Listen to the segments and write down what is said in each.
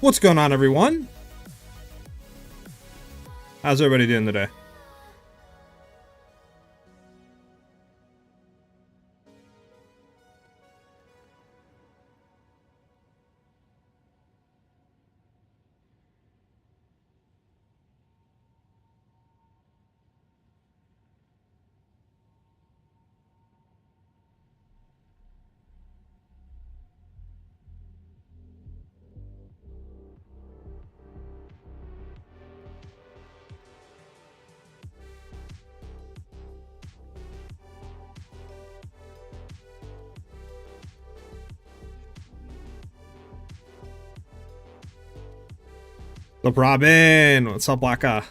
What's going on, everyone? How's everybody doing today? What's up, Robin? What's up, Waka?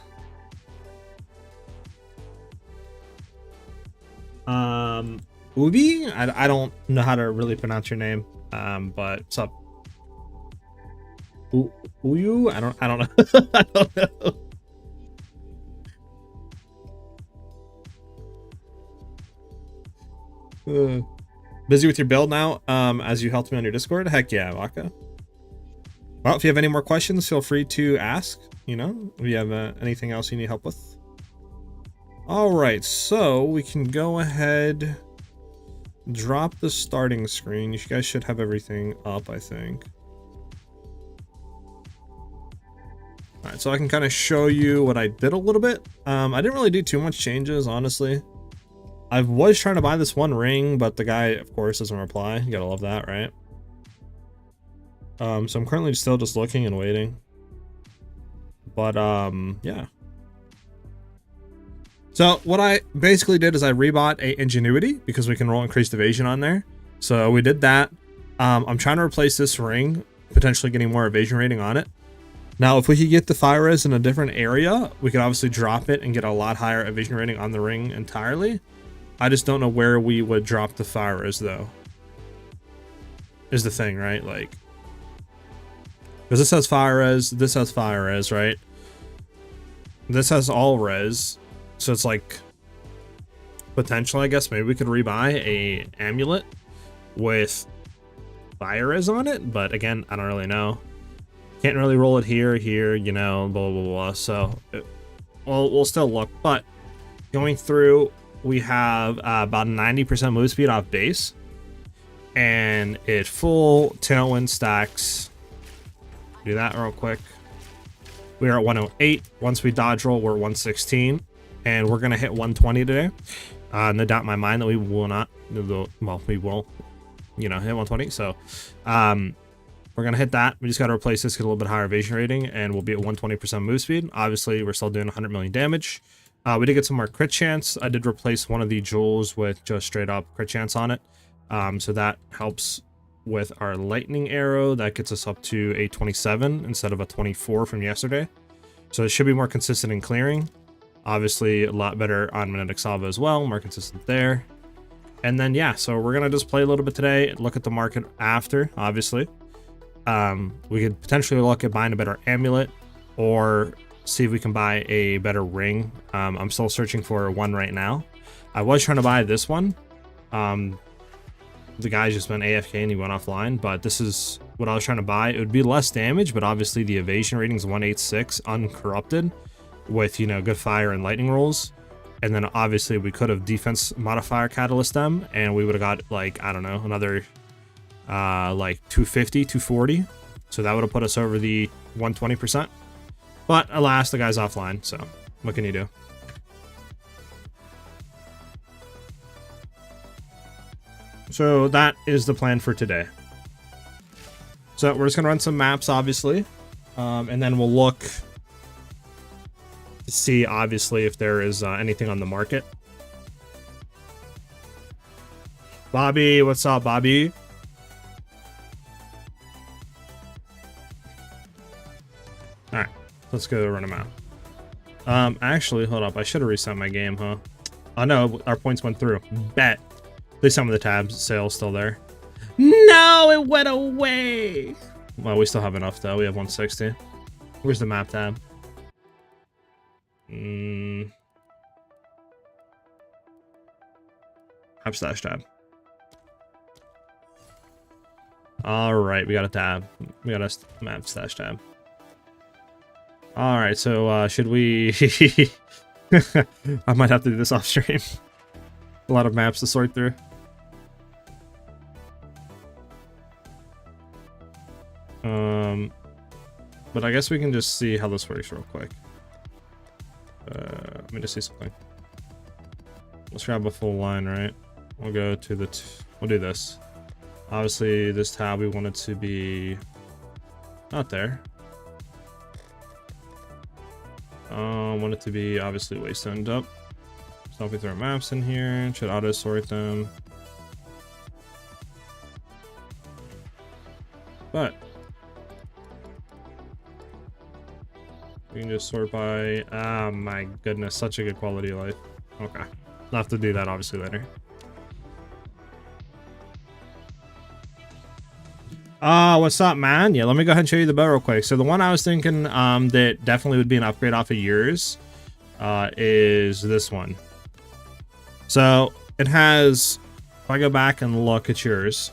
Ubi? I don't know how to really pronounce your name. But what's up? Uyu? I don't know. I don't know. Busy with your build now, as you helped me on your Discord? Heck yeah, Waka. Well, if you have any more questions, feel free to ask. You know, if you have anything else you need help with. All right, so we can go ahead, drop the starting screen. You guys should have everything up, I think. All right, so I can kind of show you what I did a little bit. I didn't really do too much changes, honestly. I was trying to buy this one ring, but the guy, of course, doesn't reply. You gotta love that, right? So I'm currently still just looking and waiting. But, yeah. So what I basically did is I rebought a Ingenuity because we can roll increased evasion on there. So we did that. I'm trying to replace this ring, potentially getting more evasion rating on it. Now, if we could get the fire res in a different area, we could obviously drop it and get a lot higher evasion rating on the ring entirely. I just don't know where we would drop the fire res, though. Is the thing, right? Like, because this has fire res, this has fire res, right? This has all res. So it's like, potentially, I guess, maybe we could rebuy a Amulet with fire res on it. But again, I don't really know. Can't really roll it here, you know, blah, blah, blah. So, we'll still look. But going through, we have about 90% Movespeed off base. And it full tailwind stacks. Do that real quick. We are at 108. Once we dodge roll, we're at 116. And we're going to hit 120 today. No doubt in my mind that we will not. Well, we will, you know, hit 120. So, we're going to hit that. We just got to replace this, get a little bit higher evasion rating, and we'll be at 120% move speed. Obviously, we're still doing 100 million damage. We did get some more crit chance. I did replace one of the jewels with just straight up crit chance on it. So that helps with our lightning arrow. That gets us up to a 27 instead of a 24 from yesterday. So it should be more consistent in clearing. Obviously, a lot better on magnetic salvo as well. More consistent there. And then, yeah, so we're going to just play a little bit today. Look at the market after, obviously. We could potentially look at buying a better amulet or see if we can buy a better ring. I'm still searching for one right now. I was trying to buy this one. The guy's just been AFK and he went offline, but this is what I was trying to buy. It would be less damage, but obviously the evasion rating is 186 uncorrupted with, you know, good fire and lightning rolls. And then obviously we could have defense modifier catalyst them and we would have got, like, I don't know, another like 250, 240. So that would have put us over the 120%. But alas, the guy's offline, so what can you do? So that is the plan for today. So we're just gonna run some maps, obviously, and then we'll look to see, obviously, if there is anything on the market. Bobby, what's up, Bobby? All right, let's go run a map. Actually, hold up. I should have reset my game, huh? Oh no, our points went through. Bet. At least some of the tabs sales still there. No, it went away. Well, we still have enough though. We have 160. Where's the map tab? Map slash tab. All right, we got a tab. We got a map stash tab. All right, so should we? I might have to do this off stream. A lot of maps to sort through. But I guess we can just see how this works real quick. Let me just see something. Let's grab a full line, right? We'll go to the. We'll do this. Obviously, this tab we want it to be not there. Want it to be obviously wasteland up. So if we throw maps in here, it should auto sort them. But we can just sort by. Ah, my goodness, such a good quality of life. Okay, I'll have to do that obviously later. What's up, man? Yeah, let me go ahead and show you the bow real quick. So the one I was thinking that definitely would be an upgrade off of yours is this one. So it has, if I go back and look at yours,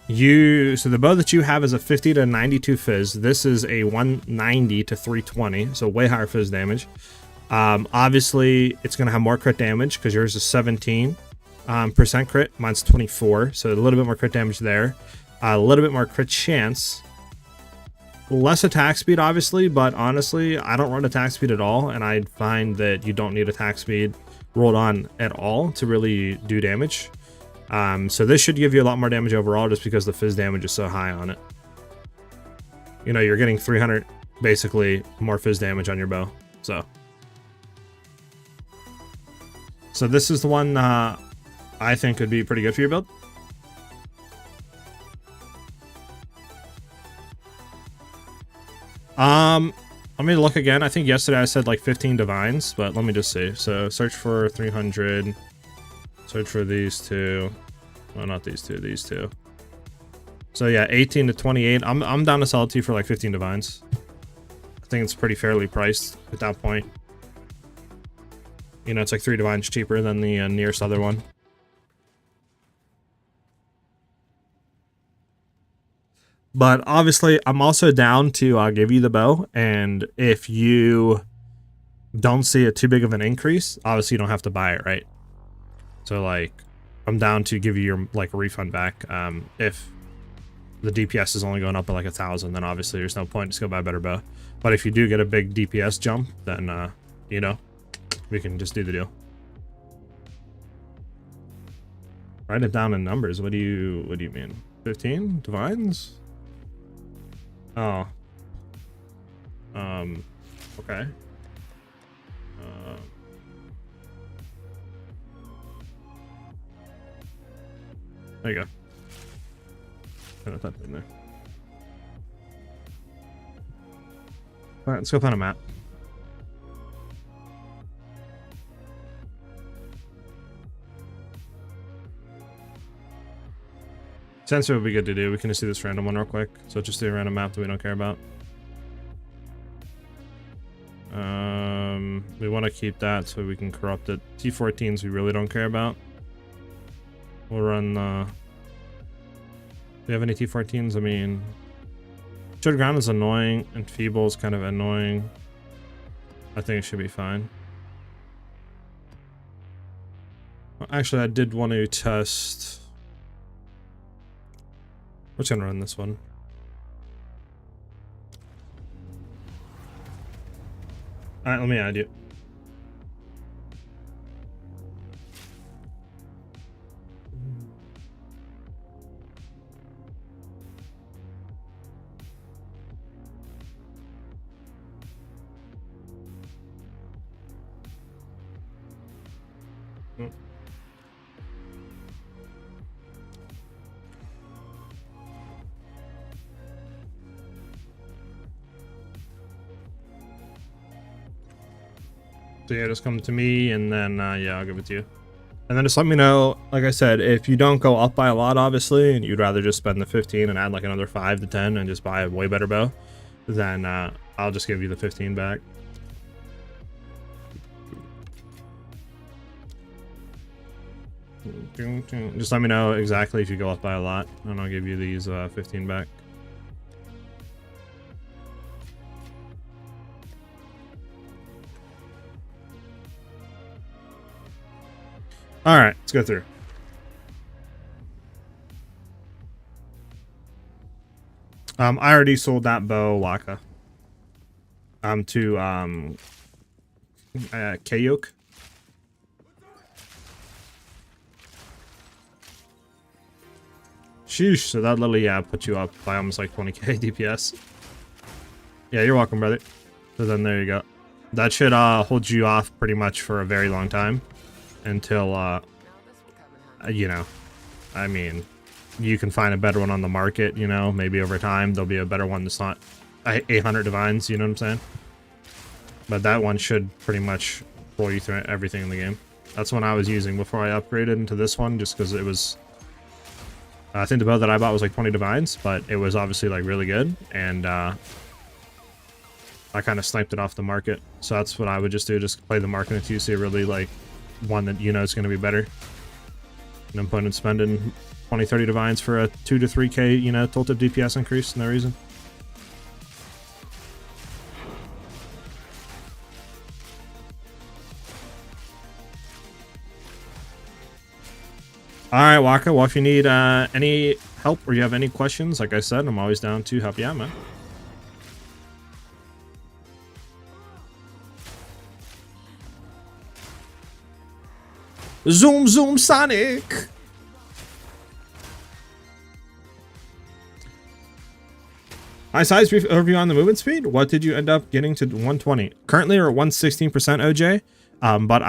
so the bow that you have is a 50 to 92 fizz. This is a 190 to 320, so way higher fizz damage. Obviously, it's going to have more crit damage because yours is 17. Percent crit, mine's 24, so a little bit more crit damage there, a little bit more crit chance, less attack speed obviously, but honestly I don't run attack speed at all, and I find that you don't need attack speed rolled on at all to really do damage. So this should give you a lot more damage overall just because the fizz damage is so high on it. You know, you're getting 300 basically more fizz damage on your bow. So this is the one I think could be pretty good for your build. Let me look again. I think yesterday I said like 15 divines, but let me just see. So search for 300. Search for these two. Oh, not these two. These two. So yeah, 18 to 28. I'm down to sell it to you for like 15 divines. I think it's pretty fairly priced at that point. You know, it's like 3 divines cheaper than the nearest other one. But obviously, I'm also down to give you the bow, and if you don't see it too big of an increase, obviously you don't have to buy it, right? So like, I'm down to give you your like refund back. If the DPS is only going up by like 1,000, then obviously there's no point. Just go buy a better bow. But if you do get a big DPS jump, then you know, we can just do the deal. Write it down in numbers. What do you mean? 15 divines? Oh. Okay. There you go. Put that in there. Alright, let's go find a map. Sensor would be good to do. We can just do this random one real quick. So just do a random map that we don't care about. We want to keep that so we can corrupt it. T14s we really don't care about. We'll run do we have any T14s? I mean, Showed Ground is annoying and Feeble is kind of annoying. I think it should be fine. Well, actually, I did want to test. We're just gonna run this one. Alright, let me add you. So yeah, just come to me, and then yeah, I'll give it to you. And then just let me know, like I said, if you don't go up by a lot, obviously, and you'd rather just spend the 15 and add like another 5 to 10 and just buy a way better bow, then I'll just give you the 15 back. Just let me know exactly if you go off by a lot, and I'll give you these 15 back. All right, let's go through. I already sold that bow, Waka. To Kayok. Sheesh, so that literally put you up by almost like 20k DPS. Yeah, you're welcome, brother. So then there you go. That should hold you off pretty much for a very long time until you know, I mean, you can find a better one on the market, you know, maybe over time there'll be a better one that's not 800 divines, you know what I'm saying? But that one should pretty much pull you through everything in the game. That's one I was using before I upgraded into this one, just because it was, I think the bow that I bought was like 20 divines, but it was obviously like really good, and I kind of sniped it off the market. So that's what I would just do, just play the market until you see a really like one that you know is going to be better. No point in spending 20, 30 divines for a 2 to 3k, you know, tilted DPS increase, no reason. Alright, Waka, well, if you need any help or you have any questions, like I said, I'm always down to help you out, man. Zoom, zoom, Sonic! Hi, size brief overview on the movement speed. What did you end up getting to 120? Currently, we're at 116% OJ. But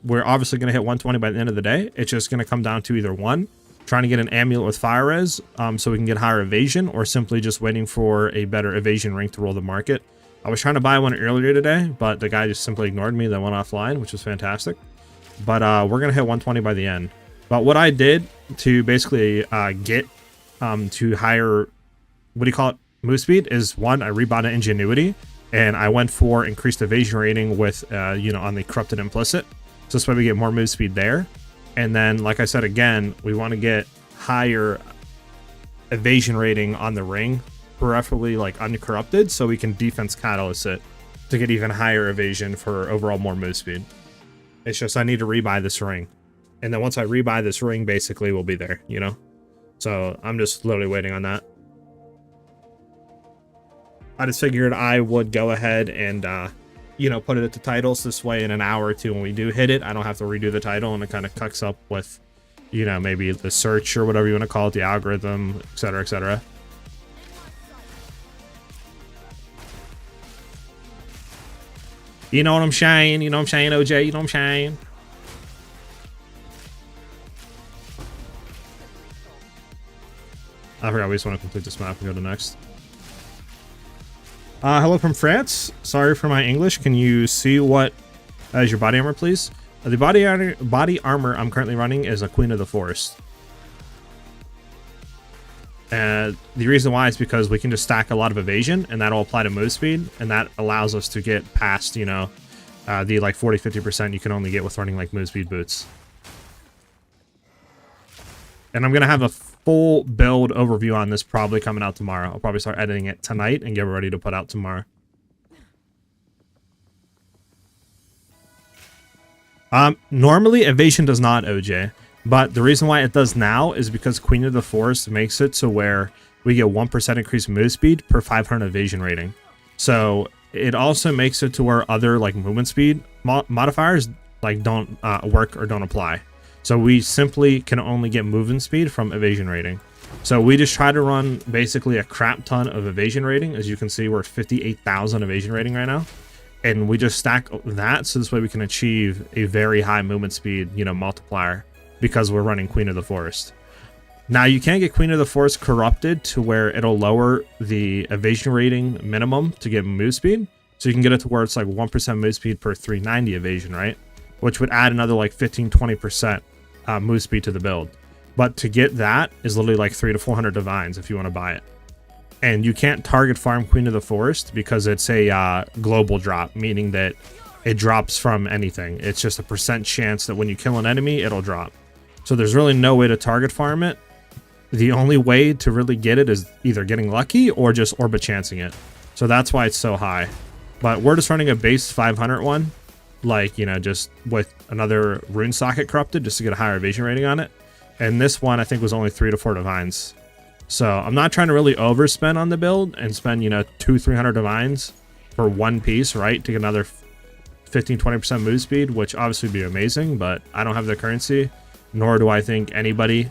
we're obviously going to hit 120 by the end of the day. It's just going to come down to either one, trying to get an amulet with fire res so we can get higher evasion, or simply just waiting for a better evasion ring to roll the market. I was trying to buy one earlier today, but the guy just simply ignored me, then went offline, which was fantastic. But we're going to hit 120 by the end. But what I did to basically get to higher, what do you call it, move speed, is one, I rebought an ingenuity. And I went for increased evasion rating with, you know, on the corrupted implicit. So this way we get more move speed there. And then, like I said, again, we want to get higher evasion rating on the ring, preferably like uncorrupted, so we can defense catalyst it to get even higher evasion for overall more move speed. It's just I need to rebuy this ring. And then once I rebuy this ring, basically we'll be there, you know? So I'm just literally waiting on that. I just figured I would go ahead and, you know, put it at the titles this way in an hour or two when we do hit it. I don't have to redo the title, and it kind of cucks up with, you know, maybe the search or whatever you want to call it, the algorithm, etc., etc. You know what I'm saying? You know what I'm saying, OJ? You know what I'm saying? I forgot we just want to complete this map and go to the next. Hello from France. Sorry for my English. Can you see what is your body armor, please? The body armor I'm currently running is a Queen of the Forest. And the reason why is because we can just stack a lot of evasion, and that'll apply to move speed, and that allows us to get past, you know, the like 40-50% you can only get with running like move speed boots. And I'm gonna have a full build overview on this probably coming out tomorrow. I'll probably start editing it tonight and get it ready to put out tomorrow. Normally evasion does not, OJ, but the reason why it does now is because Queen of the Forest makes it to where we get 1% increased move speed per 500 evasion rating. So it also makes it to where other like movement speed modifiers like don't work or don't apply. So we simply can only get movement speed from evasion rating. So we just try to run basically a crap ton of evasion rating. As you can see, we're at 58,000 evasion rating right now. And we just stack that so this way we can achieve a very high movement speed, you know, multiplier, because we're running Queen of the Forest. Now you can't get Queen of the Forest corrupted to where it'll lower the evasion rating minimum to get move speed. So you can get it to where it's like 1% move speed per 390 evasion, right? Which would add another like 15-20% move speed to the build. But to get that is literally like 300 to 400 divines if you want to buy it. And you can't target farm Queen of the Forest because it's a global drop, meaning that it drops from anything. It's just a percent chance that when you kill an enemy, it'll drop. So there's really no way to target farm it. The only way to really get it is either getting lucky or just orbit chancing it. So that's why it's so high. But we're just running a base 500 one, like, you know, just with another rune socket corrupted just to get a higher evasion rating on it. And this one I think was only 3 to 4 divines. So I'm not trying to really overspend on the build and spend, you know, 200-300 divines for one piece, right, to get another 15-20% move speed, which obviously would be amazing, but I don't have the currency, nor do I think anybody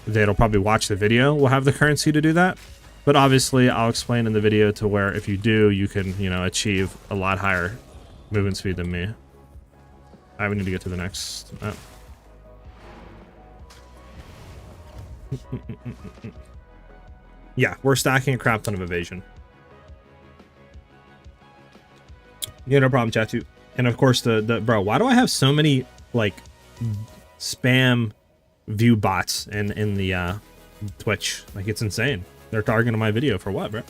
that'll probably watch the video will have the currency to do that. But obviously I'll explain in the video to where if you do, you can, you know, achieve a lot higher movement speed than me. All right, we need to get to the next map. Yeah, we're stacking a crap ton of evasion. Yeah, no problem, chat too. And of course, the bro, why do I have so many like spam view bots in the Twitch? Like, it's insane. They're targeting my video for what, bro?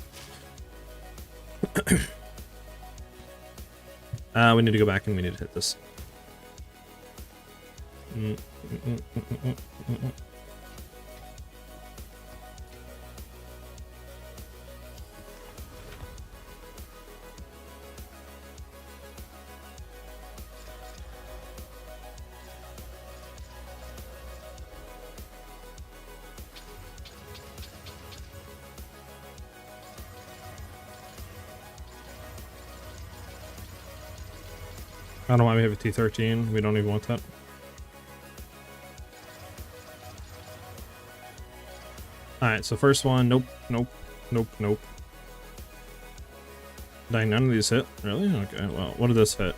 We need to go back and we need to hit this. I don't know why we have a T13. We don't even want that. Alright, so first one. Nope, nope, nope, nope. Dang, none of these hit. Really? Okay, well, what did this hit?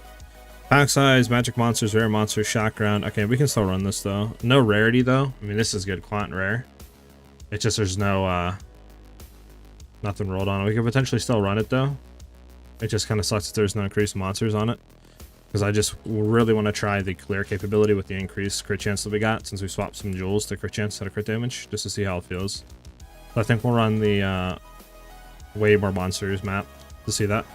Pack size, magic monsters, rare monsters, shock ground. Okay, we can still run this though. No rarity though. I mean, this is good. Quant rare. It's just there's no, nothing rolled on it. We could potentially still run it though. It just kind of sucks that there's no increased monsters on it. Because I just really want to try the clear capability with the increased crit chance that we got since we swapped some jewels to crit chance instead of crit damage, just to see how it feels. So I think we'll run the way more monsters map to see that.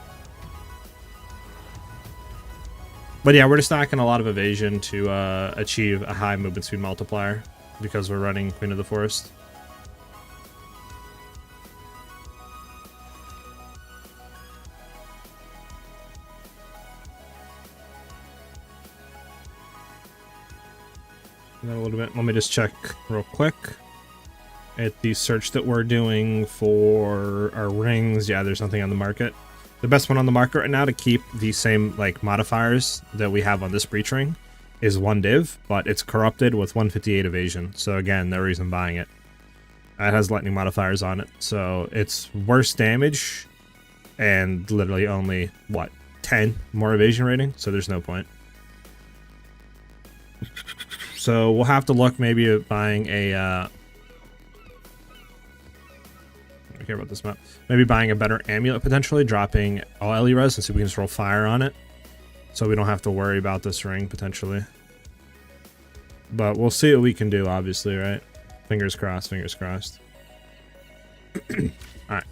But yeah, we're just stacking a lot of evasion to achieve a high movement speed multiplier because we're running Queen of the Forest. A little bit. Let me just check real quick at the search that we're doing for our rings. Yeah, there's nothing on the market. The best one on the market right now to keep the same like modifiers that we have on this breach ring is 1 div, but it's corrupted with 158 evasion. So again, no reason buying it. It has lightning modifiers on it, so it's worse damage and literally only what 10 more evasion rating. So there's no point. So we'll have to look maybe at buying a, I don't care about this map. Maybe buying a better amulet potentially, dropping all LE res and see if we can just roll fire on it. So we don't have to worry about this ring potentially. But we'll see what we can do, obviously, right? Fingers crossed, fingers crossed. Alright.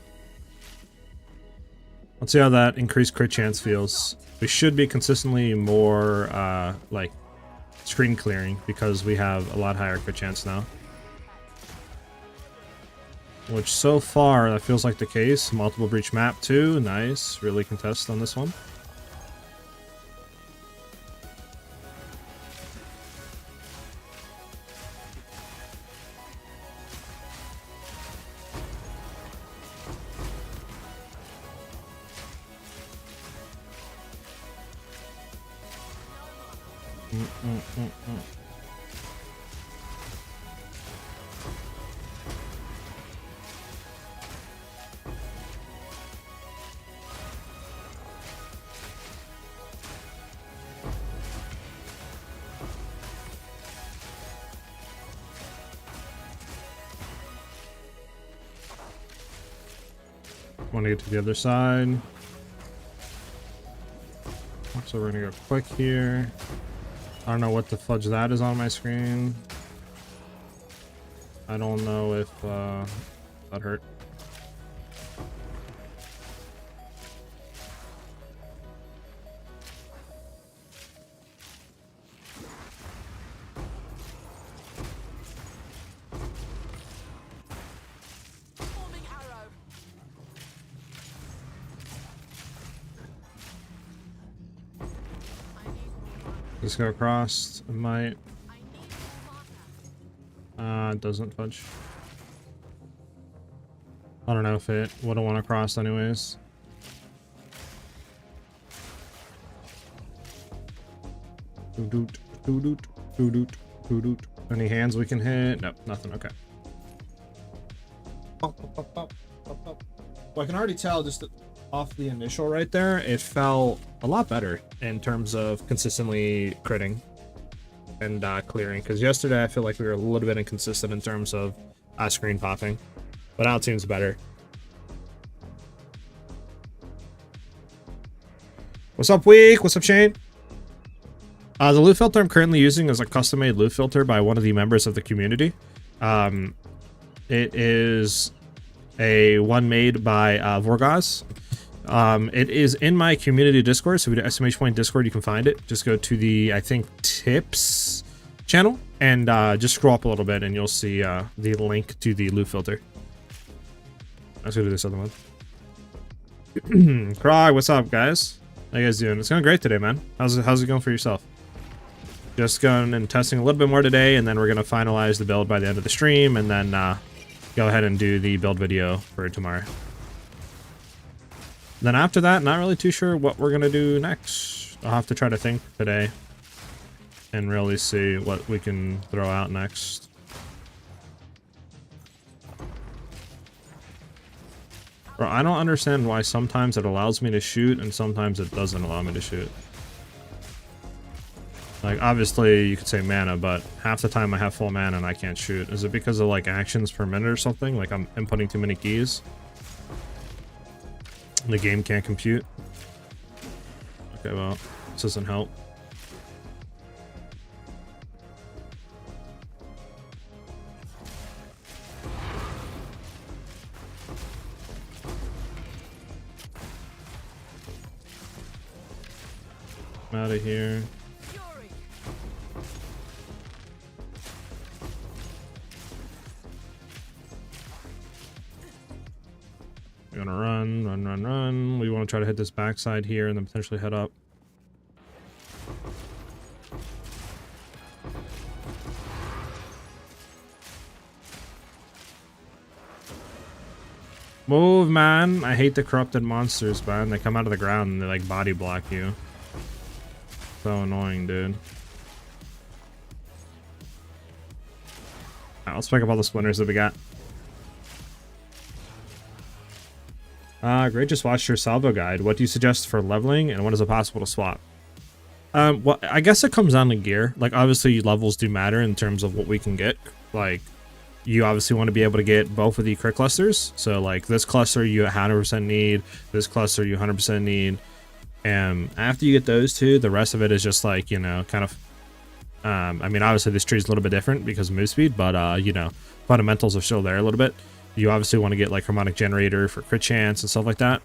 Let's see how that increased crit chance feels. We should be consistently more, like, screen clearing because we have a lot higher crit chance now. Which so far that feels like the case. Multiple breach map too. Nice. Really contest on this one. Want to get to the other side. So we're gonna go quick here. I don't know what the fudge that is on my screen. I don't know if that hurt. Just go across. It might. It doesn't fudge. I don't know if it would have went across anyways. Doo-doot, doo-doot, doo-doot, doo-doot. Any hands we can hit? Nope, nothing. Okay. Well, I can already tell just off the initial right there, it felt a lot better in terms of consistently critting and clearing. Because yesterday I feel like we were a little bit inconsistent in terms of screen popping, but now it seems better. What's up, Week? What's up, Shane? The loot filter I'm currently using is a custom-made loot filter by one of the members of the community. It is a one made by Vorgaz. It is in my community Discord, so we do exclamation point Discord, you can find it. Just go to the, I think, tips channel, and just scroll up a little bit, and you'll see the link to the loot filter. Let's go do this other one. Krog, what's up, guys? How you guys doing? It's going great today, man. How's it going for yourself? Just going and testing a little bit more today, and then we're going to finalize the build by the end of the stream, and then go ahead and do the build video for tomorrow. Then after that, not really too sure what we're going to do next. I'll have to try to think today and really see what we can throw out next. Bro, I don't understand why sometimes it allows me to shoot and sometimes it doesn't allow me to shoot. Like, obviously, you could say mana, but half the time I have full mana and I can't shoot. Is it because of, like, actions per minute or something? Like, I'm inputting too many keys? The game can't compute? Okay, well, this doesn't help. I'm out of here. We're gonna run. We want to try to hit this backside here and then potentially head up. Move, man. I hate the corrupted monsters, man. They come out of the ground and they like body block you. So annoying, dude. Alright, let's pick up all the splinters that we got. Great, just watched your salvo guide. What do you suggest for leveling, and when is it possible to swap? Well, I guess it comes down to gear. Like, obviously, levels do matter in terms of what we can get. Like, you obviously want to be able to get both of the crit clusters. So, like, this cluster you 100% need, this cluster you 100% need. And after you get those two, the rest of it is just, like, you know, kind of... I mean, obviously, this tree is a little bit different because of Movespeed, but, you know, fundamentals are still there a little bit. You obviously want to get like harmonic generator for crit chance and stuff like that.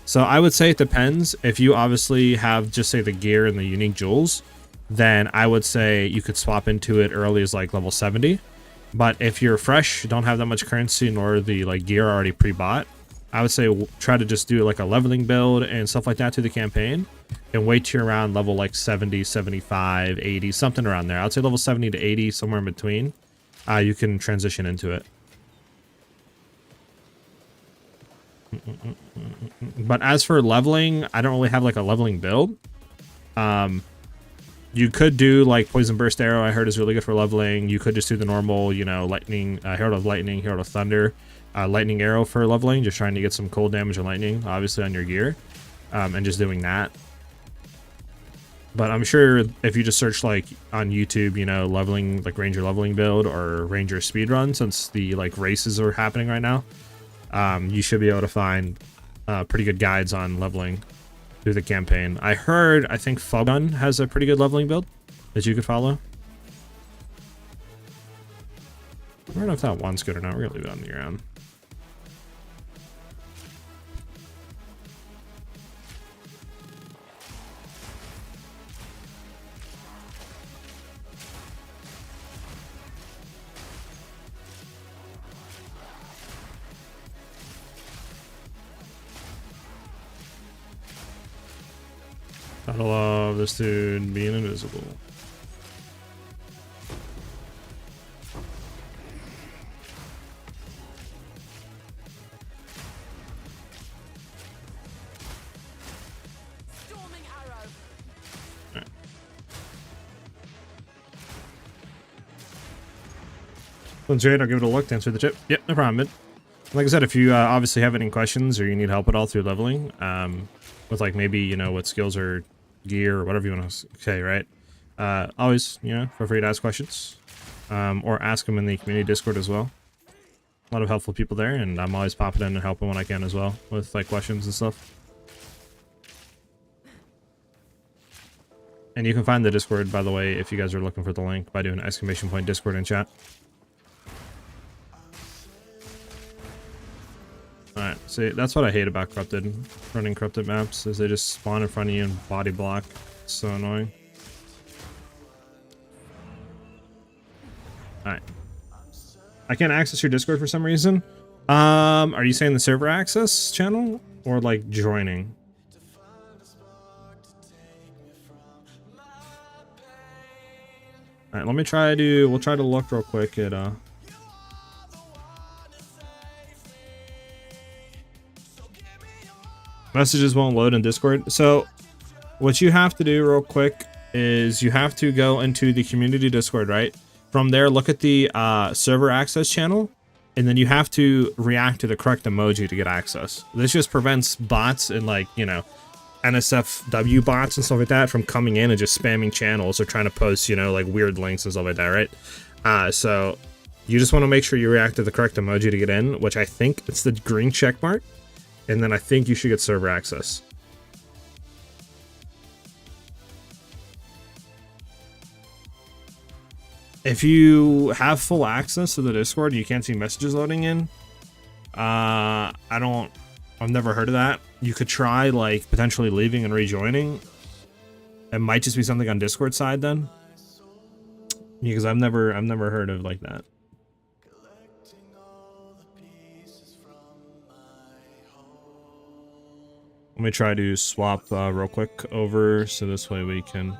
So I would say it depends. If you obviously have just say the gear and the unique jewels, then I would say you could swap into it early as like level 70. But if you're fresh, don't have that much currency nor the like gear already pre-bought, I would say try to just do like a leveling build and stuff like that to the campaign and wait till you're around level like 70, 75, 80, something around there. I'd say level 70 to 80, somewhere in between. You can transition into it. But as for leveling, I don't really have like a leveling build. You could do like Poison Burst Arrow, I heard is really good for leveling. You could just do the normal, you know, Lightning, Herald of Lightning, Herald of Thunder, Lightning Arrow for leveling, just trying to get some cold damage and lightning, obviously, on your gear, and just doing that. But I'm sure if you just search like on YouTube, you know, leveling, like Ranger leveling build or Ranger speedrun, since the like races are happening right now, you should be able to find pretty good guides on leveling through the campaign. I think Fogun has a pretty good leveling build that you could follow. I don't know if that one's good or not. We're gonna leave it on the ground. Gotta love this dude being invisible. Well, Jade, I'll give it a look to answer the chip. Yep, no problem, man. Like I said, if you obviously have any questions or you need help at all through leveling, with like maybe, you know, what skills or gear or whatever you want to say, right? Always, you know, feel free to ask questions, or ask them in the community Discord as well. A lot of helpful people there, and I'm always popping in and helping when I can as well with like questions and stuff. And you can find the Discord, by the way, if you guys are looking for the link, by doing !Discord in chat. Alright, see, that's what I hate about Corrupted. Running Corrupted maps, is they just spawn in front of you and body block. It's so annoying. Alright. I can't access your Discord for some reason. Are you saying the server access channel? Or like joining? Alright, let me try to, we'll try to look real quick at, messages won't load in Discord. So what you have to do real quick is you have to go into the community Discord, right? From there, look at the server access channel, and then you have to react to the correct emoji to get access. This just prevents bots and like, you know, NSFW bots and stuff like that from coming in and just spamming channels or trying to post, you know, like weird links and stuff like that, right? So you just want to make sure you react to the correct emoji to get in, which I think it's the green check mark. And then I think you should get server access. If you have full access to the Discord, you can't see messages loading in. I've never heard of that. You could try like potentially leaving and rejoining. It might just be something on Discord side then. Because I've never heard of like that. Let me try to swap real quick over so this way we can.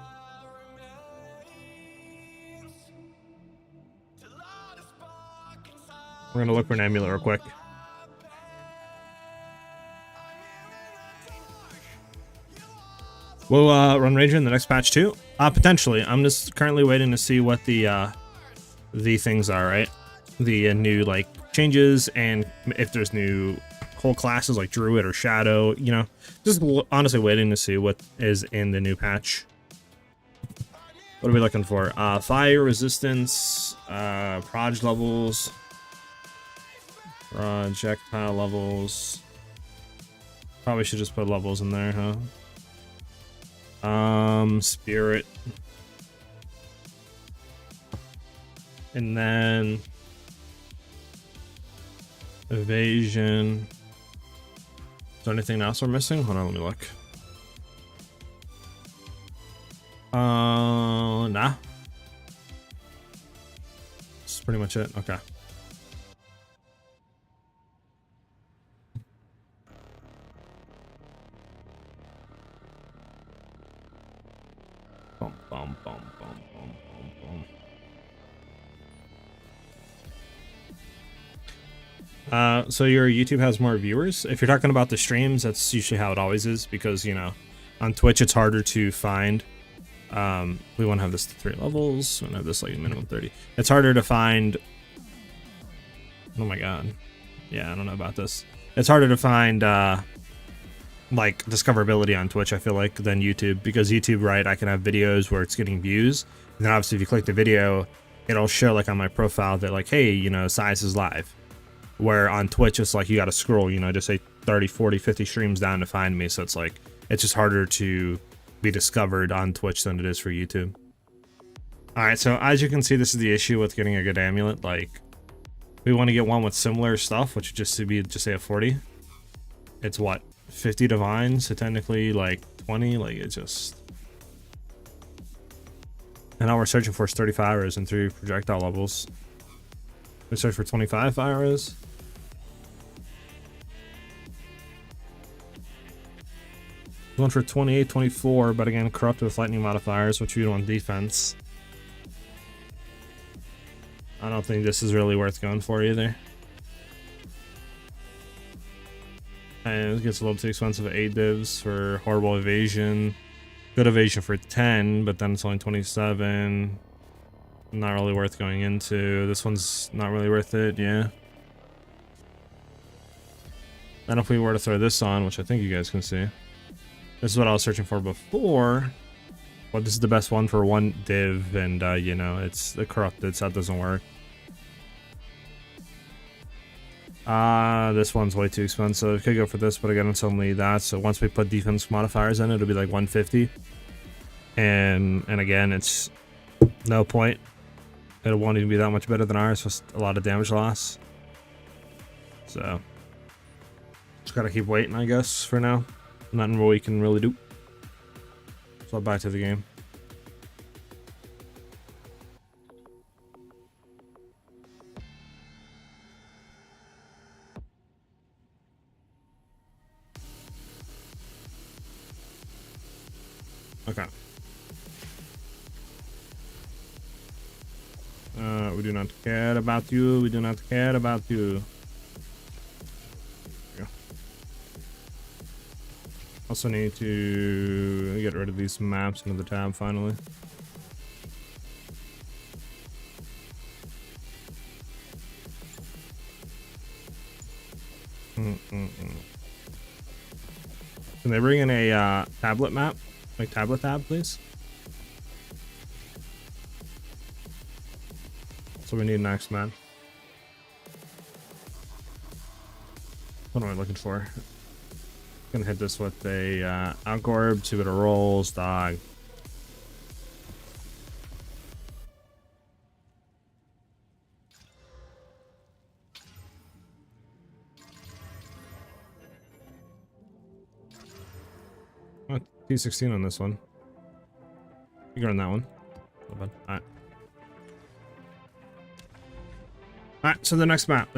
We're gonna look for an amulet real quick. We'll run Ranger in the next patch too. Potentially. I'm just currently waiting to see what the things are, right? The new like changes and if there's new whole classes like Druid or Shadow, you know, just honestly waiting to see what is in the new patch. What are we looking for? Fire resistance, proj levels, projectile levels. Probably should just put levels in there, huh? Spirit. And then evasion. Is there anything else we're missing? Hold on, let me look. Nah. That's pretty much it. Okay. Bum, bum, bum, bum, bum, bum, bum. So your YouTube has more viewers. If you're talking about the streams, that's usually how it always is, because, you know, on Twitch it's harder to find. We want to have this to 3 levels. We want to have this like a minimum 30. It's harder to find. Oh my god. Yeah, I don't know about this. It's harder to find like discoverability on Twitch, I feel like, than YouTube, because YouTube, right, I can have videos where it's getting views, and then obviously if you click the video, it'll show like on my profile that like, hey, you know, SiahZ is live. Where on Twitch it's like you gotta scroll, you know, just say 30, 40, 50 streams down to find me, so it's like it's just harder to be discovered on Twitch than it is for YouTube. Alright, so as you can see, this is the issue with getting a good amulet. Like, we want to get one with similar stuff, which would just to be just say a 40. It's what, 50 divines, so technically like 20, like it's just. And all we're searching for is 35 arrows and 3 projectile levels. We search for 25 arrows. Going for 28, 24, but again, corrupted with lightning modifiers, which we do on defense. I don't think this is really worth going for either. And it gets a little too expensive at 8 divs for horrible evasion. Good evasion for 10, but then it's only 27. Not really worth going into. This one's not really worth it, yeah. And if we were to throw this on, which I think you guys can see. This is what I was searching for before. But this is the best one for 1 div, and you know, it's the corrupted, so that doesn't work. This one's way too expensive. Could go for this, but again, it's only that. So once we put defense modifiers in, it'll be like 150. And again, it's no point. It won't even be that much better than ours. Just a lot of damage loss. So just gotta keep waiting, I guess, for now. Nothing we can really do. So back to the game. Okay. We do not care about you. We do not care about you. Also need to get rid of these maps into the tab finally. Can they bring in a tablet map? Like tablet tab, please? So we need next, man. What am I looking for? Gonna hit this with a Outgorb, see what it rolls, dog. Oh, T16 on this one. You go on that one. Alright. Alright, so the next map.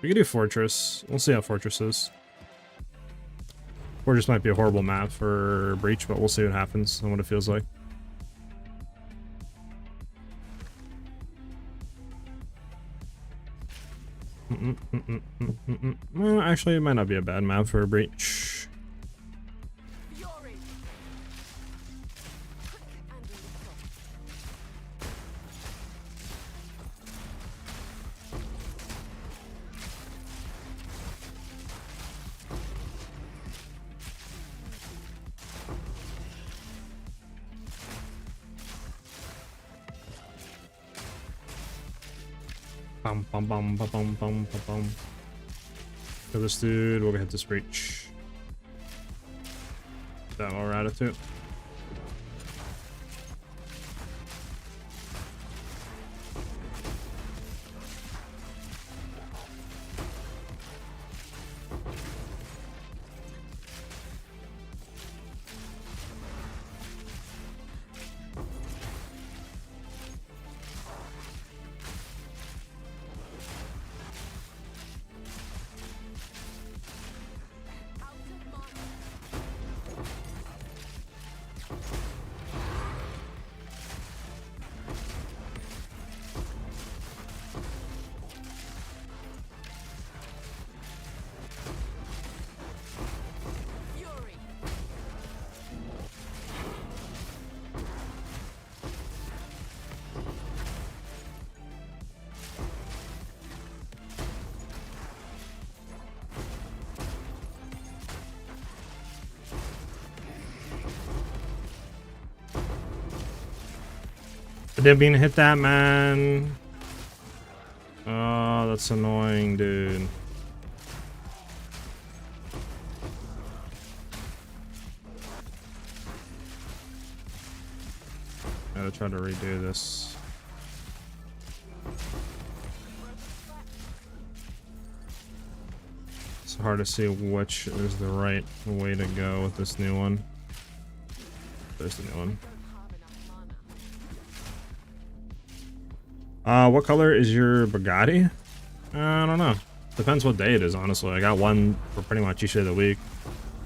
We can do Fortress. We'll see how Fortress is. Fortress might be a horrible map for Breach, but we'll see what happens and what it feels like. Well, actually, it might not be a bad map for a Breach. Bum bum bum bum bum bum bum bum. Kill this dude, we're gonna hit this Breach. That more attitude. I didn't mean to hit that, man. Oh, that's annoying, dude. Gotta try to redo this. It's hard to see which is the right way to go with this new one. There's the new one. What color is your Bugatti? I don't know. Depends what day it is, honestly. I got one for pretty much each day of the week.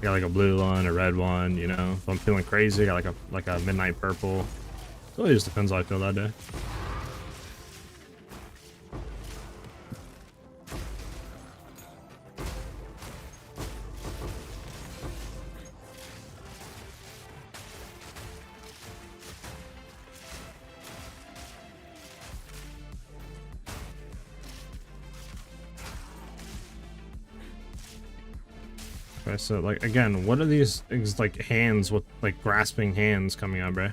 I got like a blue one, a red one, you know. If I'm feeling crazy, I got like a midnight purple. It really just depends how I feel that day. Okay, so like again, what are these like hands with like grasping hands coming out, bro?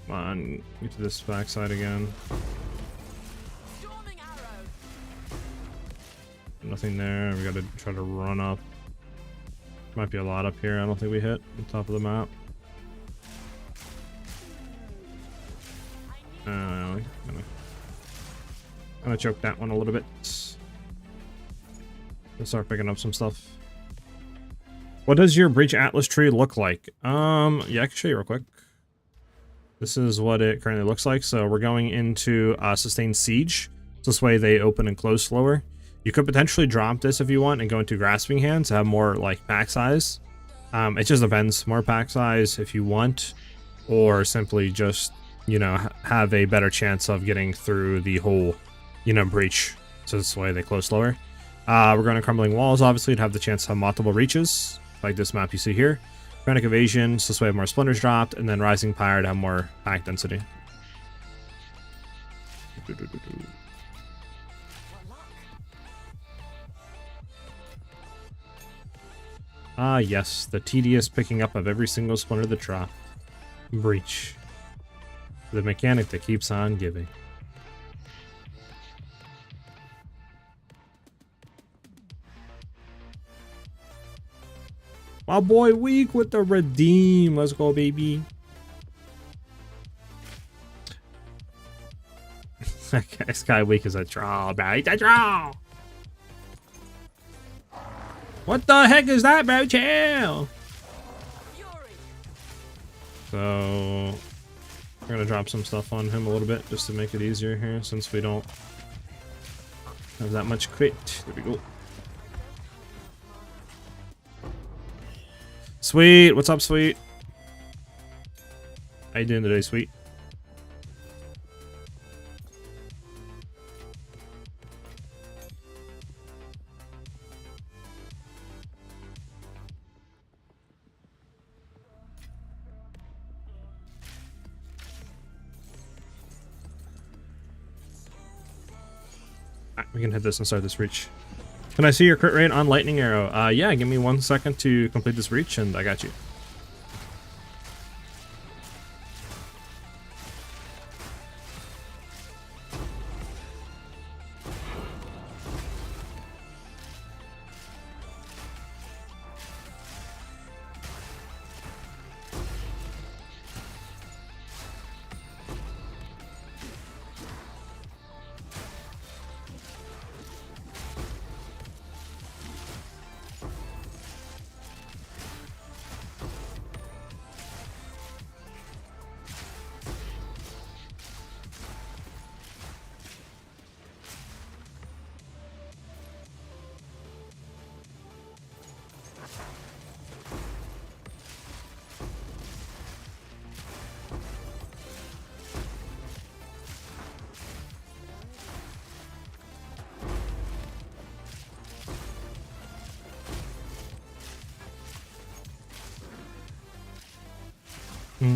Come on, get to this backside again. Nothing there. We gotta try to run up. Might be a lot up here. I don't think we hit the top of the map. Gonna choke that one a little bit. Let's start picking up some stuff. What does your Breach Atlas tree look like? Yeah, I can show you real quick. This is what it currently looks like. So we're going into Sustained Siege. This way they open and close slower. You could potentially drop this if you want and go into Grasping Hands to have more like pack size. It just depends. More pack size if you want, or simply just, you know, have a better chance of getting through the whole, you know, breach. So this way they close slower. We're going to Crumbling Walls, obviously, to have the chance to have multiple reaches, like this map you see here. Frantic Evasion, so this way we have more splinters dropped, and then Rising Pyre to have more pack density. Ah, yes, the tedious picking up of every single splinter that dropped. Breach. The mechanic that keeps on giving. My boy Weak with the redeem. Let's go, baby. This guy Weak is a troll, bro. He's a troll. What the heck is that, bro? Chill. So we're gonna drop some stuff on him a little bit just to make it easier here, since we don't have that much crit. There we go. Sweet, what's up, Sweet? How you doing today, Sweet? We can hit this and start this reach. Can I see your crit rate on Lightning Arrow? Yeah, give me 1 second to complete this reach, and I got you. I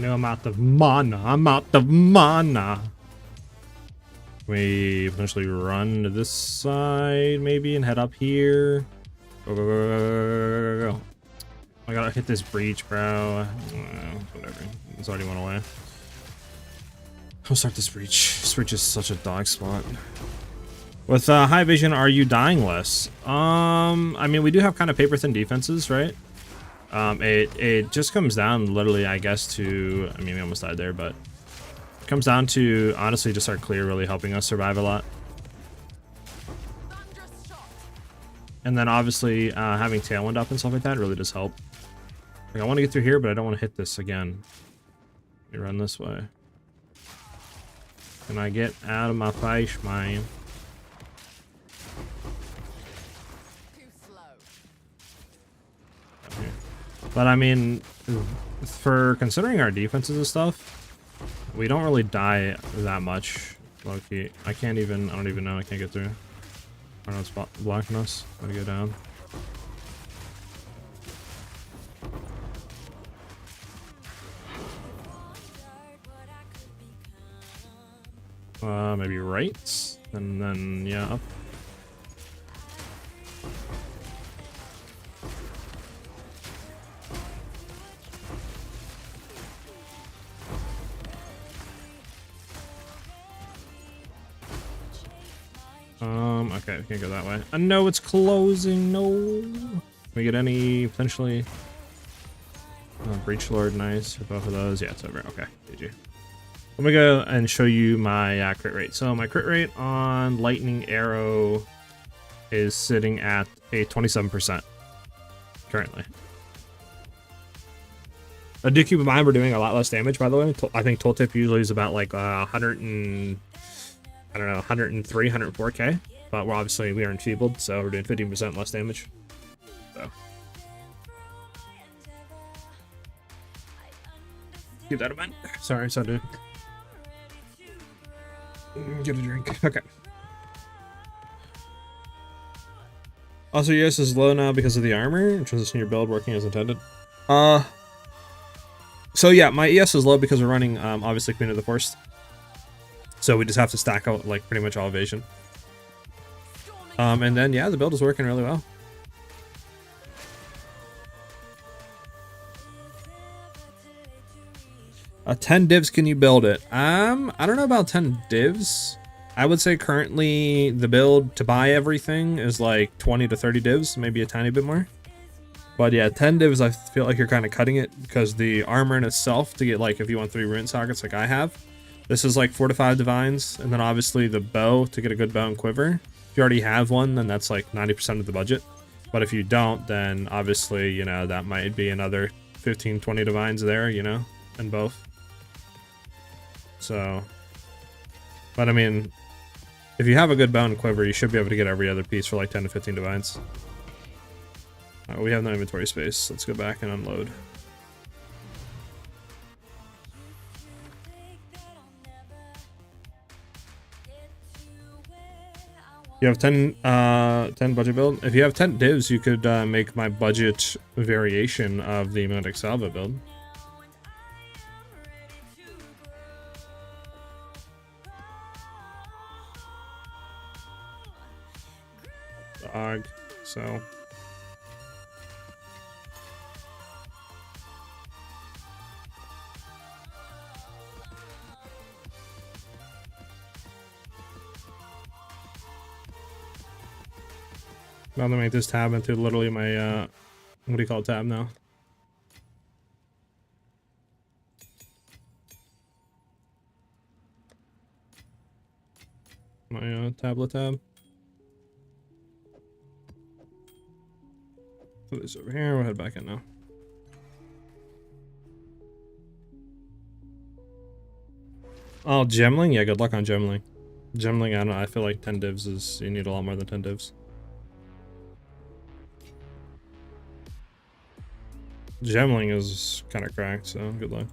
know I'm out of mana. I'm out of mana. We potentially run to this side maybe and head up here. Go, go, go, go, go, go, go. I gotta hit this breach, bro. Whatever. It's already went away. I'll start this breach. This breach is such a dog spot. With high vision, are you dying less? I mean, we do have kind of paper thin defenses, right? It just comes down literally, I guess, to, I mean, we almost died there, but it comes down to honestly just our clear really helping us survive a lot. And then obviously having Tailwind up and stuff like that really does help. Like, I want to get through here, but I don't want to hit this again. Let me run this way. Can I get out of my face, man? But I mean, for considering our defenses and stuff, we don't really die that much. Low-key. I don't even know, I can't get through. I don't know what's blocking us. I'm gonna go down. Maybe right, and then yeah, up. Okay, we can't go that way. I know it's closing. No. Can we get any potentially? Breach Lord, nice. For both of those, yeah, it's over. Okay, GG. Let me go and show you my crit rate. So my crit rate on Lightning Arrow is sitting at a 27% currently. Do keep in mind we're doing a lot less damage, by the way. I think tooltip usually is about like 103, 104k, but we are enfeebled, so we're doing 15% less damage. So keep that in mind. Sorry, so dude. Get a drink. Okay. Also, ES is low now because of the armor. Transition your build working as intended. So yeah, my ES is low because we're running obviously Queen of the Forest. So we just have to stack out like pretty much all evasion. And then yeah, the build is working really well. 10 divs, can you build it? I don't know about 10 divs. I would say currently the build to buy everything is like 20 to 30 divs, maybe a tiny bit more. But yeah, 10 divs, I feel like you're kind of cutting it because the armor in itself to get like, if you want 3 ruin sockets like I have, this is like 4 to 5 divines. And then obviously the bow to get a good bow and quiver. If you already have one, then that's like 90% of the budget. But if you don't, then obviously, you know, that might be another 15, 20 divines there, you know, in both. So, but I mean, if you have a good bow and quiver, you should be able to get every other piece for like 10 to 15 divines. We have no inventory space. Let's go back and unload. You have 10 budget build. If you have 10 divs, you could make my budget variation of the Amulet Exile build. So I'm gonna make this tab into literally my what do you call it, tab now? My tablet tab. Put this over here, we'll head back in now. Oh, gemling? Yeah, good luck on gemling. Gemling, I don't know, I feel like 10 divs is, you need a lot more than 10 divs. Gemling is kind of cracked, so good luck.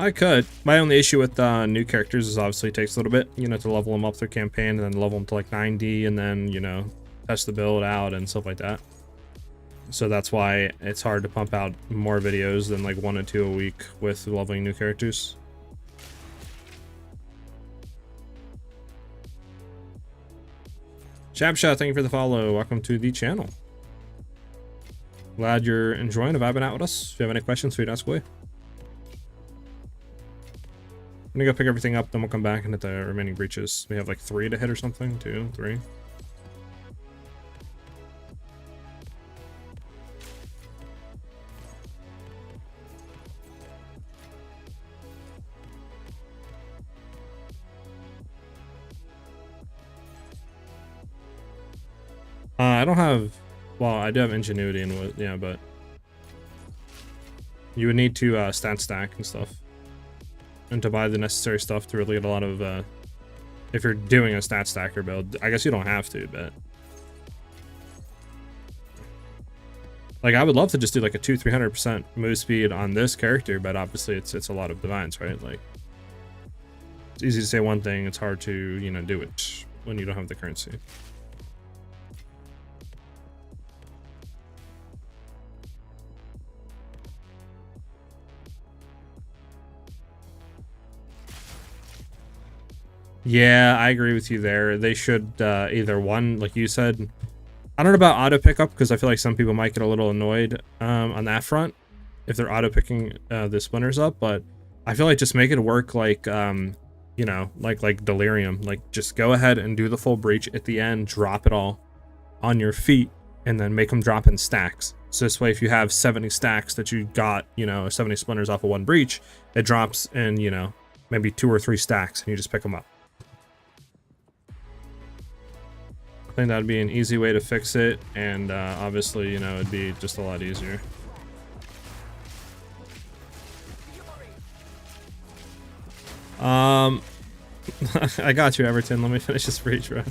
I could. My only issue with new characters is obviously it takes a little bit, you know, to level them up their campaign and then level them to like 90 and then, you know, test the build out and stuff like that. So that's why it's hard to pump out more videos than like 1 or 2 a week with leveling new characters. Chapshot, thank you for the follow. Welcome to the channel. Glad you're enjoying and vibing out with us. If you have any questions, please ask away. I'm gonna go pick everything up, then we'll come back and hit the remaining breaches. We have like 3 to hit or something. 2, 3. I don't have, well, I do have ingenuity and yeah, but you would need to stat stack and stuff, and to buy the necessary stuff to really get a lot of if you're doing a stat stacker build. I guess you don't have to, but like I would love to just do like a 200-300% move speed on this character, but obviously it's a lot of divines, right? Like it's easy to say one thing, it's hard to, you know, do it when you don't have the currency. Yeah, I agree with you there. They should either one, like you said, I don't know about auto pickup because I feel like some people might get a little annoyed on that front if they're auto picking the splinters up, but I feel like just make it work like you know, like delirium. Like just go ahead and do the full breach at the end, drop it all on your feet, and then make them drop in stacks. So this way, if you have 70 stacks that you got, you know, 70 splinters off of one breach, it drops in, you know, maybe 2 or 3 stacks, and you just pick them up. I think that'd be an easy way to fix it, and obviously, you know, it'd be just a lot easier. I got you, Everton. Let me finish this breach, bro.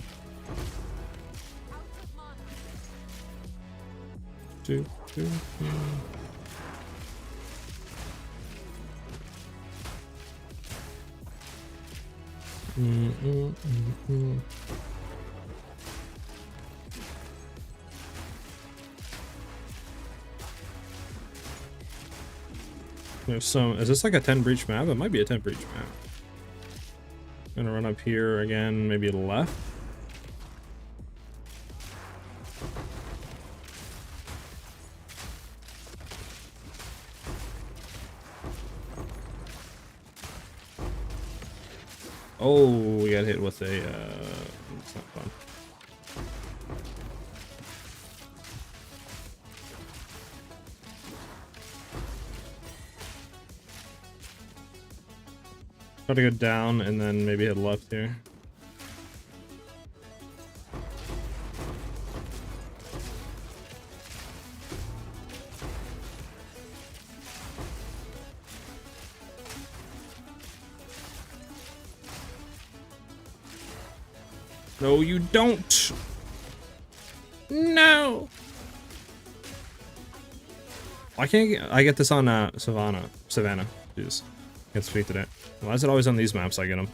There's some. Is this like a 10 breach map? It might be a 10 breach map. I'm gonna run up here again, maybe left. Oh, we got hit with a. It's not fun. Try to go down and then maybe head left here. No, you don't. No. Why can't I get this on Savannah? Jeez. Can't speak to that. Why is it always on these maps I get them?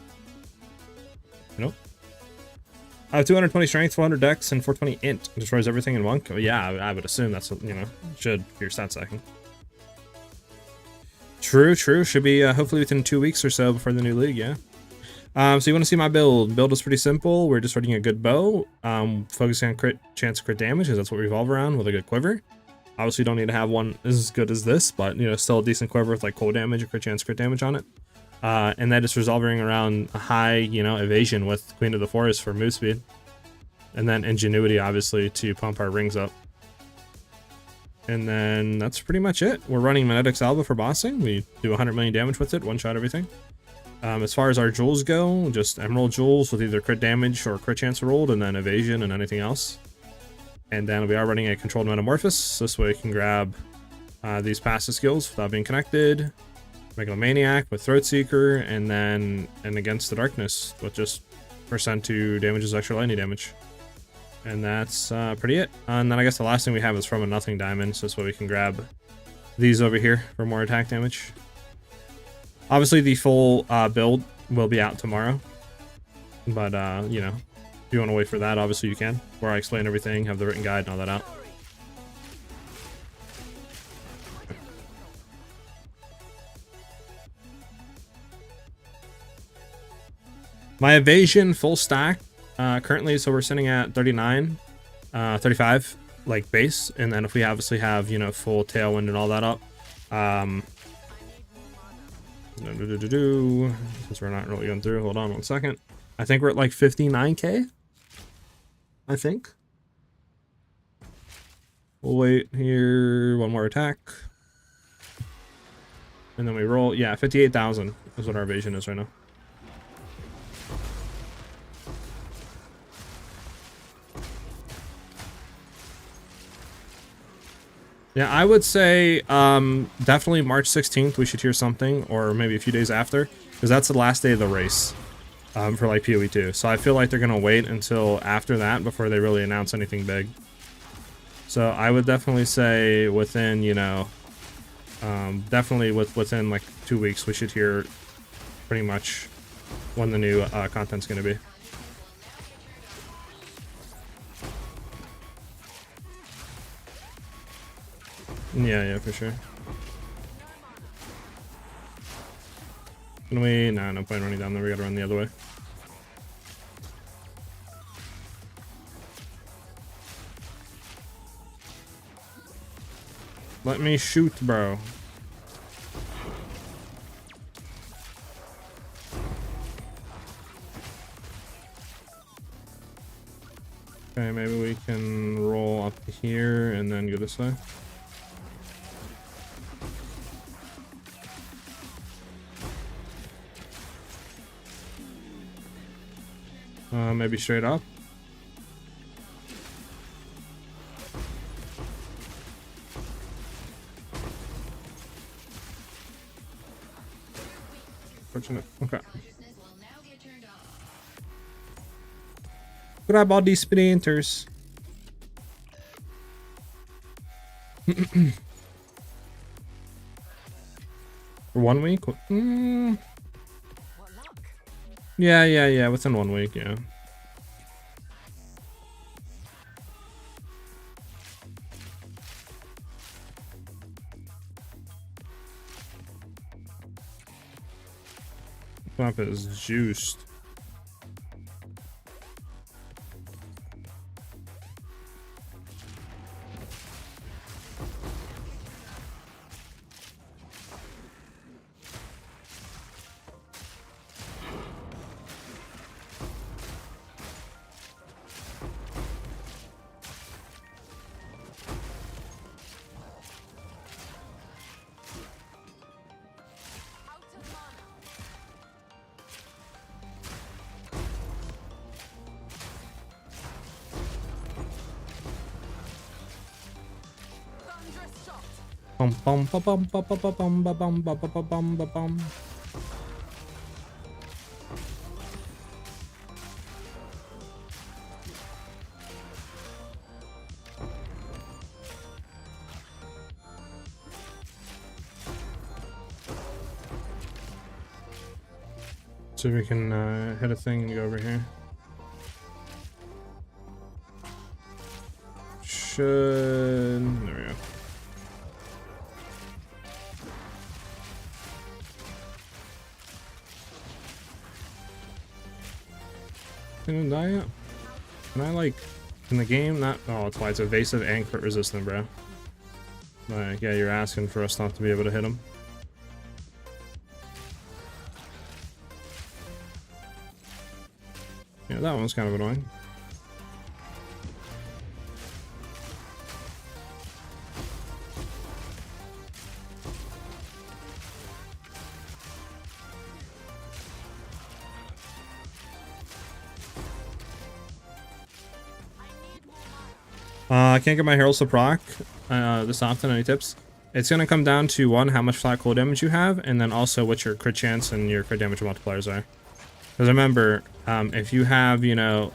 Nope. I have 220 strength, 400 dex, and 420 int. Destroys everything in one. Yeah, I would assume that's, you know, should for your stat stacking. True. Should be hopefully within 2 weeks or so before the new league, yeah. So you want to see my build. Build is pretty simple. We're just running a good bow, focusing on crit chance crit damage, because that's what we revolve around with a good quiver. Obviously, you don't need to have one as good as this, but, you know, still a decent quiver with, like, cold damage or crit chance crit damage on it. And that is resolving around a high, you know, evasion with Queen of the Forest for move speed. And then ingenuity, obviously, to pump our rings up. And then that's pretty much it. We're running Magnetic Alba for bossing. We do 100 million damage with it, one-shot everything. As far as our jewels go, just emerald jewels with either crit damage or crit chance rolled, and then evasion and anything else. And then we are running a controlled metamorphosis. This way we can grab these passive skills without being connected. Megalomaniac with Throat Seeker, and then Against the Darkness with just percent to damages extra lightning damage. And that's pretty it. And then I guess the last thing we have is from a nothing diamond, so this way we can grab these over here for more attack damage. Obviously the full build will be out tomorrow, but you know, if you want to wait for that, obviously you can, where I explain everything, have the written guide and all that out. My evasion full stack currently, so we're sitting at 39, 35 like base, and then if we obviously have, you know, full tailwind and all that up, since we're not really going through, hold on 1 second. I think we're at like 59k. I think. We'll wait here, one more attack, and then we roll. Yeah, 58,000 is what our evasion is right now. Yeah, I would say definitely March 16th we should hear something, or maybe a few days after, because that's the last day of the race. for like PoE 2. So I feel like they're gonna wait until after that before they really announce anything big. So I would definitely say within, you know, definitely within like 2 weeks, we should hear pretty much when the new content's gonna be. Yeah, for sure. Can we? Nah, no point running down there. We gotta run the other way. Let me shoot, bro. Okay, maybe we can roll up here and then go this way. Maybe straight up. Fortunate. Okay. Grab all these sprinters. For 1 week? Yeah. Within 1 week, yeah. Map is juiced. Bum bum bum bum bum bum bum bum bum bum bum bum bum. So we can hit a thing and go over here. There we go. Can I die yet? Can I like in the game? Not. Oh, it's why it's evasive and crit resistant, bro. Like, yeah, you're asking for us not to be able to hit him. Yeah, that one's kind of annoying. I can't get my heralds to proc this often. Any tips? It's gonna come down to one, how much flat cold damage you have, and then also what your crit chance and your crit damage multipliers are. Because remember, if you have, you know,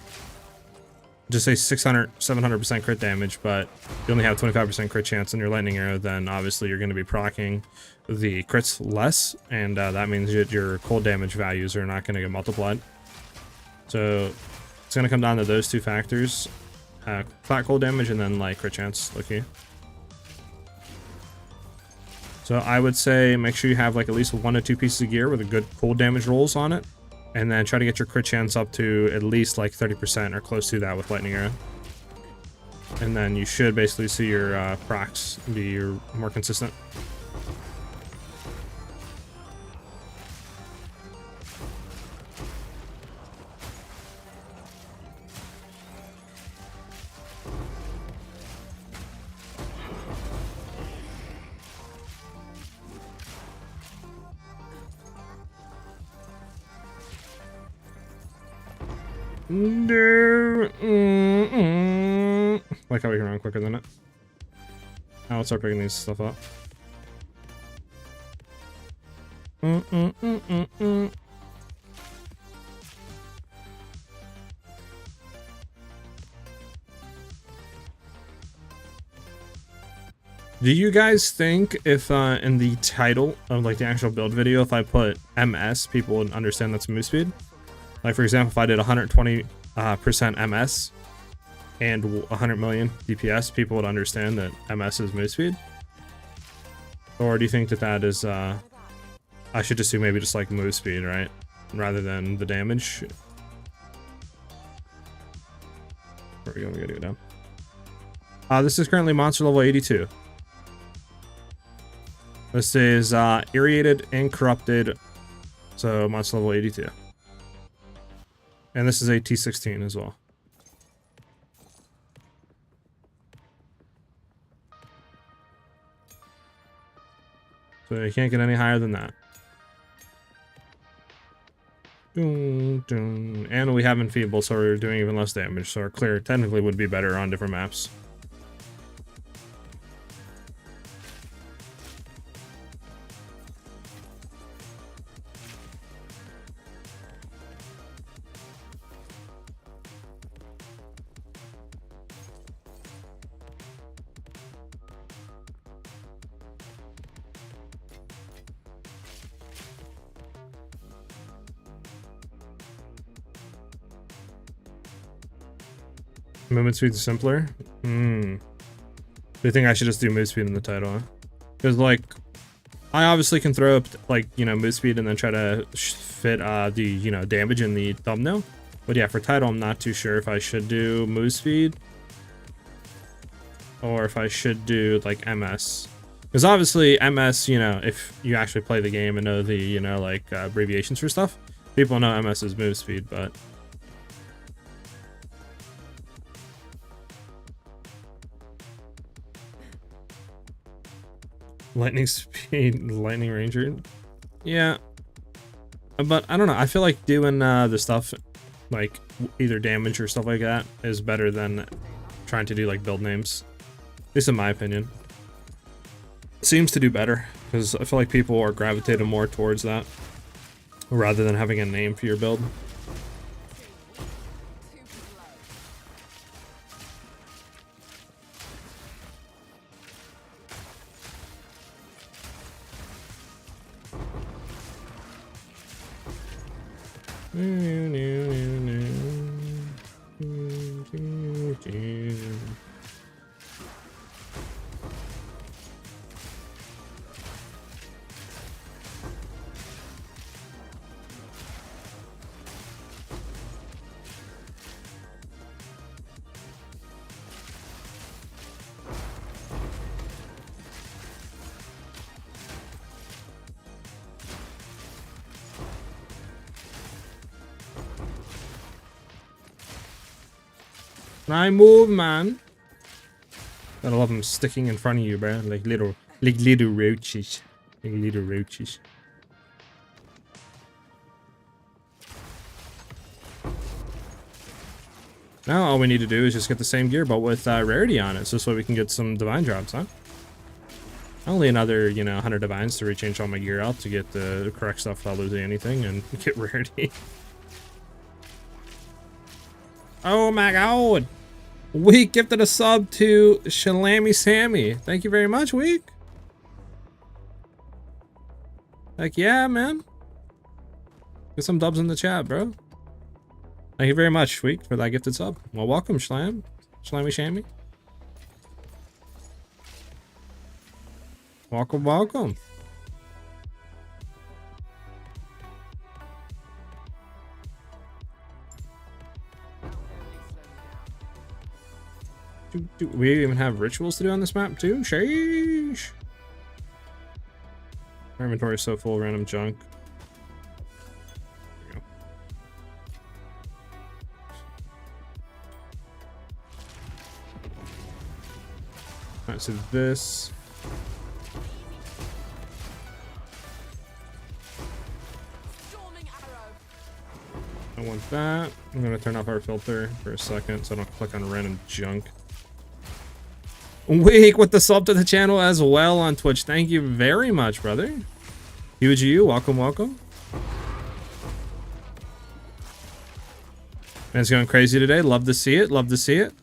just say 600, 700% crit damage, but you only have 25% crit chance in your lightning arrow, then obviously you're going to be proccing the crits less, and that means that your cold damage values are not going to get multiplied. So it's going to come down to those two factors, flat cold damage and then like crit chance. Okay. So I would say make sure you have like at least 1 to 2 pieces of gear with a good cold damage rolls on it. And then try to get your crit chance up to at least like 30% or close to that with lightning arrow. And then you should basically see your procs be more consistent. Like how we can run quicker than it. Now let's start picking these stuff up. Do you guys think if in the title of like the actual build video, if I put MS, people would understand that's move speed? Like for example, if I did 120% MS and 100 million DPS, people would understand that MS is move speed? Or do you think that that is, I should just do maybe just like move speed, right? Rather than the damage. There we go, we gotta go down. This is currently monster level 82. This is irradiated and corrupted, so monster level 82. And this is a T16 as well. So you can't get any higher than that. And we have enfeeble, so we're doing even less damage. So our clear technically would be better on different maps. Movement speed is simpler? Do you think I should just do move speed in the title, huh? Because, like, I obviously can throw up, like, you know, move speed and then try to fit, the, you know, damage in the thumbnail. But yeah, for title, I'm not too sure if I should do move speed or if I should do, like, MS. Because obviously, MS, you know, if you actually play the game and know the, you know, like, abbreviations for stuff, people know MS is move speed, but... Lightning speed, lightning ranger. Yeah. But I don't know. I feel like doing the stuff like either damage or stuff like that is better than trying to do like build names. At least in my opinion. Seems to do better because I feel like people are gravitating more towards that rather than having a name for your build. I move, man. I love them sticking in front of you, bro. Like little roaches. Like little roaches. Now all we need to do is just get the same gear, but with rarity on it, so this way we can get some divine drops, huh? Only another, you know, 100 divines to rechange all my gear out to get the correct stuff without losing anything and get rarity. Oh my god! Week gifted a sub to Shalami Sammy. Thank you very much, Week. Heck yeah, man. Get some dubs in the chat, bro. Thank you very much, Week, for that gifted sub. Well, welcome, Shalami Shammy. Welcome, welcome. Do we even have rituals to do on this map too? Sheesh. Our inventory is so full of random junk. There we go. Alright, so this. I want that. I'm gonna turn off our filter for a second so I don't click on random junk. Week with the sub to the channel as well on Twitch. Thank you very much, brother. Huge you, welcome, welcome. And it's going crazy today. Love to see it. Love to see it.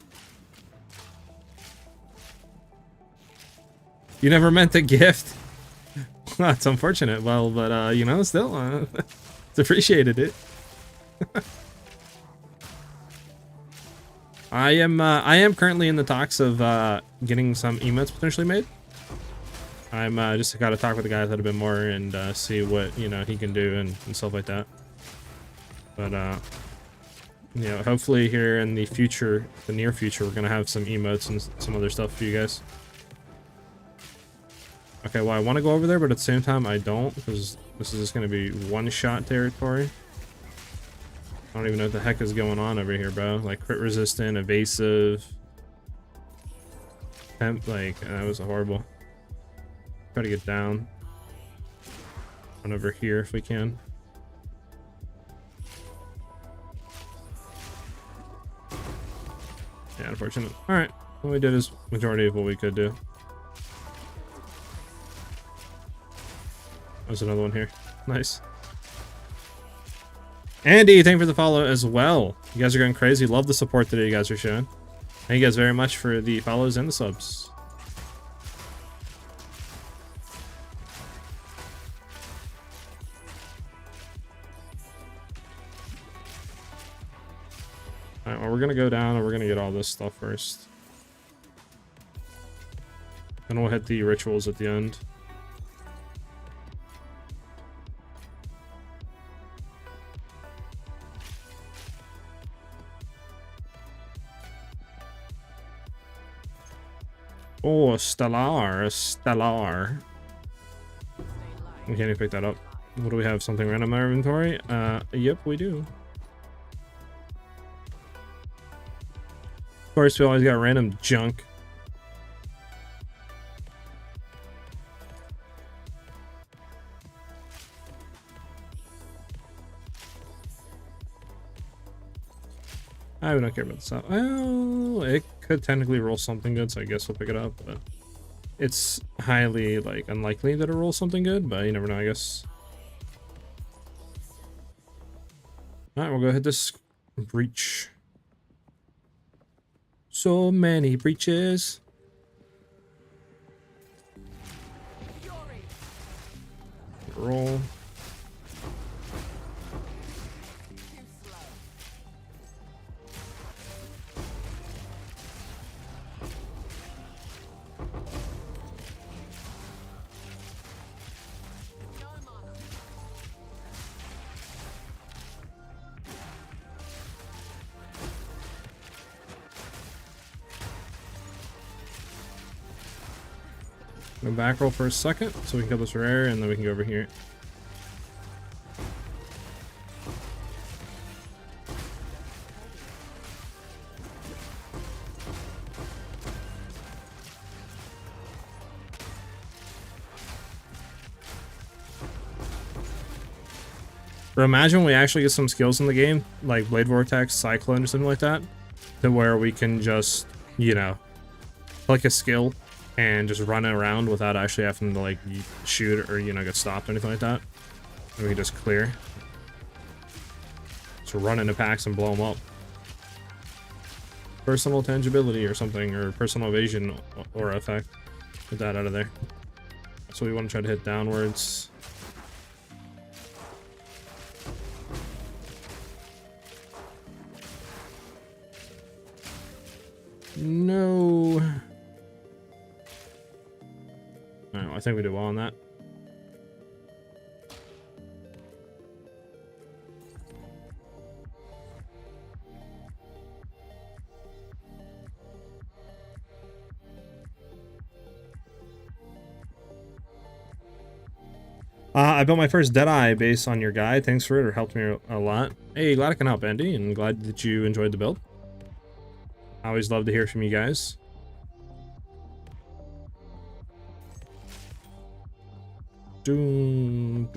You never meant the gift. That's unfortunate. Well, but you know, still, it's appreciated it. I am currently in the talks of getting some emotes potentially made. I'm just gotta talk with the guys a little bit more and see what, you know, he can do and stuff like that. But you know, hopefully here in the future, the near future, we're gonna have some emotes and some other stuff for you guys. Okay, well, I want to go over there, but at the same time, I don't, because this is just gonna be one-shot territory. I don't even know what the heck is going on over here, bro. Like, crit resistant, evasive. Temp, like, that was horrible. Try to get down. Run over here if we can. Yeah, unfortunate. Alright, what we did is majority of what we could do. There's another one here. Nice. Andy, thank you for the follow as well. You guys are going crazy. Love the support that you guys are showing. Thank you guys very much for the follows and the subs. Alright, well, we're gonna go down and we're gonna get all this stuff first. Then we'll hit the rituals at the end. Oh, a stellar. We can't even pick that up. What do we have? Something random in our inventory? Yep, we do. Of course, we always got random junk. I don't care about this. Well, it could technically roll something good, so I guess we'll pick it up, but it's highly, like, unlikely that it'll roll something good, but you never know, I guess. Alright, we'll go hit this breach. So many breaches. Roll. Go back roll for a second so we can kill this rare and then we can go over here. But imagine we actually get some skills in the game, like Blade Vortex, Cyclone, or something like that, to where we can just, you know, click a skill and just run around without actually having to, like, shoot or, you know, get stopped or anything like that. And we can just clear. So run into packs and blow them up. Personal tangibility or something, or personal evasion or effect. Get that out of there. So we want to try to hit downwards. No. Alright, well, I think we did well on that. I built my first Deadeye based on your guide. Thanks for it. It helped me a lot. Hey, glad I can help, Andy, and glad that you enjoyed the build. I always love to hear from you guys. And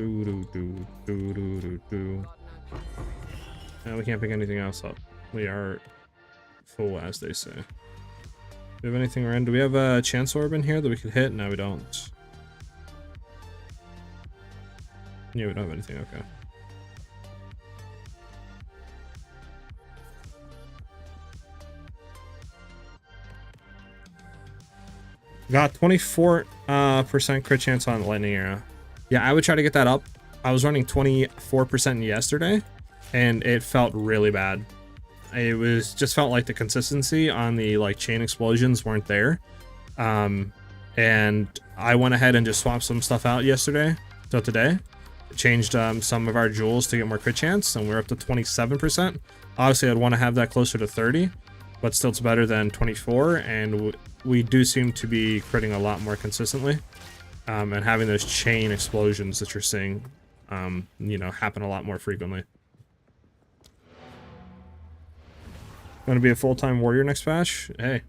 we can't pick anything else up. We are full, as they say. Do we have anything around? Do we have a chance orb in here that we could hit? No, we don't. Yeah, we don't have anything. Okay. Got 24% crit chance on lightning arrow. Yeah, I would try to get that up. I was running 24% yesterday, and it felt really bad. It was just felt like the consistency on the like chain explosions weren't there. And I went ahead and just swapped some stuff out yesterday. So today, changed some of our jewels to get more crit chance, and we're up to 27%. Obviously, I'd want to have that closer to 30, but still it's better than 24, and we do seem to be critting a lot more consistently, and having those chain explosions that you're seeing, you know, happen a lot more frequently. Going to be a full-time warrior next patch? Hey,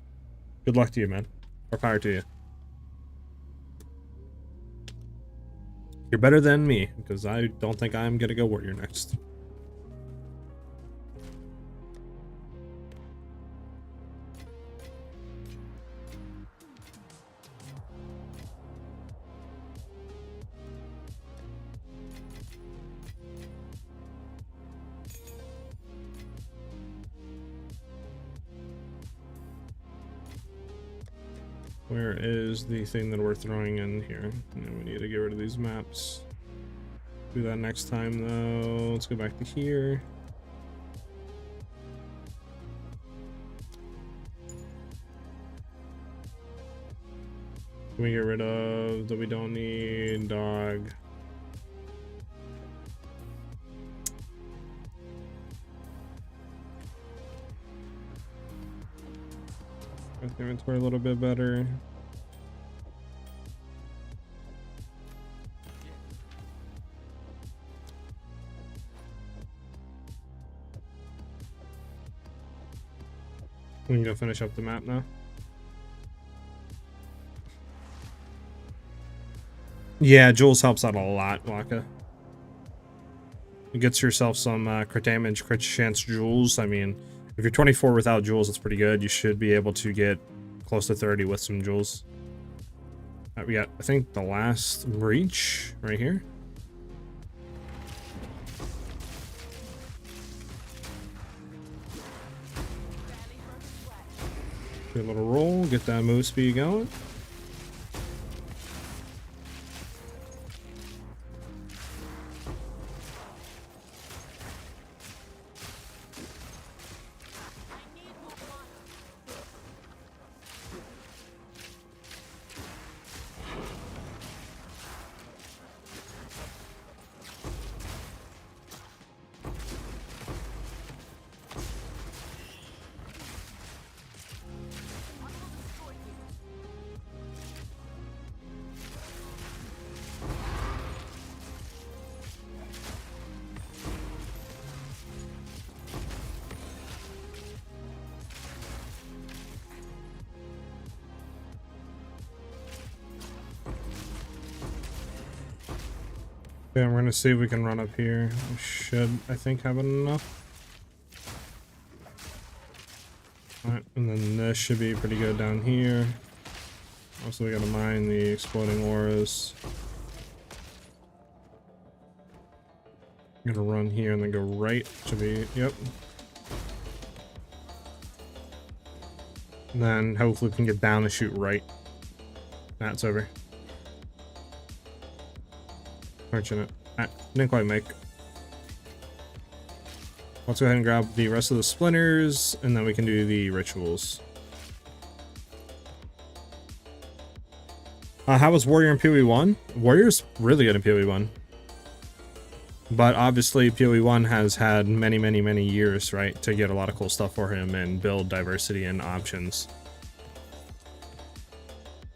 good luck to you, man. More power to you. You're better than me, because I don't think I'm going to go warrior next. Where is the thing that we're throwing in here? And we need to get rid of these maps. Do that next time though. Let's go back to here. Can we get rid of that we don't need? Dog. Make the inventory a little bit better. We can go finish up the map now. Yeah, Jules helps out a lot, Waka. It gets yourself some crit damage, crit chance Jules. I mean, if you're 24 without Jules, that's pretty good. You should be able to get close to 30 with some Jules. We got, I think, the last breach right here. Do a little roll, get that move speed going. Okay, we're gonna see if we can run up here. We should, I think, have enough. Alright, and then this should be pretty good down here. Also, we gotta mine the exploding auras. I'm gonna run here and then go right. Should be, yep. And then hopefully we can get down and shoot right. That's over. Fortunate. Didn't quite make. Let's go ahead and grab the rest of the splinters, and then we can do the rituals. How was Warrior in PoE 1? Warrior's really good in PoE 1. But obviously PoE 1 has had many years, right, to get a lot of cool stuff for him and build diversity and options.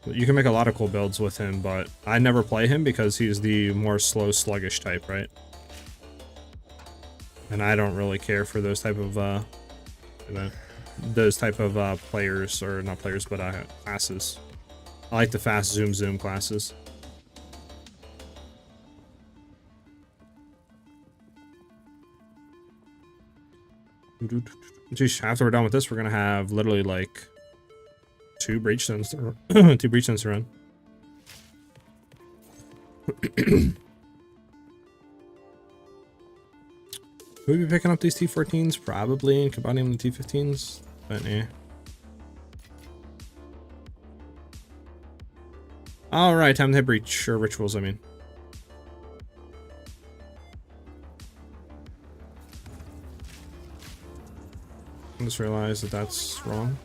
You can make a lot of cool builds with him, but I never play him because he's the more slow, sluggish type, right? And I don't really care for those type of players, or not players, but classes. I like the fast zoom classes. Geez, after we're done with this, we're gonna have literally like two breachstones to run. We'll be picking up these T14s probably and combining them with T15s, but yeah. Alright, time to hit breach, or rituals, I mean. I just realized that that's wrong.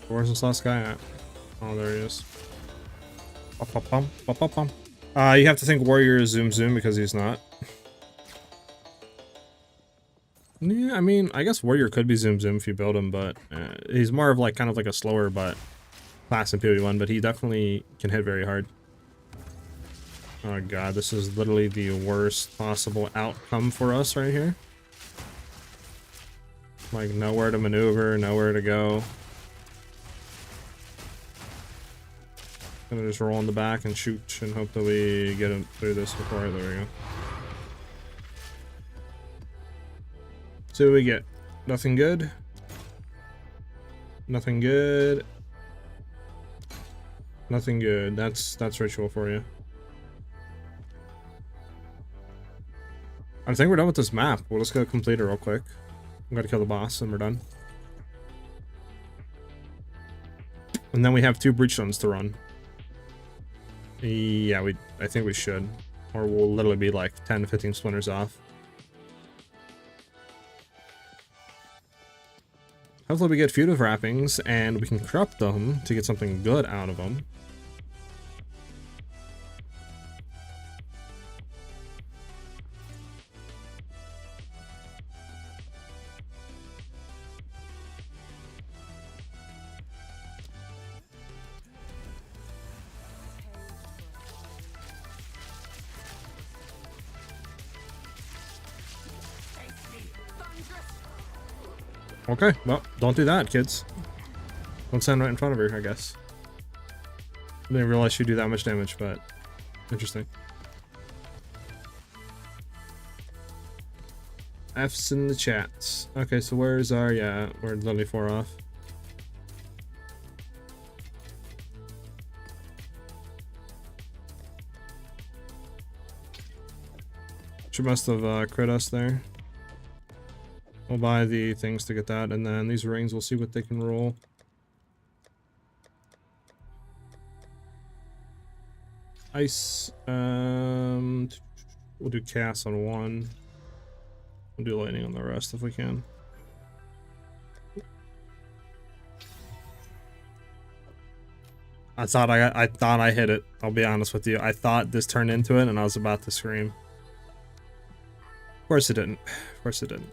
Where's this last guy at? Oh, there he is. You have to think warrior is zoom because he's not. Yeah, I mean, I guess warrior could be zoom if you build him, but he's more of like kind of like a slower but class in PoE 1, but he definitely can hit very hard. Oh god, this is literally the worst possible outcome for us right here. Like nowhere to maneuver, nowhere to go. Gonna just roll in the back and shoot and hope that we get him through this before. There we go. So what we get? Nothing good. Nothing good. Nothing good. That's ritual for you. I think we're done with this map. We'll just go complete it real quick. I'm gonna kill the boss and we're done. And then we have 2 breach zones to run. Yeah, I think we should. Or we'll literally be like 10 to 15 splinters off. Hopefully we get Fugitive Wrappings and we can corrupt them to get something good out of them. Okay, well, don't do that, kids. Don't stand right in front of her, I guess. I didn't realize she'd do that much damage, but interesting. F's in the chats. Okay, so where's our... Yeah, we're literally 4 off. She must have crit us there. We'll buy the things to get that, and then these rings, we'll see what they can roll. Ice, we'll do chaos on 1. We'll do lightning on the rest if we can. I thought I hit it. I'll be honest with you. I thought this turned into it, and I was about to scream. Of course it didn't. Of course it didn't.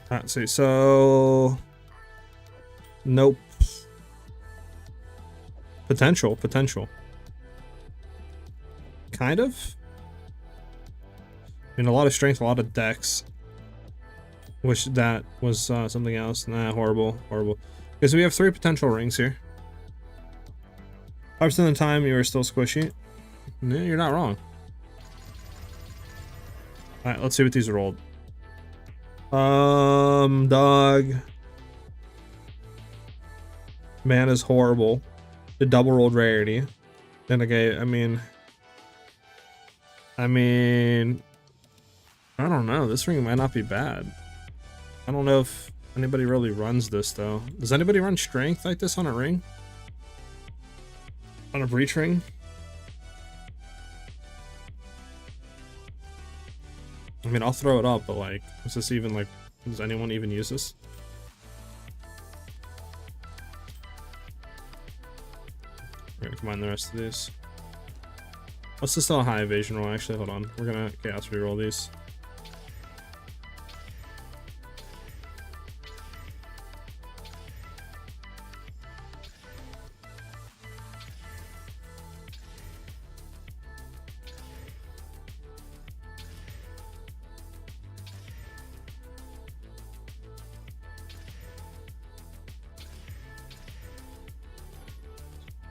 Let's see, so... Nope. Potential. Kind of? I mean, a lot of strength, a lot of dex. Wish that was something else. Nah, horrible. Okay, so we have 3 potential rings here. 5% of the time, you are still squishy. Yeah, you're not wrong. Alright, let's see what these are rolled. Dog. Man is horrible. The double rolled rarity. Then okay, I mean, I don't know. This ring might not be bad. I don't know if anybody really runs this though. Does anybody run strength like this on a ring? On a breach ring? I mean, I'll throw it up, but like, is this even like, does anyone even use this? We're gonna combine the rest of these. What's this still high evasion roll? Actually, hold on. We're gonna chaos reroll these.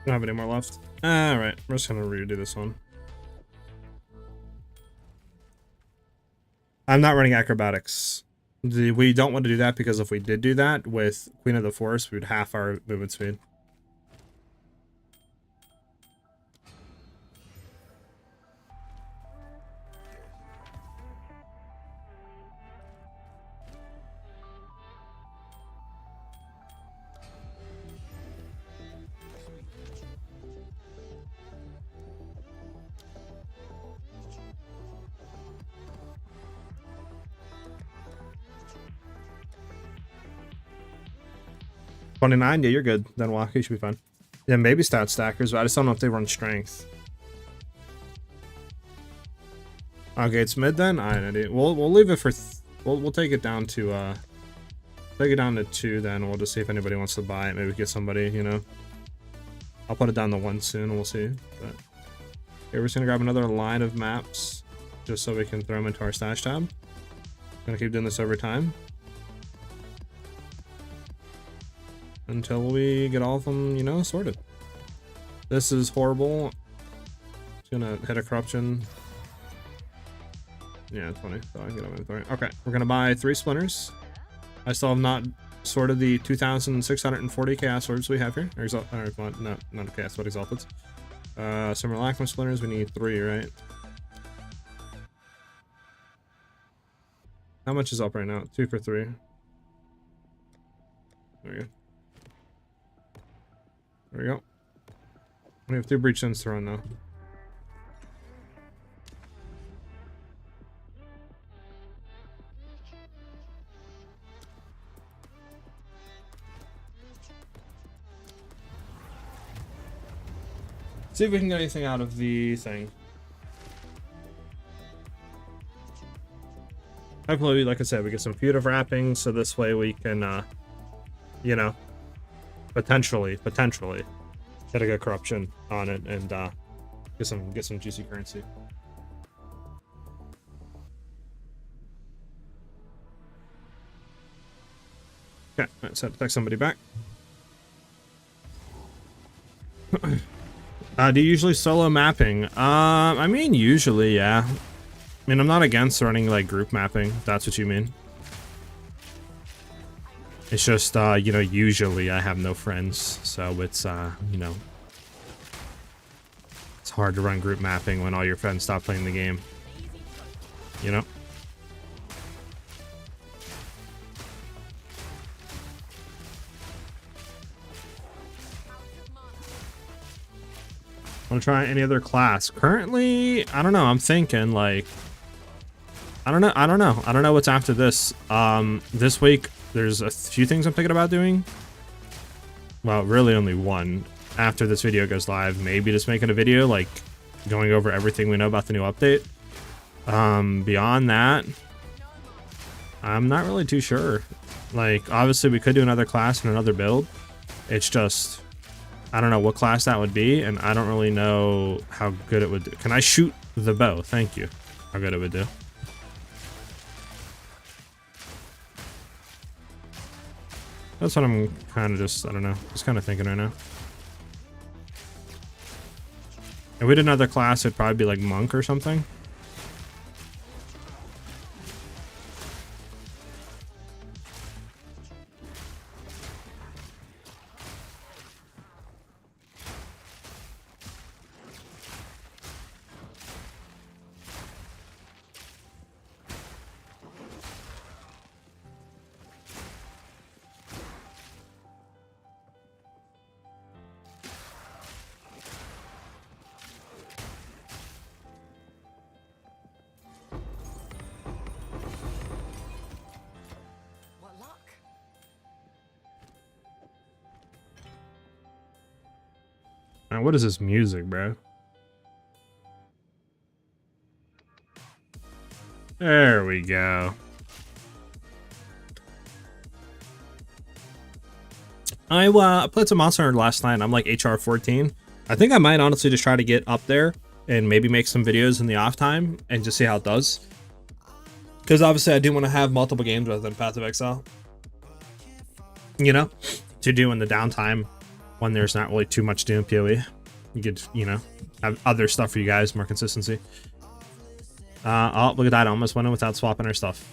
Don't have any more left. Alright, we're just gonna redo this one. I'm not running acrobatics. We don't want to do that because if we did do that with Queen of the Forest, we would half our movement speed. $29, yeah, you're good. Then walk, you should be fine. Yeah, maybe stat stackers, but I just don't know if they run strength. Okay, it's mid then. Alright, we'll leave it for. We'll take it down to 2 then. We'll just see if anybody wants to buy it. Maybe get somebody, you know. I'll put it down to 1 soon. And we'll see. But okay, we're just gonna grab another line of maps just so we can throw them into our stash tab. Gonna keep doing this over time until we get all of them, you know, sorted. This is horrible. Just gonna hit a corruption. Yeah, 20. So I can get on inventory. Okay, we're gonna buy 3 splinters. I still have not sorted the 2,640 chaos orbs we have here. Or not chaos, but exalted. Some relaxment splinters. We need 3, right? How much is up right now? 2 for 3. There we go. There we go. We have 2 breach ends to run now. See if we can get anything out of the thing. Hopefully, like I said, we get some putative wrapping, so this way we can, you know, potentially get a good corruption on it and get some juicy currency. Okay, let's have to text somebody back. Do you usually solo mapping? I mean, usually, yeah. I mean, I'm not against running, like, group mapping, if that's what you mean. It's just, you know, usually I have no friends, so it's, you know, it's hard to run group mapping when all your friends stop playing the game. You know? Want to try any other class? Currently, I don't know. I'm thinking like, I don't know what's after this. This week there's a few things I'm thinking about doing. Well, really only one. After this video goes live, maybe just making a video like going over everything we know about the new update. Beyond that, I'm not really too sure. Like, obviously we could do another class and another build. It's just, I don't know what class that would be, and I don't really know how good it would do. Can I shoot the bow? Thank you. How good it would do. That's what I'm kind of just, I don't know, just kind of thinking right now. If we did another class, it'd probably be like monk or something. Man, what is this music, bro? There we go. I played some Monster Hunter last night and I'm like HR 14. I think I might honestly just try to get up there and maybe make some videos in the off time and just see how it does. Because obviously I do want to have multiple games rather than Path of Exile. You know? To do in the downtime when there's not really too much to do in PoE. You could, you know, have other stuff for you guys, more consistency. Oh, look at that. I almost went in without swapping our stuff.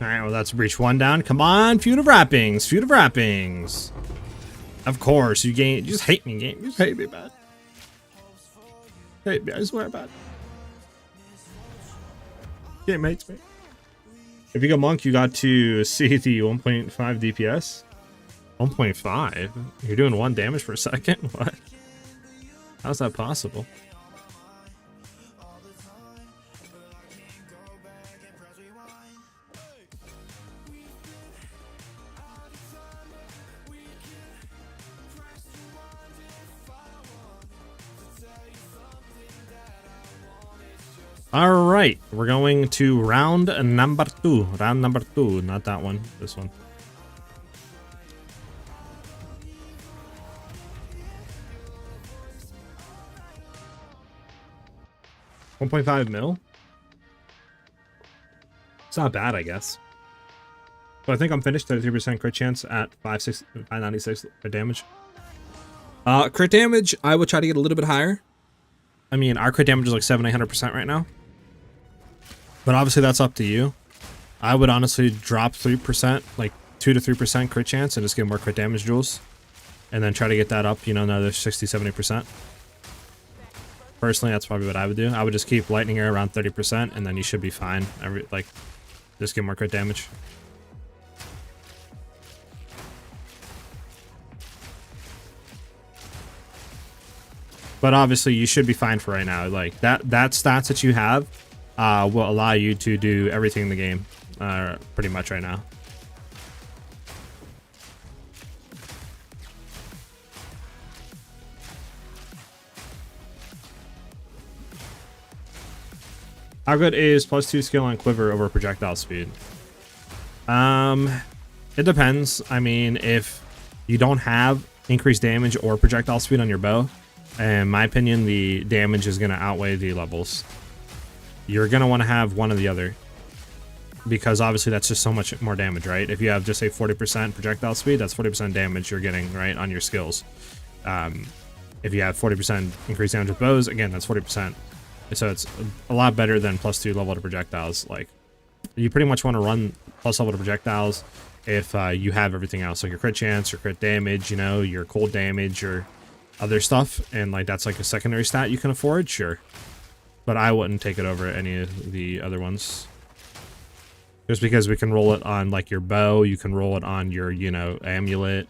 Alright, well, that's breach 1 down. Come on, Feud of Wrappings. Feud of Wrappings. Of course, you just hate me, game. You just hate me bad. Hate me, I swear bad. Game hates me. If you go monk, you got to see the 1.5 DPS. 1.5? You're doing 1 damage per second? What? How's that possible? All right, we're going to round number 2. Round number 2, not that one. This one. $1.5 mil. It's not bad, I guess. So I think I'm finished. 33% crit chance at 596 damage. Crit damage, I would try to get a little bit higher. I mean, our crit damage is like 700-800% right now. But obviously that's up to you. I would honestly drop 3%, like 2 to 3% crit chance and just get more crit damage jewels. And then try to get that up, you know, another 60-70%. Personally, that's probably what I would do. I would just keep lightning air around 30% and then you should be fine. Just get more crit damage. But obviously you should be fine for right now. Like that stats that you have will allow you to do everything in the game pretty much right now. How good is +2 skill on quiver over projectile speed? It depends. I mean, if you don't have increased damage or projectile speed on your bow, in my opinion, the damage is going to outweigh the levels. You're going to want to have one or the other. Because obviously that's just so much more damage, right? If you have just say 40% projectile speed, that's 40% damage you're getting, right, on your skills. If you have 40% increased damage with bows, again, that's 40%. So it's a lot better than +2 level to projectiles. Like, you pretty much want to run plus level to projectiles if you have everything else. Like your crit chance, your crit damage, you know, your cold damage, your other stuff, and like that's like a secondary stat you can afford, sure. But I wouldn't take it over any of the other ones. Just because we can roll it on like your bow, you can roll it on your, you know, amulet.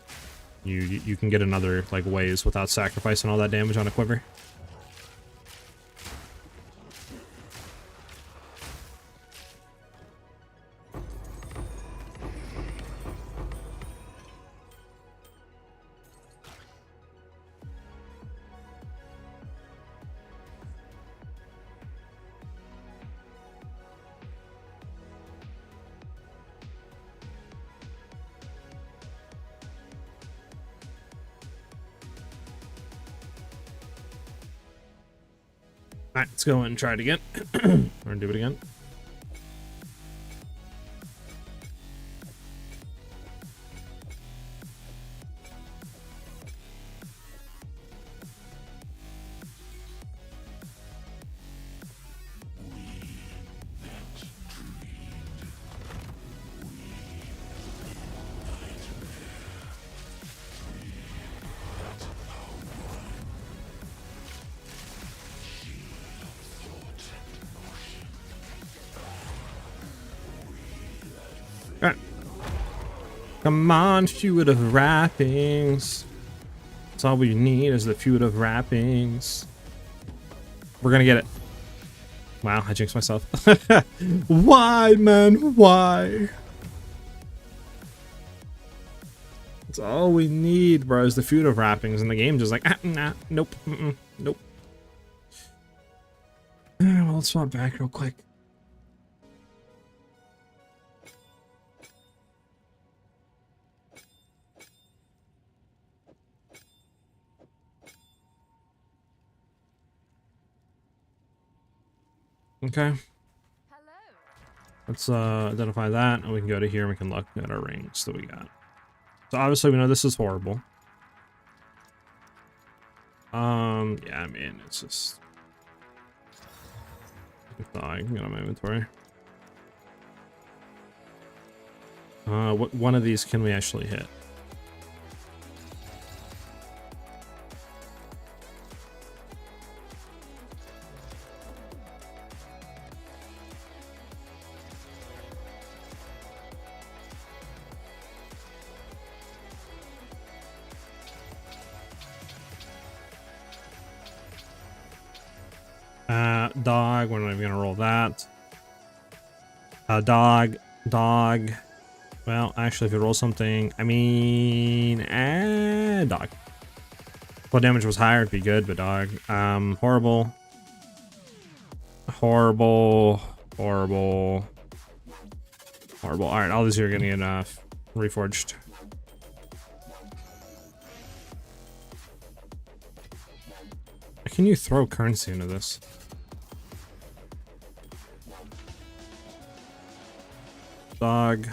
You can get another like ways without sacrificing all that damage on a quiver. Alright, let's go and try it again. We're gonna do it again. Alright. Come on, Feud of Wrappings. That's all we need is the feud of wrappings. We're gonna get it. Wow, I jinxed myself. Why, man? Why? That's all we need, bro, is the feud of wrappings, and the game just like, nah, nope, nope. Well, let's swap back real quick. Okay. Let's identify that, and we can go to here and we can look at our rings that we got. So obviously we know this is horrible. Yeah, I mean, it's just... I can get on my inventory. What one of these can we actually hit? Dog, we're not even gonna roll that. Dog. Well, actually, if you roll something, I mean, dog. What damage was higher, it'd be good, but dog. Horrible. All right, all these are gonna get reforged. Can you throw currency into this? Dog.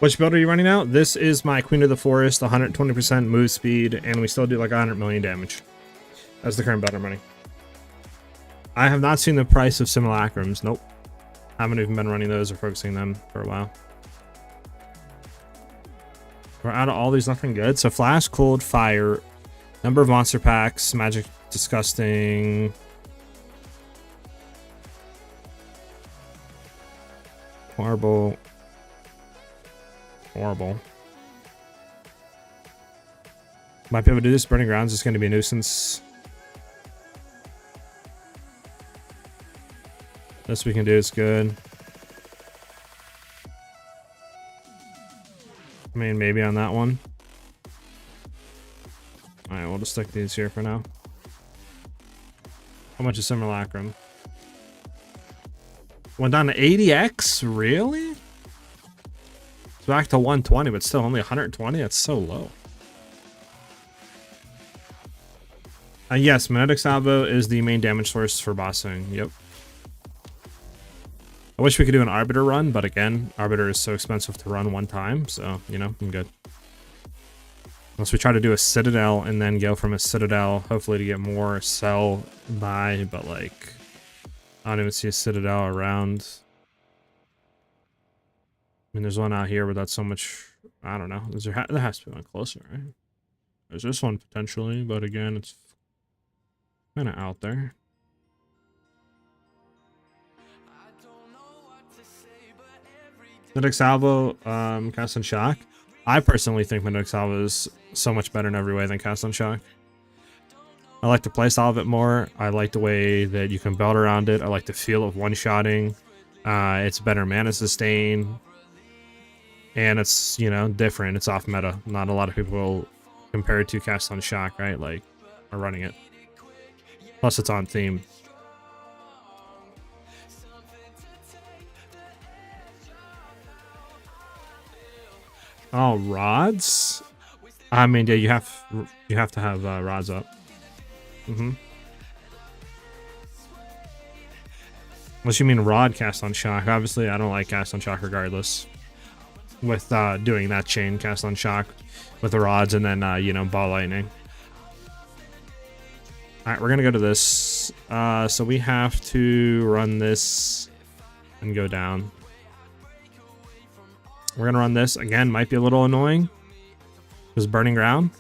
Which build are you running out? This is my Queen of the Forest, 120% move speed, and we still do like 100 million damage. That's the current build I'm running. I have not seen the price of simulacrums. Nope. Haven't even been running those or focusing them for a while. We're out of all these, nothing good. So flash, cold, fire, number of monster packs, magic, disgusting. Horrible. Might be able to do this. Burning Grounds is going to be a nuisance. This we can do is good. I mean, maybe on that one. Alright, we'll just stick these here for now. How much is Simulacrum? Went down to 80x? Really? It's back to 120, but still only 120? That's so low. Yes, Magnetic Salvo is the main damage source for bossing. Yep. I wish we could do an Arbiter run, but again, Arbiter is so expensive to run one time, so, you know, I'm good. Unless we try to do a Citadel and then go from a Citadel, hopefully to get more sell by, but like, I don't even see a Citadel around. I mean, there's one out here, but that's so much, I don't know. There has to be one closer, right? There's this one potentially, but again, it's kind of out there. Magnetic Salvo, Cast on Shock. I personally think Magnetic Salvo is so much better in every way than Cast on Shock. I like the playstyle of it more. I like the way that you can build around it. I like the feel of one-shotting. It's better mana sustain. And it's, you know, different. It's off meta. Not a lot of people will compare it to Cast on Shock, right? Like, are running it. Plus, it's on theme. Oh, rods? I mean, yeah, you have to have rods up. Unless you mean rod Cast on Shock. Obviously, I don't like Cast on Shock regardless. With doing that chain Cast on Shock with the rods and then, you know, Ball Lightning. All right, we're gonna go to this. So we have to run this and go down. We're gonna run this again. Might be a little annoying. Just burning ground.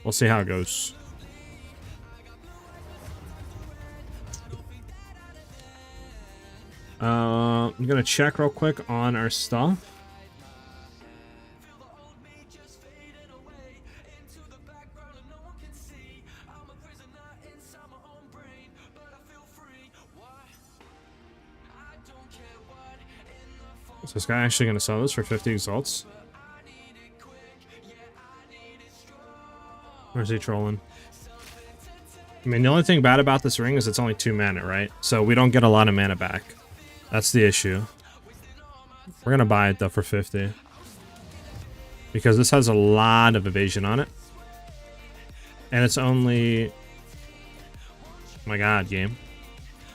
We'll see how it goes. I'm gonna check real quick on our stuff. Is this guy actually gonna sell this for 50 exalts? Or is he trolling? I mean, the only thing bad about this ring is it's only 2 mana, right? So we don't get a lot of mana back. That's the issue. We're gonna buy it though for 50. Because this has a lot of evasion on it. And it's only... Oh my god, game.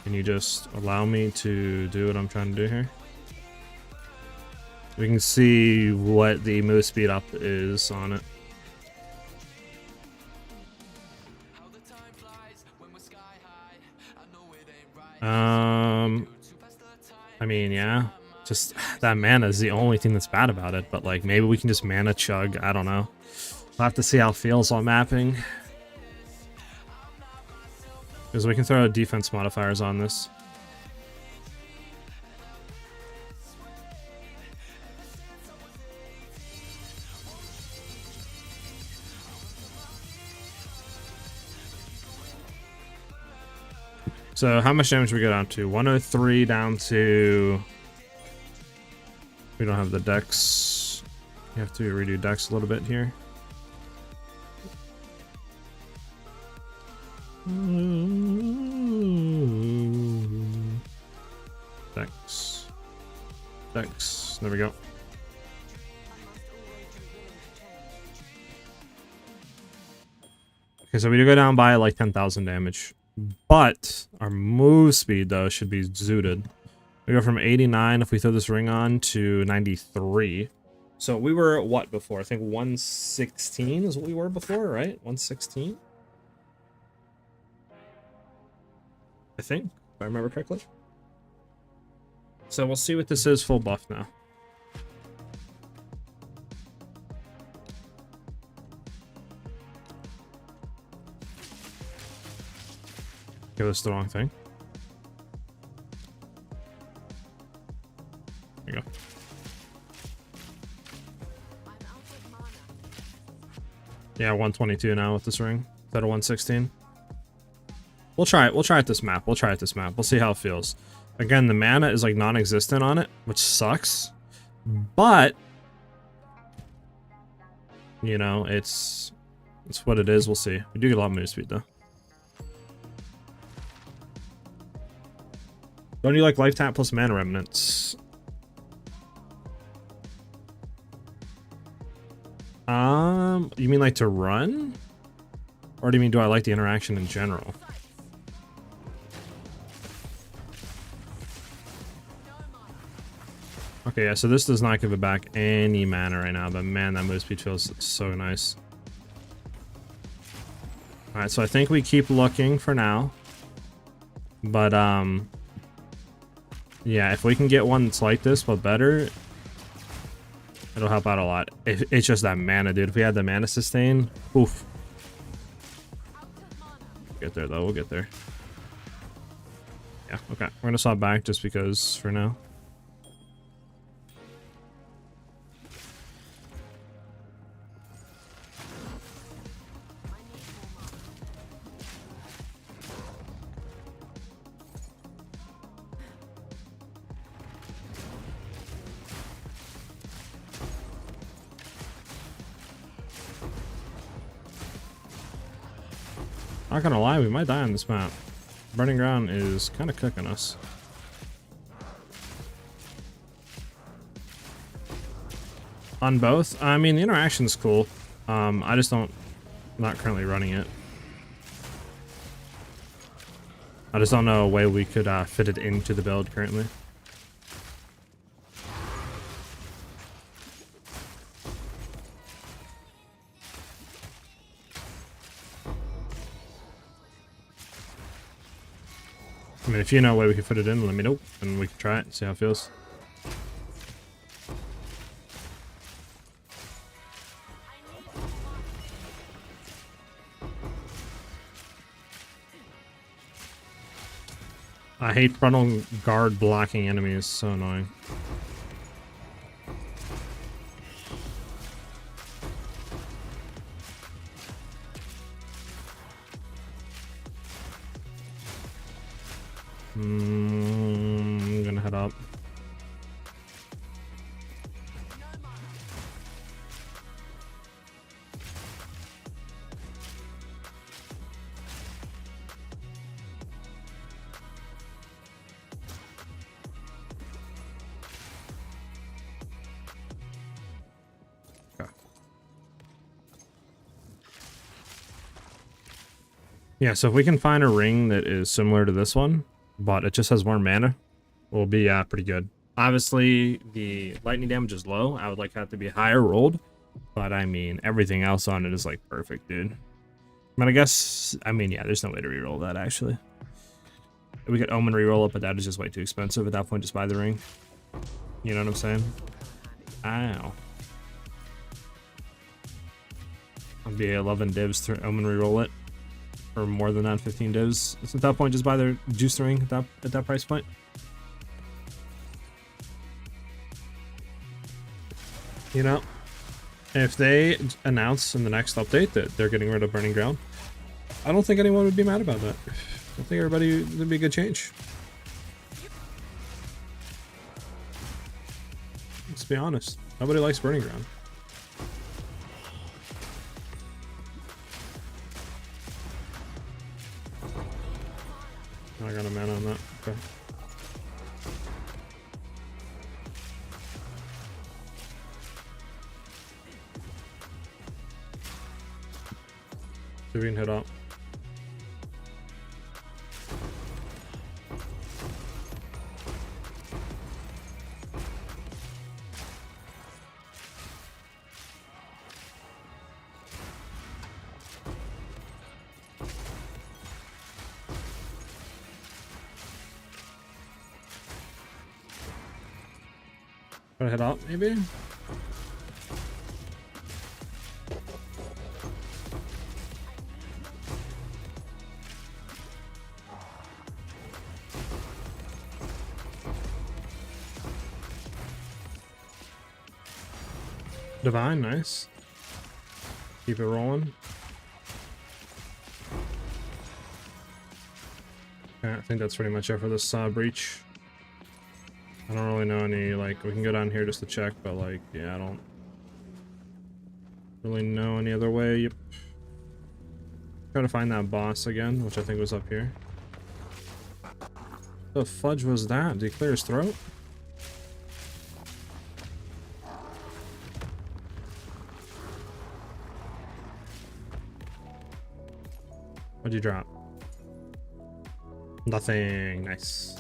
Can you just allow me to do what I'm trying to do here? We can see what the Movespeed up is on it. I mean, yeah. Just that mana is the only thing that's bad about it, but like maybe we can just mana chug. I don't know. We'll have to see how it feels on mapping. Because we can throw defense modifiers on this. So how much damage we go down to? 103 down to... We don't have the dex. You have to redo dex a little bit here. Dex. Dex. There we go. Okay, so we do go down by like 10,000 damage. But our move speed, though, should be zooted. We go from 89 if we throw this ring on to 93. So we were what before? I think 116 is what we were before, right? 116? I think, if I remember correctly. So we'll see what this is full buff now. Okay, that's the wrong thing. There you go. Yeah, 122 now with this ring. Instead of 116. We'll try it. We'll try it this map. We'll try it this map. We'll see how it feels. Again, the mana is like non-existent on it, which sucks. But you know, it's what it is. We'll see. We do get a lot of move speed though. Don't you like life tap plus mana remnants? You mean like to run? Or do you mean do I like the interaction in general? Okay, yeah, so this does not give it back any mana right now, but man, that move speed feels so nice. Alright, so I think we keep looking for now. But, yeah, if we can get one that's like this, but better, it'll help out a lot. It's just that mana, dude. If we had the mana sustain, oof. Get there, though. We'll get there. Yeah, okay. We're gonna swap back just because for now. Not gonna lie, we might die on this map. Burning ground is kind of cooking us. On both? I mean, the interaction's cool. I just don't... I'm not currently running it. I just don't know a way we could fit it into the build currently. mean, if you know a way we can fit it in, let me know, and we can try it and see how it feels. I hate frontal guard blocking enemies, so annoying. I'm gonna head up. Yeah, so if we can find a ring that is similar to this one, but it just has more mana, we'll be pretty good. Obviously, the lightning damage is low. I would like that to be higher rolled, but I mean, everything else on it is like perfect, dude. But I guess, I mean, yeah, there's no way to reroll that actually. We could Omen reroll it, but that is just way too expensive. At that point, just buy the ring. You know what I'm saying? Ow. I'll be 11 divs to Omen reroll it. Or more than that, 15 divs. So at that point, just buy their juice ring at that price point. You know, if they announce in the next update that they're getting rid of Burning Ground, I don't think anyone would be mad about that. I think everybody would be a good change. Let's be honest. Nobody likes Burning Ground. I got a mana on that. Okay. So we can head up. Try to head up, maybe? Divine, nice. Keep it rolling. Okay, I think that's pretty much it for this breach. I don't really know any, like, we can go down here just to check, but, like, yeah, I don't really know any other way. Yep. Try to find that boss again, which I think was up here. The fudge was that? Did he clear his throat? What'd you drop? Nothing. Nice.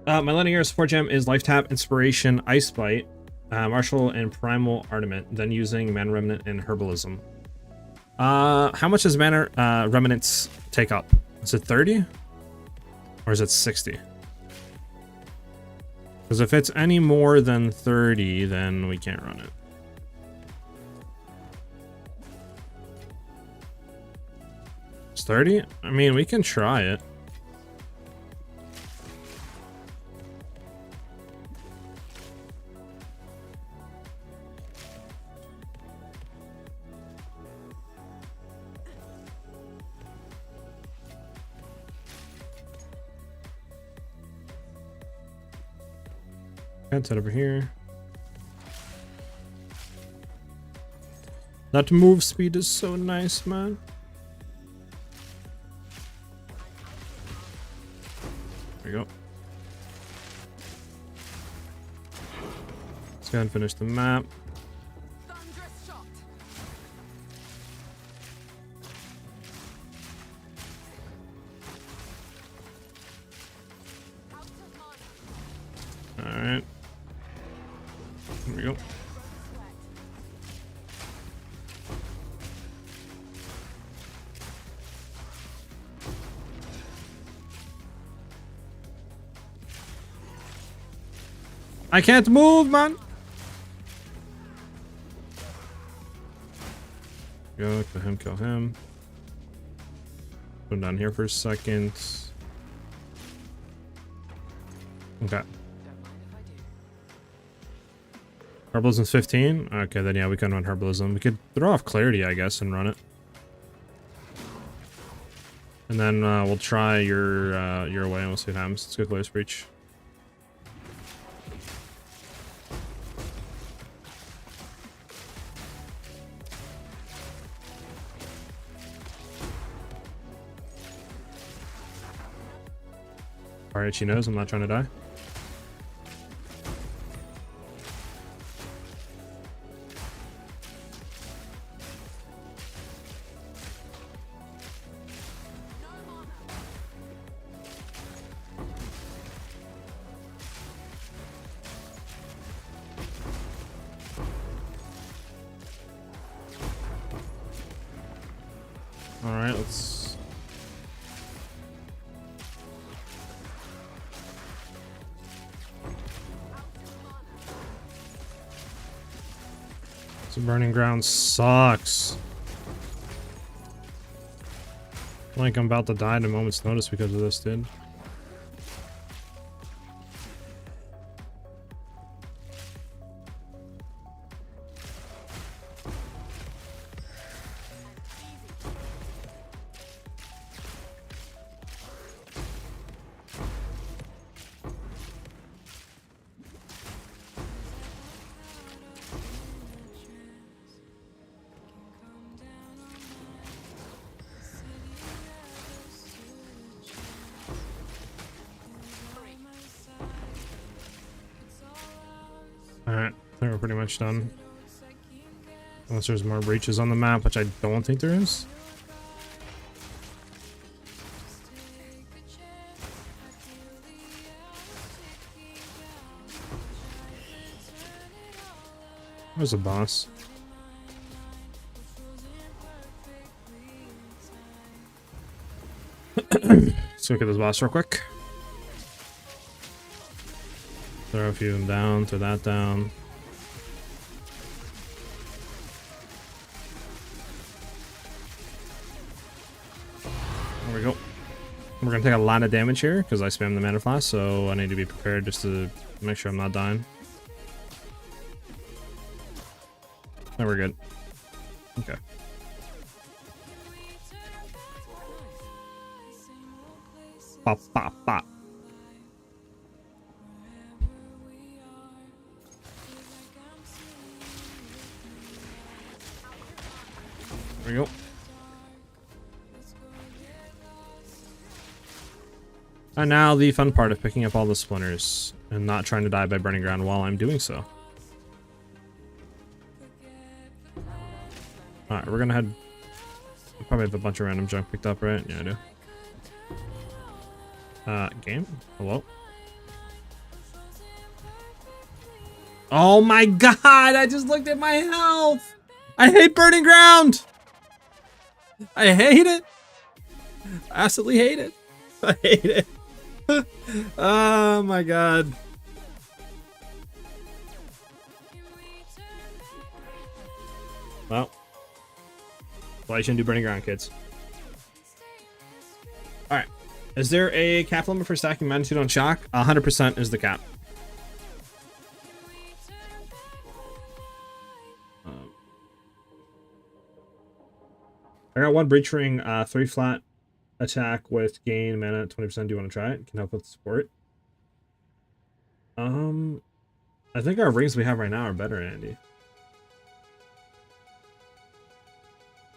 My landing area support gem is Life Tap, Inspiration, Ice Bite, Martial, and Primal Armament, then using Mana Remnant and Herbalism. How much does Mana Remnants take up? Is it 30? Or is it 60? Because if it's any more than 30, then we can't run it. It's 30? I mean, we can try it. Let's head over here. That move speed is so nice, man. There we go. Let's go ahead and finish the map. Alright. Here we go. I can't move, man. Go, kill him, kill him. Put him down here for a second. Okay. Herbalism's 15? Okay, then yeah, we can run Herbalism. We could throw off Clarity, I guess, and run it. And then we'll try your way and we'll see what happens. Let's go Glorious Breach. Alright, she knows I'm not trying to die. Alright, let's... So Burning Ground sucks. Like I'm about to die at a moment's notice because of this, dude. Alright, I think we're pretty much done. Unless there's more breaches on the map, which I don't think there is. There's a boss. Let's look at this boss real quick. Throw a few of them down, throw that down. There we go. We're gonna take a lot of damage here because I spammed the mana flask, so I need to be prepared just to make sure I'm not dying. No, we're good. Okay. Pop, pop, pop. There we go. And now the fun part of picking up all the splinters and not trying to die by burning ground while I'm doing so. Alright, we're gonna head... I probably have a bunch of random junk picked up, right? Yeah, I do. Game? Hello? Oh my god! I just looked at my health! I hate burning ground! I hate it! I absolutely hate it. I hate it. Oh my god. Well. Why you shouldn't do burning ground, kids. Alright. Is there a cap limit for stacking magnitude on shock? 100% is the cap. I got one breach ring, 3 flat attack with gain mana 20%. Do you want to try it? Can help with support. I think our rings we have right now are better, Andy.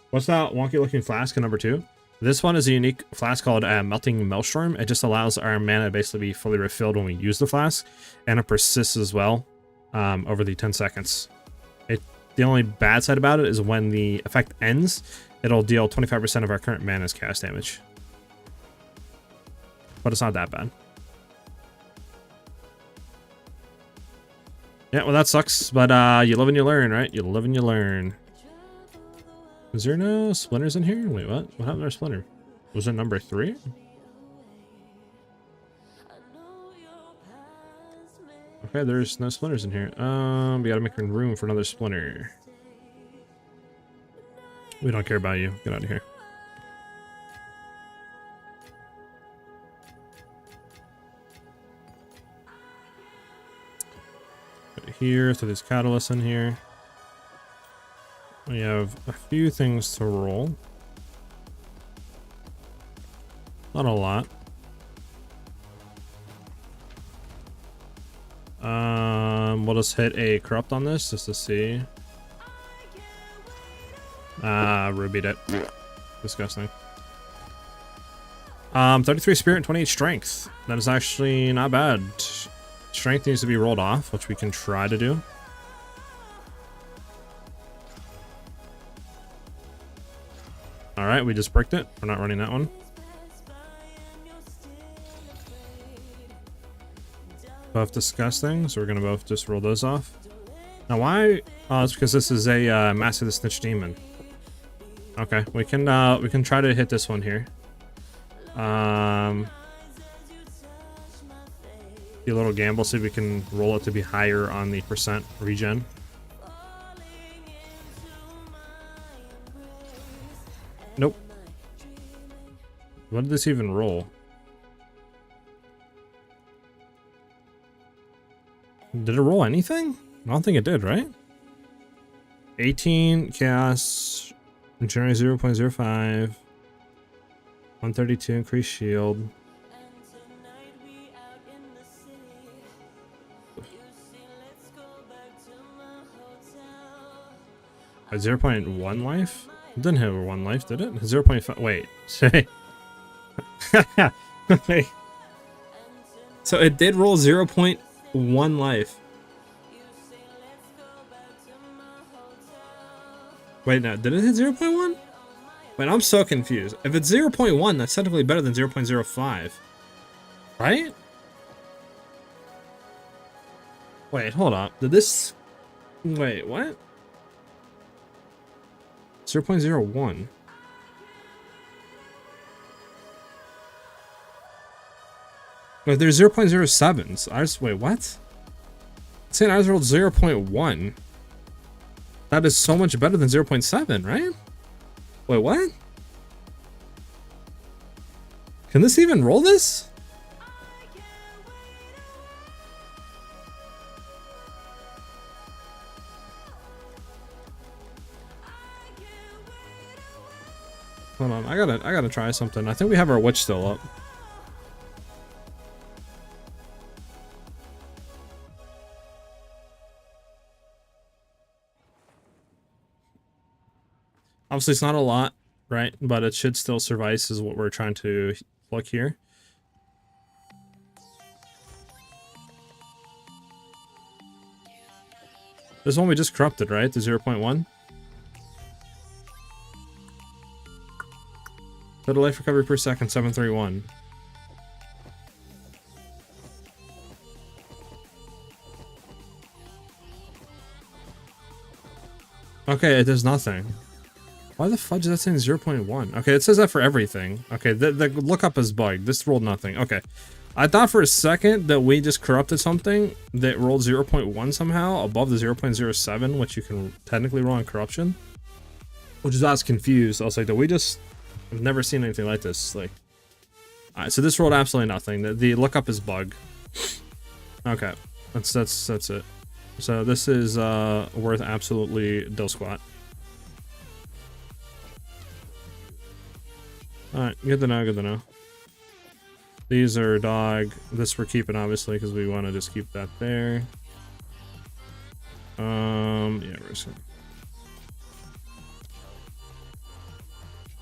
What's that wonky looking flask in number 2? This one is a unique flask called Melting Maelstrom. It just allows our mana to basically be fully refilled when we use the flask, and it persists as well over the 10 seconds. The only bad side about it is when the effect ends, it'll deal 25% of our current mana's cast damage. But it's not that bad. Yeah, well that sucks, but you live and you learn, right? You live and you learn. Is there no splinters in here? Wait, what? What happened to our splinter? Was it number 3? Okay, there's no splinters in here. We gotta make room for another splinter. We don't care about you. Get out of here. Put it here, so there's catalyst in here. We have a few things to roll. Not a lot. We'll just hit a corrupt on this just to see. Rubied it. Disgusting. 33 spirit and 28 strength. That is actually not bad. Strength needs to be rolled off, which we can try to do. Alright, we just bricked it. We're not running that one. Both disgusting, so we're gonna both just roll those off. Now why? Oh, it's because this is a Master of the Snitch Demon. Okay, we can try to hit this one here. Be a little gamble, see if we can roll it to be higher on the percent regen. Nope. What did this even roll? Did it roll anything? I don't think it did, right? 18 chaos, generate 0.05, 132 increased shield. 0.1 life? It didn't have 1 life, did it? 0.5. Wait. Wait. So it did roll 0.1 life. Wait, no, did it hit 0.1? Wait, I'm so confused. If it's 0.1, that's technically better than 0.05. Right? Wait, hold up. Did this... Wait, what? 0.01. Wait, there's 0.07s. I just... Wait, what? It's saying I just rolled 0.1. That is so much better than 0.7, right? Wait, what? Can this even roll this? Hold on, I gotta try something. I think we have our witch still up. Obviously, it's not a lot, right? But it should still suffice is what we're trying to look here. This one we just corrupted, right? The 0.1. Total life recovery per second, 731. Okay, it does nothing. Why the fudge is that saying 0.1? Okay, it says that for everything. Okay, the lookup is bugged. This rolled nothing. Okay. I thought for a second that we just corrupted something that rolled 0.1 somehow above the 0.07, which you can technically roll on corruption. Which is I was confused. I was like, did we just... I've never seen anything like this. Like, alright, so this rolled absolutely nothing. The lookup is bug. Okay, that's it. So this is worth absolutely dill squat. Alright, good to know, good to know. These are dog. This we're keeping obviously because we want to just keep that there. Yeah, we're just gonna...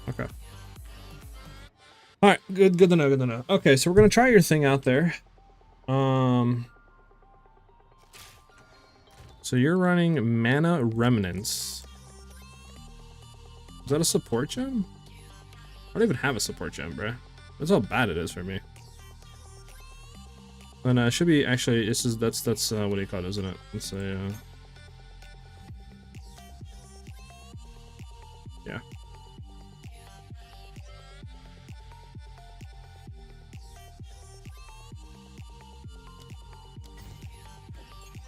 Okay. Alright, good to know, good to know. Okay, so we're gonna try your thing out there. So you're running Mana Remnants. Is that a support gem? I don't even have a support gem, bruh. That's how bad it is for me. And it should be actually that's what do you call it, isn't it? It's a yeah.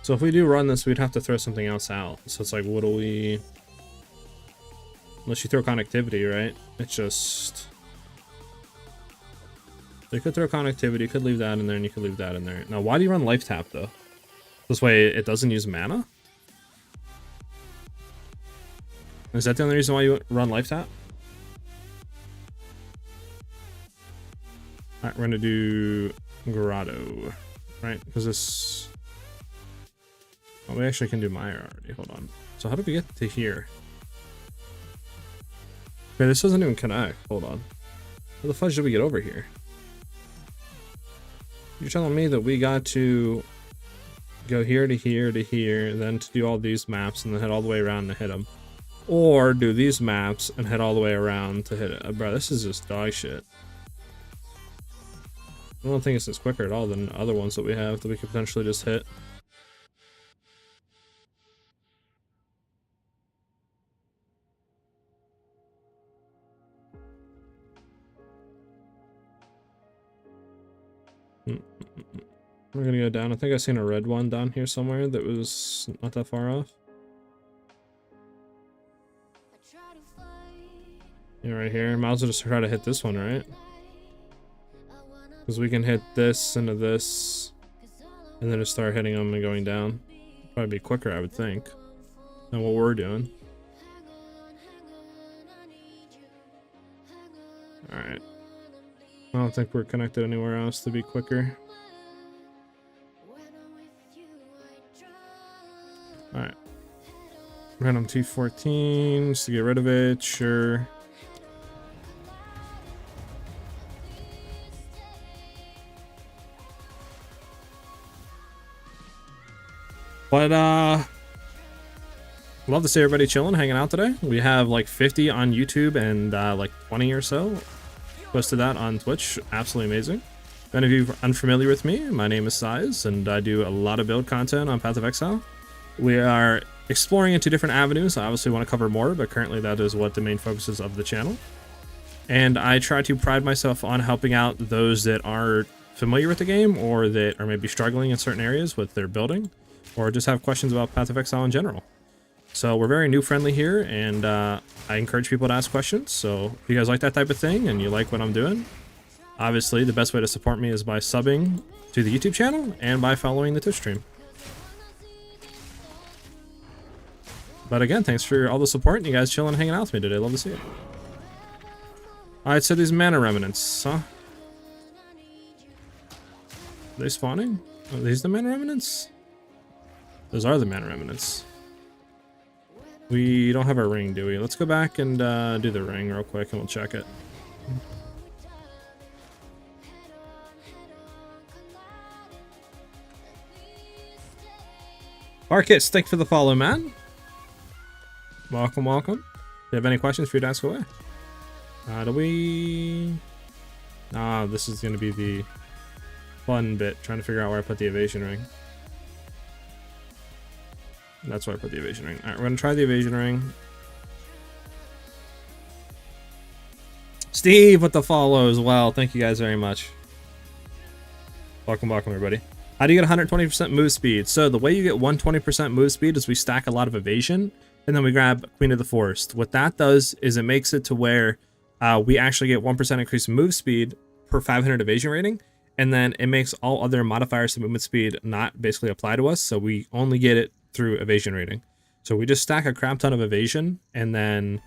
So if we do run this, we'd have to throw something else out. So it's like, what do we... Unless you throw connectivity, right? It's just... So you could throw connectivity, you could leave that in there, and you could leave that in there. Now, why do you run life tap, though? This way it doesn't use mana? Is that the only reason why you run life tap? Alright, we're gonna do Grotto, right? Because this... Oh, we actually can do Mire already. Hold on. So how do we get to here? Okay, this doesn't even connect. Hold on. How the fudge did we get over here? You're telling me that we got to go here to here to here, then to do all these maps and then head all the way around to hit them. Or do these maps and head all the way around to hit it. Bro, this is just dog shit. I don't think this is quicker at all than other ones that we have that we could potentially just hit. We're gonna go down. I think I seen a red one down here somewhere that was not that far off. Yeah, right here. Might as well just try to hit this one, right? Because we can hit this into this, and then just start hitting them and going down. Probably be quicker, I would think, than what we're doing. Alright. I don't think we're connected anywhere else to be quicker. Alright. Random T14 just to get rid of it, sure. But love to see everybody chilling, hanging out today. We have like 50 on YouTube and like 20 or so posted that on Twitch. Absolutely amazing. If any of you are unfamiliar with me, my name is SiahZ, and I do a lot of build content on Path of Exile. We are exploring into different avenues. I obviously want to cover more, but currently that is what the main focus is of the channel. And I try to pride myself on helping out those that are familiar with the game or that are maybe struggling in certain areas with their building, or just have questions about Path of Exile in general. So we're very new friendly here, and I encourage people to ask questions. So if you guys like that type of thing and you like what I'm doing, obviously the best way to support me is by subbing to the YouTube channel and by following the Twitch stream. But again, thanks for all the support and you guys chilling and hanging out with me today. Love to see it. Alright, so these mana remnants, huh? Are they spawning? Are these the mana remnants? Those are the mana remnants. We don't have our ring, do we? Let's go back and do the ring real quick and we'll check it. Arkit, thank you for the follow, man. Welcome, welcome. If you have any questions, for you to ask away. Do we... this is going to be the fun bit, trying to figure out where I put the evasion ring. That's where I put the evasion ring. Alright, we're going to try the evasion ring. Steve with the follow as well. Thank you guys very much. Welcome, welcome everybody. How do you get 120% move speed? So the way you get 120% move speed is we stack a lot of evasion, and then we grab Queen of the Forest. What that does is it makes it to where we actually get 1% increase in move speed per 500 evasion rating, and then it makes all other modifiers to movement speed not basically apply to us, so we only get it through evasion rating. So we just stack a crap ton of evasion, and then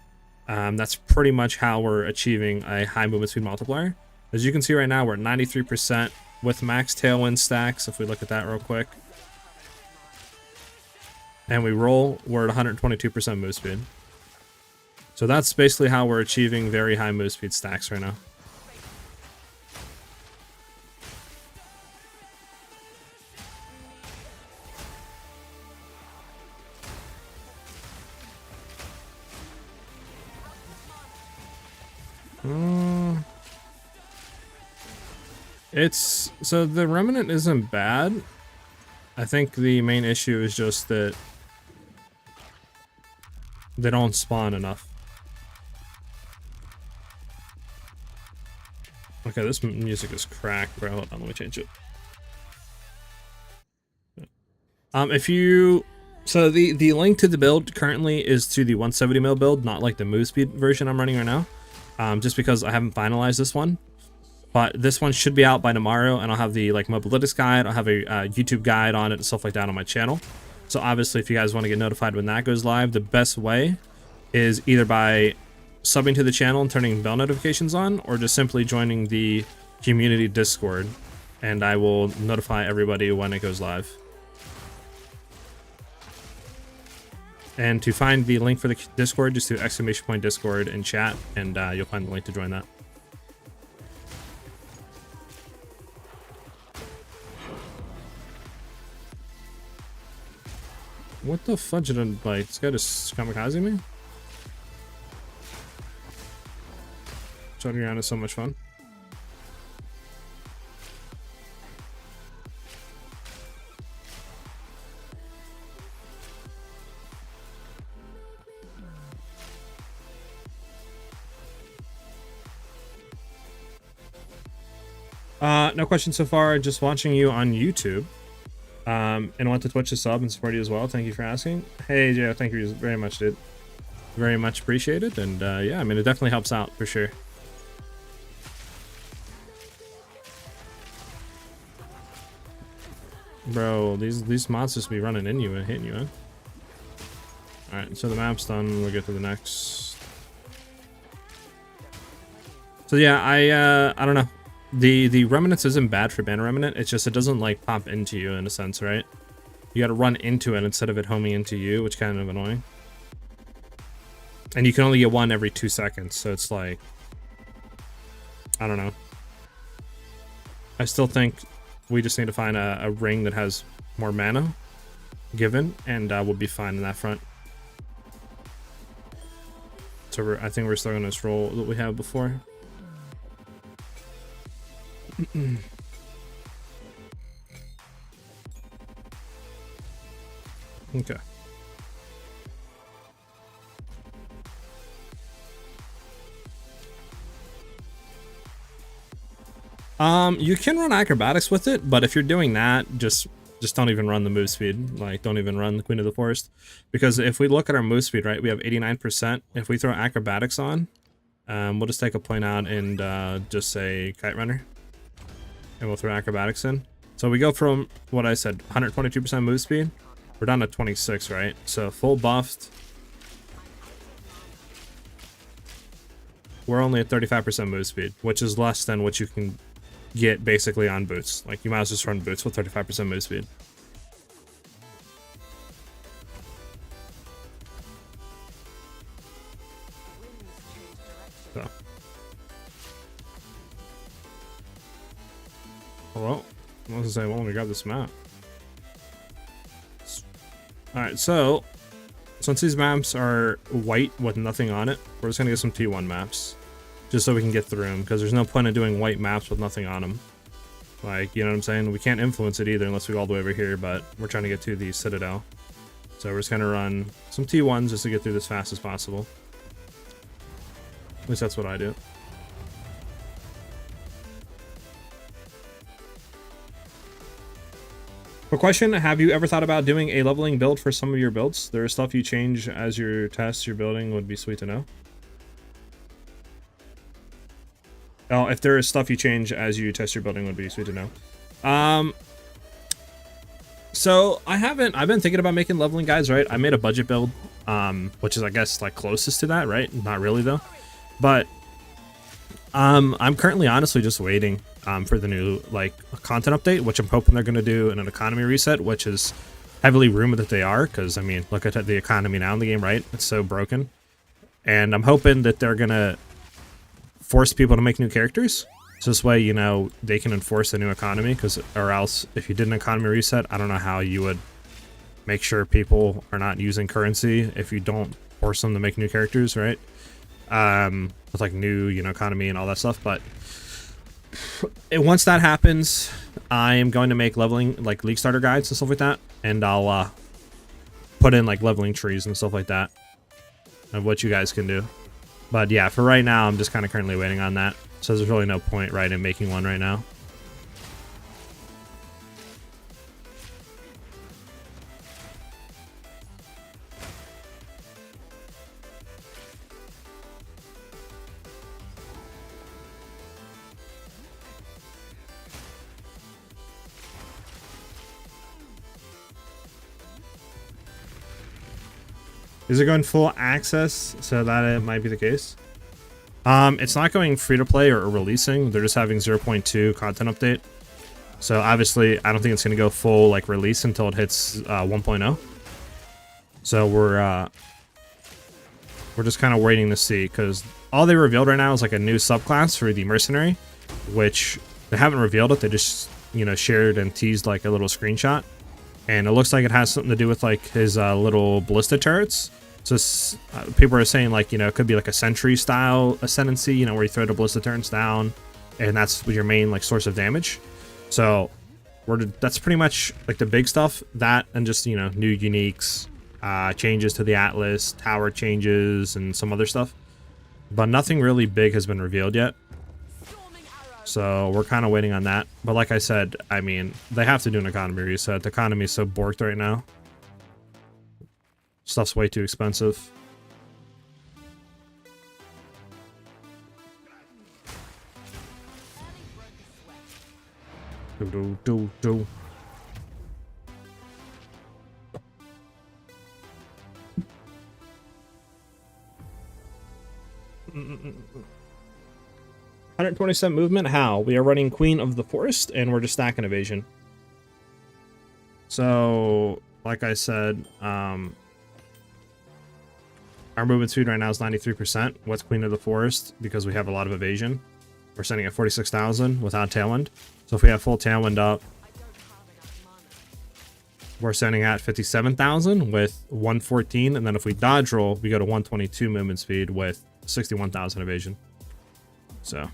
that's pretty much how we're achieving a high movement speed multiplier. As you can see right now, we're at 93% with max tailwind stacks. If we look at that real quick, and we roll, we're at 122% move speed. So that's basically how we're achieving very high move speed stacks right now. So the Remnant isn't bad. I think the main issue is just that they don't spawn enough. Okay, this music is cracked, bro. Hold on, let me change it. If you so the link to the build currently is to the 170 mil build, not like the Movespeed version I'm running right now. Just because I haven't finalized this one. But this one should be out by tomorrow, and I'll have the like mobilitics guide, I'll have a YouTube guide on it and stuff like that on my channel. So obviously if you guys want to get notified when that goes live, the best way is either by subbing to the channel and turning bell notifications on, or just simply joining the community Discord, and I will notify everybody when it goes live. And to find the link for the Discord, just do !Discord in chat, and you'll find the link to join that. What the fudge did I, like, this guy just kamikaze me? Shooting around is so much fun. No questions so far, just watching you on YouTube. And want to Twitch to sub and support you as well. Thank you for asking. Hey, Joe, thank you very much, dude. Very much appreciated. And yeah, I mean, it definitely helps out for sure. Bro, these monsters be running in you and hitting you, huh? Alright, so the map's done. We'll get to the next. So yeah, I don't know. The remnants isn't bad for banner remnant. It's just it doesn't like pop into you in a sense, right? You got to run into it instead of it homing into you, which kind of annoying. And you can only get one every 2 seconds, so it's like, I don't know. I still think we just need to find a ring that has more mana given, and we'll be fine in that front. So I think we're still gonna roll that we have before. Okay. You can run acrobatics with it, but if you're doing that, just don't even run the move speed. Like, don't even run the Queen of the Forest, because if we look at our move speed, right, we have 89%. If we throw acrobatics on, we'll just take a point out and just say kite runner, and we'll throw acrobatics in. So we go from what I said, 122% move speed. We're down to 26, right? So full buffed. We're only at 35% move speed, which is less than what you can get basically on boots. Like, you might as well just run boots with 35% move speed. So. Well, I was gonna say, well, let me grab this map. Alright, so since these maps are white with nothing on it, we're just gonna get some T1 maps, just so we can get through them, because there's no point in doing white maps with nothing on them. Like, you know what I'm saying? We can't influence it either unless we go all the way over here, but we're trying to get to the Citadel. So we're just gonna run some T1s just to get through this fast as possible. At least that's what I do. Quick question, have you ever thought about doing a leveling build for some of your builds? There is stuff you change as your tests, your building, would be sweet to know. Oh, if there is stuff you change as you test your building, would be sweet to know. So I've been thinking about making leveling guides, right? I made a budget build, which is, I guess, like closest to that, right? Not really though. But I'm currently honestly just waiting for the new like content update, which I'm hoping they're going to do in an economy reset, which is heavily rumored that they are, because I mean, look at the economy now in the game, right? It's so broken. And I'm hoping that they're going to force people to make new characters, so this way, you know, they can enforce the new economy, because or else if you did an economy reset, I don't know how you would make sure people are not using currency if you don't force them to make new characters, right? With like new, you know, economy and all that stuff. But once that happens, I am going to make leveling like league starter guides and stuff like that, and I'll put in like leveling trees and stuff like that of what you guys can do. But yeah, for right now, I'm just kind of currently waiting on that, so there's really no point, right, in making one right now. Is it going full access? So that it might be the case. It's not going free to play or releasing. They're just having 0.2 content update. So obviously, I don't think it's going to go full like release until it hits 1.0. So we're just kind of waiting to see, because all they revealed right now is like a new subclass for the mercenary, which they haven't revealed it. They just, you know, shared and teased like a little screenshot, and it looks like it has something to do with like his little ballista turrets. So people are saying like, you know, it could be like a sentry style ascendancy, you know, where you throw the ballista turrets down, and that's your main like source of damage. So that's pretty much like the big stuff. That and just, you know, new uniques, changes to the Atlas, tower changes, and some other stuff. But nothing really big has been revealed yet. So we're kind of waiting on that. But like I said, I mean, they have to do an economy reset. The economy is so borked right now. Stuff's way too expensive. Do. 127 movement. How? We are running Queen of the Forest, and we're just stacking evasion. So, like I said, our movement speed right now is 93% with Queen of the Forest, because we have a lot of evasion. We're sending at 46,000 without Tailwind. So if we have full Tailwind up, we're sending at 57,000 with 114, and then if we dodge roll, we go to 122 movement speed with 61,000 evasion. So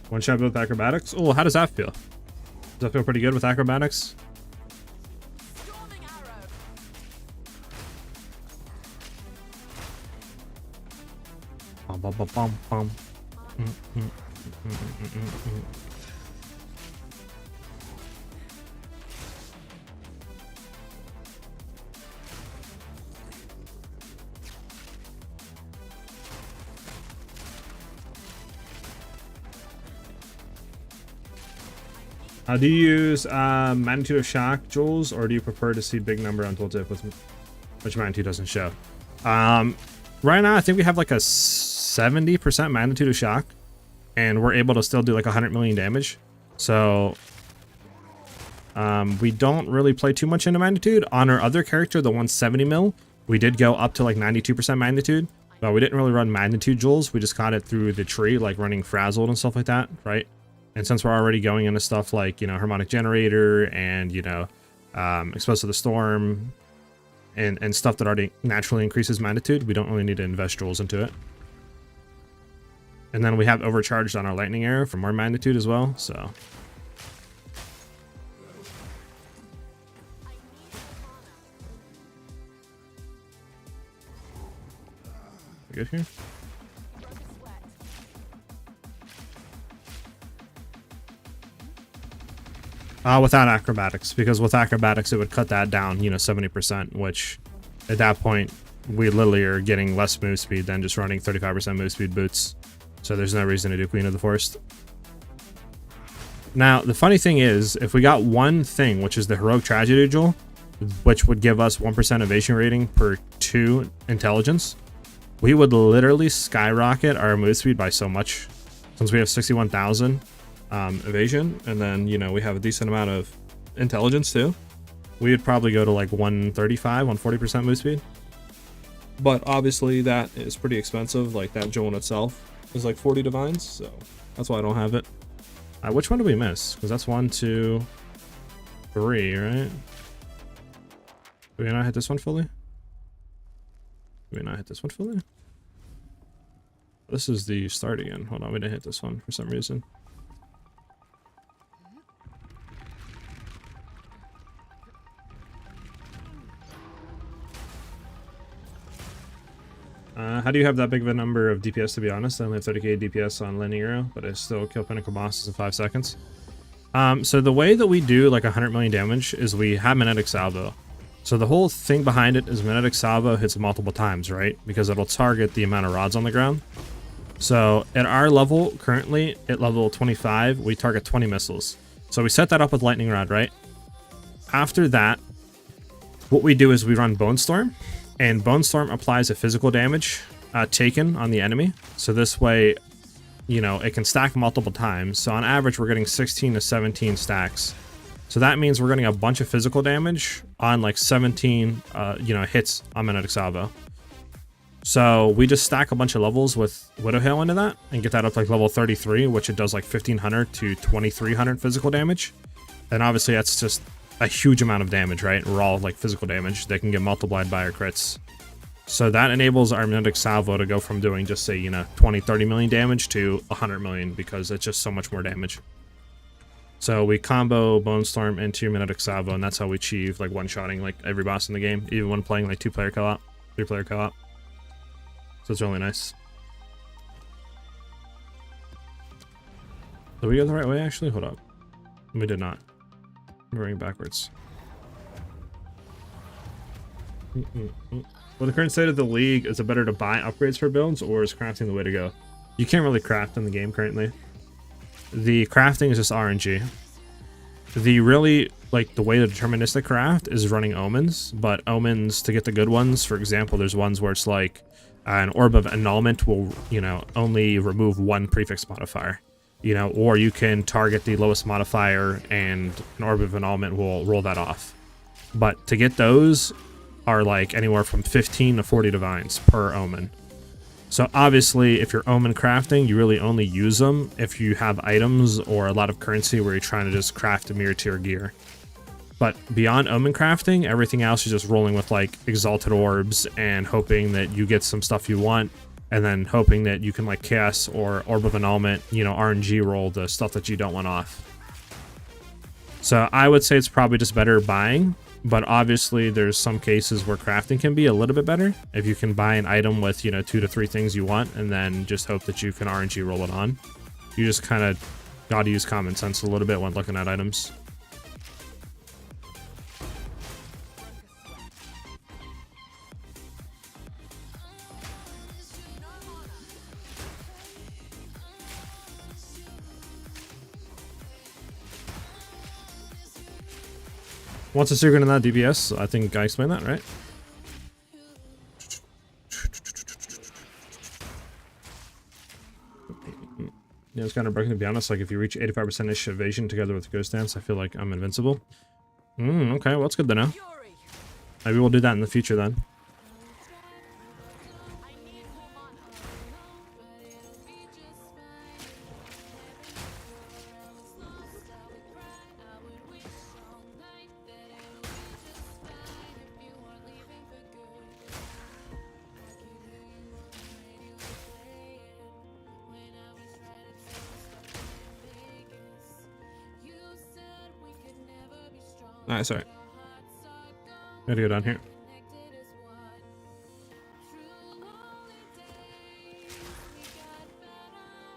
one shot with acrobatics. Oh, how does that feel? Does that feel pretty good with acrobatics? Do you use magnitude of shock, Jules, or do you prefer to see big number on tooltip with which magnitude doesn't show? Right now, I think we have like a 70% magnitude of shock, and we're able to still do like 100 million damage. So we don't really play too much into magnitude. On our other character, the 170 mil, we did go up to like 92% magnitude, but we didn't really run magnitude Jules. We just got it through the tree, like running frazzled and stuff like that, right? And since we're already going into stuff like, you know, harmonic generator and, you know, exposed to the storm and stuff that already naturally increases magnitude, we don't really need to invest Jules into it. And then we have overcharged on our lightning arrow for more magnitude as well, so. We good here? Without acrobatics, because with acrobatics it would cut that down, you know, 70%, which at that point we literally are getting less move speed than just running 35% move speed boots. So there's no reason to do Queen of the Forest. Now the funny thing is, if we got one thing, which is the Heroic Tragedy Jewel, which would give us 1% evasion rating per 2 intelligence, we would literally skyrocket our move speed by so much, since we have 61,000 evasion, and then, you know, we have a decent amount of intelligence too. We would probably go to like 135, 140% move speed. But obviously that is pretty expensive. Like that jewel in itself is like 40 divines, so that's why I don't have it. Which one did we miss? Because that's 1, 2, 3, right? Did we not hit this one fully? Did we not hit this one fully? This is the start again. Hold on, we didn't hit this one for some reason. How do you have that big of a number of DPS, to be honest? I only have 30k DPS on linear, but I still kill pinnacle bosses in 5 seconds. So the way that we do like 100 million damage is we have magnetic salvo. So the whole thing behind it is magnetic salvo hits multiple times, right? Because it'll target the amount of rods on the ground. So at our level, currently at level 25, we target 20 missiles. So we set that up with Lightning Rod, right? After that, what we do is we run Bone Storm, and Bone Storm applies a physical damage taken on the enemy. So this way, you know, it can stack multiple times. So on average, we're getting 16 to 17 stacks. So that means we're getting a bunch of physical damage on like 17, you know, hits on Magnetic Salvo. So we just stack a bunch of levels with Widow Hail into that and get that up to like level 33, which it does like 1500 to 2300 physical damage. And obviously that's just a huge amount of damage, right? Raw like physical damage that can get multiplied by our crits. So that enables our Magnetic Salvo to go from doing just say, you know, 20, 30 million damage to 100 million because it's just so much more damage. So we combo Bone Storm into Magnetic Salvo, and that's how we achieve like one-shotting like every boss in the game, even when playing like 2-player co-op, 3-player co-op. So it's really nice. Did we go the right way actually? Hold up. We did not. We're going backwards. Well, the current state of the league, is it better to buy upgrades for builds, or is crafting the way to go? You can't really craft in the game currently. The crafting is just RNG. The really, like, the way to deterministic craft is running omens, but omens, to get the good ones, for example, there's ones where it's like an Orb of Annulment will, you know, only remove one prefix modifier, you know, or you can target the lowest modifier and an Orb of Annulment will roll that off. But to get those are like anywhere from 15 to 40 divines per omen. So obviously, if you're omen crafting, you really only use them if you have items or a lot of currency where you're trying to just craft a mirror tier gear. But beyond omen crafting, everything else is just rolling with like exalted orbs and hoping that you get some stuff you want, and then hoping that you can like chaos or Orb of Annulment, you know, RNG roll the stuff that you don't want off. So I would say it's probably just better buying. But obviously there's some cases where crafting can be a little bit better if you can buy an item with, you know, 2 to 3 things you want and then just hope that you can RNG roll it on. You just kind of got to use common sense a little bit when looking at items. What's the secret in that DPS? I think I explained that, right? Yeah, it's kind of broken, to be honest. Like, if you reach 85%-ish evasion together with Ghost Dance, I feel like I'm invincible. Okay, well, that's good to know. Maybe we'll do that in the future, then. Alright, sorry. Gotta go down here.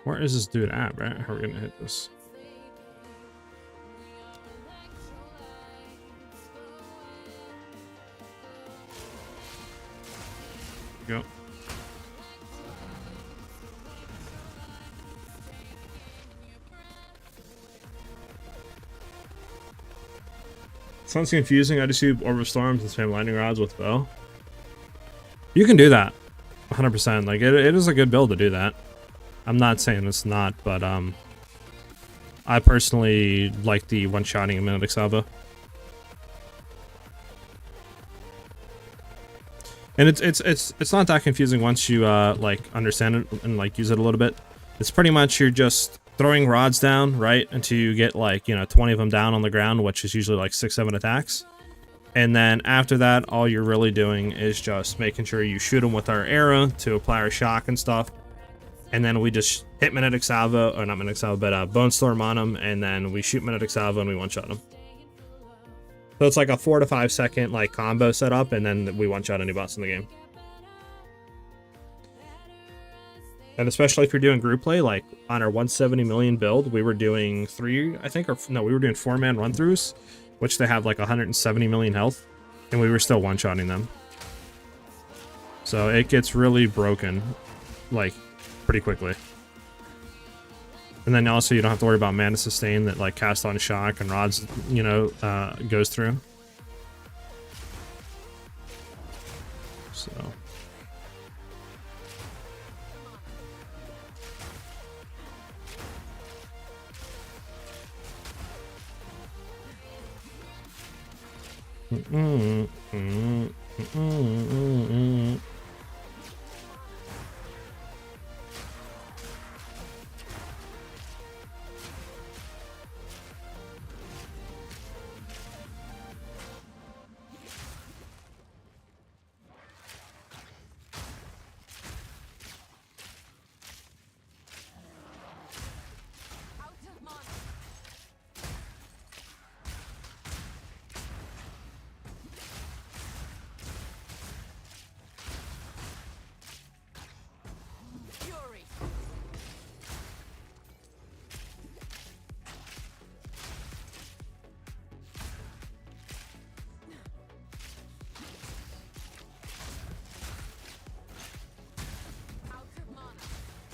Where is this dude at, right? How are we gonna hit this? Go. Sounds confusing. I just do Orb of Storms and spam Lightning Rods with bow. You can do that, 100%. Like it is a good build to do that. I'm not saying it's not, but I personally like the one-shotting of Magnetic Salvo. And it's not that confusing once you like understand it and like use it a little bit. It's pretty much you're just throwing rods down, right, until you get like, you know, 20 of them down on the ground, which is usually like 6-7 attacks. And then after that, all you're really doing is just making sure you shoot them with our arrow to apply our shock and stuff. And then we just hit Magnetic Salvo, or not Magnetic Salvo, but Bone Storm on them, and then we shoot Magnetic Salvo and we one-shot them. So it's like a 4 to 5 second like combo setup, and then we one-shot any boss in the game. And especially if you're doing group play, like on our 170 million build, we were doing 3, I think, or no, we were doing 4-man run-throughs, which they have like 170 million health, and we were still one-shotting them. So it gets really broken, like, pretty quickly. And then also you don't have to worry about mana sustain that like cast on shock and rods, you know, goes through. So.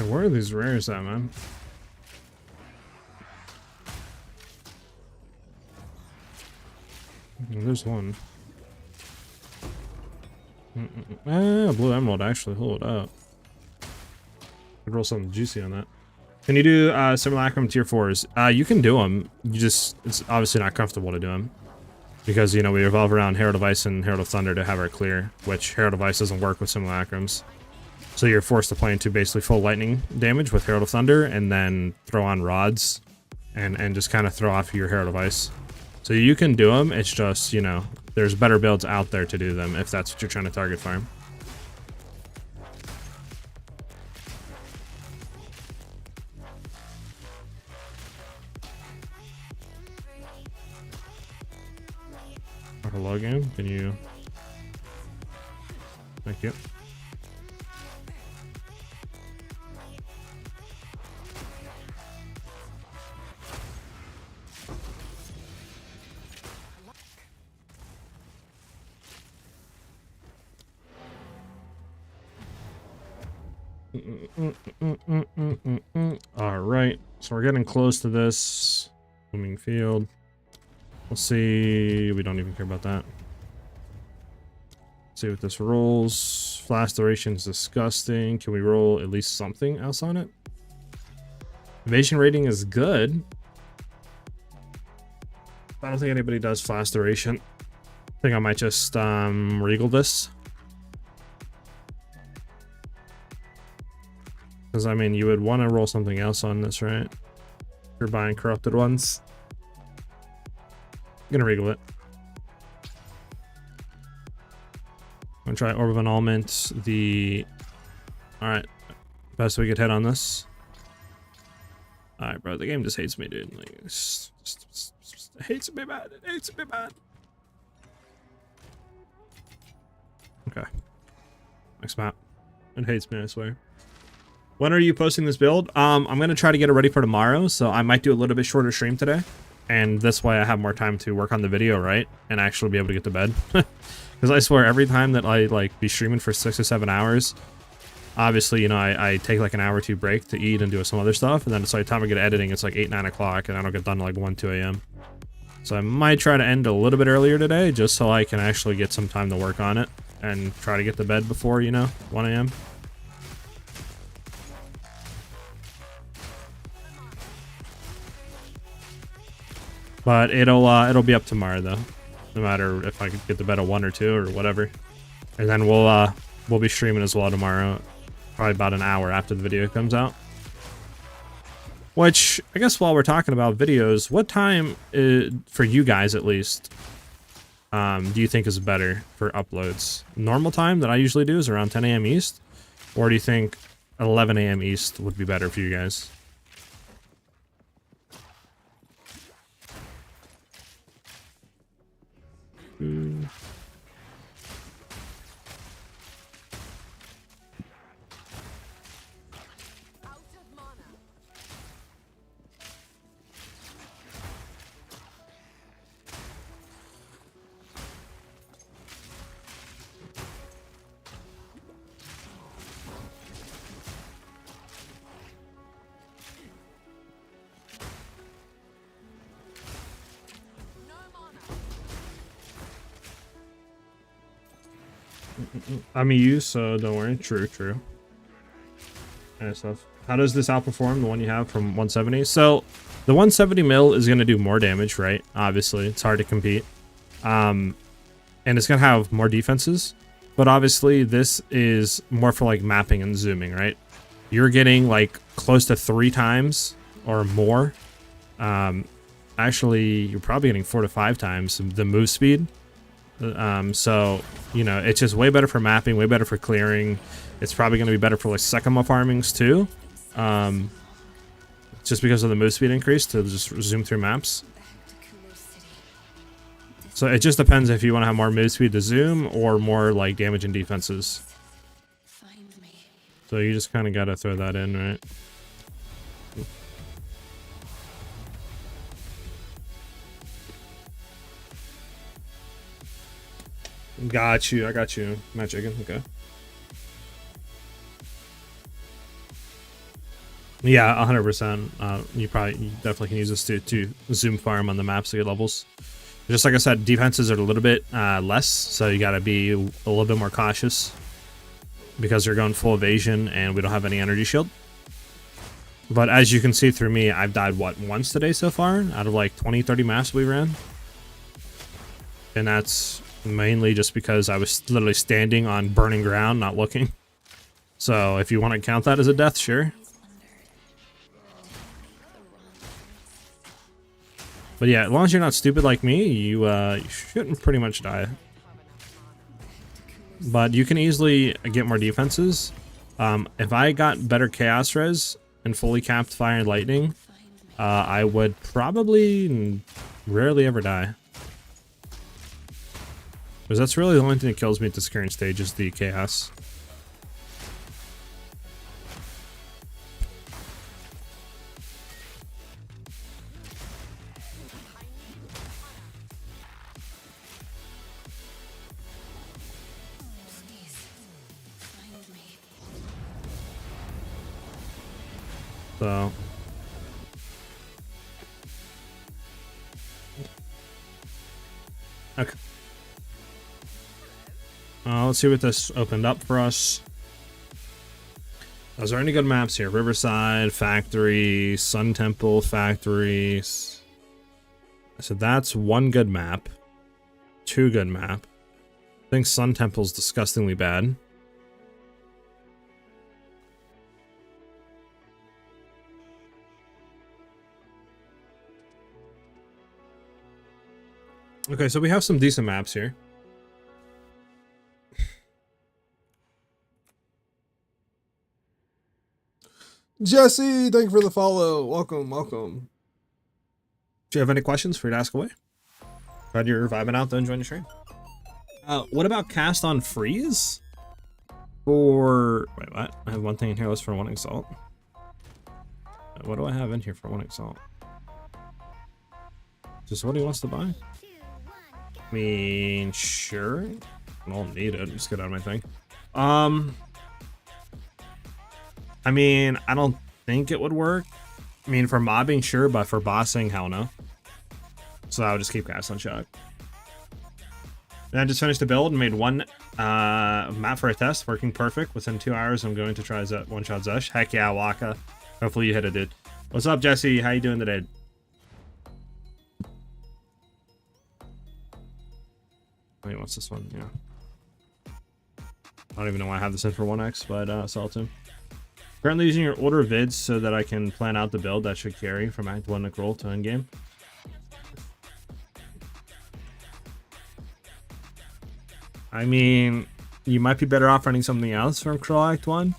Where are these rares at, man? There's one. Blue emerald, actually. Hold up. Could roll something juicy on that. Can you do simulacrum tier 4s? You can do them. It's obviously not comfortable to do them. Because, you know, we revolve around Herald of Ice and Herald of Thunder to have our clear, which Herald of Ice doesn't work with simulacrums. So you're forced to play into basically full lightning damage with Herald of Thunder and then throw on rods and just kind of throw off your Herald of Ice. So you can do them, it's just, you know, there's better builds out there to do them if that's what you're trying to target farm. Hello game, can you... Thank you. All right, so we're getting close to this booming field. We'll see. We don't even care about that. See what this rolls. Flash duration is disgusting. Can we roll at least something else on it? Evasion rating is good. I don't think anybody does flash duration. I think I might just regal this. Because, I mean, you would want to roll something else on this, right? You're buying corrupted ones. I'm gonna regal it. I'm gonna try Orb of Annulment. Alright. Best we could hit on this. Alright, bro. The game just hates me, dude. Like, it hates me bad. It hates me bad. Okay. Next map. It hates me, I swear. When are you posting this build? I'm gonna try to get it ready for tomorrow, so I might do a little bit shorter stream today. And this way I have more time to work on the video, right? And actually be able to get to bed. Because I swear, every time that I, like, be streaming for 6 or 7 hours, obviously, you know, I take, like, an hour or two break to eat and do some other stuff. And then it's like, time I get editing, it's like 8, 9 o'clock, and I don't get done like 1, 2 a.m. So I might try to end a little bit earlier today, just so I can actually get some time to work on it. And try to get to bed before, you know, 1 a.m. But it'll be up tomorrow though, no matter if I could get to bed at 1 or 2 or whatever. And then we'll be streaming as well tomorrow, probably about an hour after the video comes out. Which, I guess while we're talking about videos, what time for you guys at least do you think is better for uploads? Normal time that I usually do is around 10 a.m. East, or do you think 11 a.m. East would be better for you guys? I'm EU, so don't worry. True, true. Kind of stuff. How does this outperform the one you have from 170? So the 170 mil is going to do more damage, right? Obviously, it's hard to compete. And it's going to have more defenses. But obviously, this is more for like mapping and zooming, right? You're getting like close to 3 times or more. Actually, you're probably getting 4 to 5 times the move speed. So, you know, it's just way better for mapping, way better for clearing. It's probably going to be better for like Sekima farmings too. Just because of the move speed increase to just zoom through maps. So it just depends if you want to have more move speed to zoom or more like damage and defenses. So you just kind of got to throw that in, right? Got you. I got you. Matt Chicken. Okay. Yeah, 100%. You definitely can use this to zoom farm on the maps to get levels. Just like I said, defenses are a little bit less, so you got to be a little bit more cautious because you're going full evasion and we don't have any energy shield. But as you can see through me, I've died, what, once today so far out of like 20-30 maps we ran. And that's mainly just because I was literally standing on burning ground, not looking. So if you want to count that as a death, sure. But yeah, as long as you're not stupid like me, you shouldn't pretty much die. But you can easily get more defenses. If I got better Chaos Res and fully capped Fire and Lightning, I would probably rarely ever die. Because that's really the only thing that kills me at this current stage is the Chaos. So okay. Let's see what this opened up for us. Is there any good maps here? Riverside, Factory, Sun Temple, Factories. So that's 1 good map. 2 good map. I think Sun Temple's disgustingly bad. Okay, so we have some decent maps here. Jesse, thank you for the follow. Welcome, welcome. Do you have any questions for you to ask away? Glad you're vibing out, then join the stream. What about cast on freeze? For wait, what? I have one thing in here. Let's for 1 exalt. What do I have in here for 1 exalt? Just what he wants to buy? I mean, sure. I don't need it. Just get out of my thing. I mean, I don't think it would work. I mean, for mobbing, sure, but for bossing, hell no. So I would just keep cast on shock. And I just finished the build and made 1 map for a test, working perfect. Within 2 hours, I'm going to try one-shot Zesh. Heck yeah, Waka. Hopefully you hit it, dude. What's up, Jesse? How you doing today? He wants this one, yeah. I don't even know why I have this in for 1x, but sell it to him. Currently using your older vids so that I can plan out the build that should carry from Act 1 Necrol to endgame. I mean, you might be better off running something else from Crawl Act 1.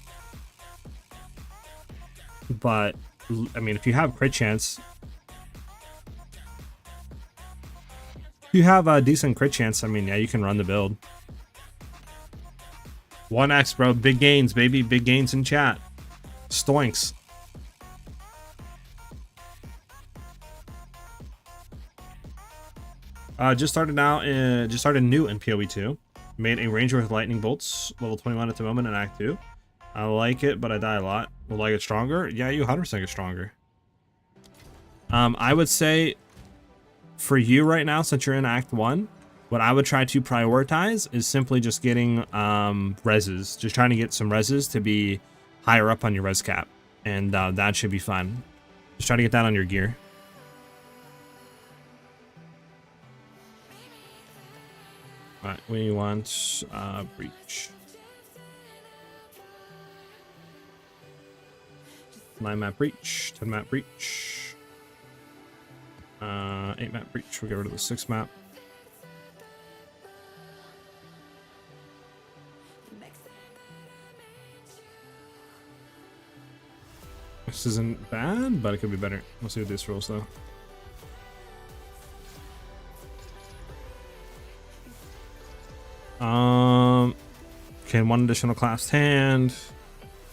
But, I mean, if you have crit chance... If you have a decent crit chance, I mean, yeah, you can run the build. 1x, bro. Big gains, baby. Big gains in chat. Stoinks. Just started new in PoE 2. Made a ranger with lightning bolts, level 21 at the moment in Act 2. I like it, but I die a lot. Will I get stronger? Yeah, you 100% get stronger. I would say for you right now, since you're in Act 1, What I would try to prioritize is simply just getting reses. Just trying to get some reses to be higher up on your res cap. And that should be fun. Just try to get that on your gear. Alright, we want breach. 9 map breach, 10 map breach, 8 map breach. We'll get rid of the 6 map. This isn't bad, but it could be better. We'll see what this rolls though. Okay, 1 additional classed hand.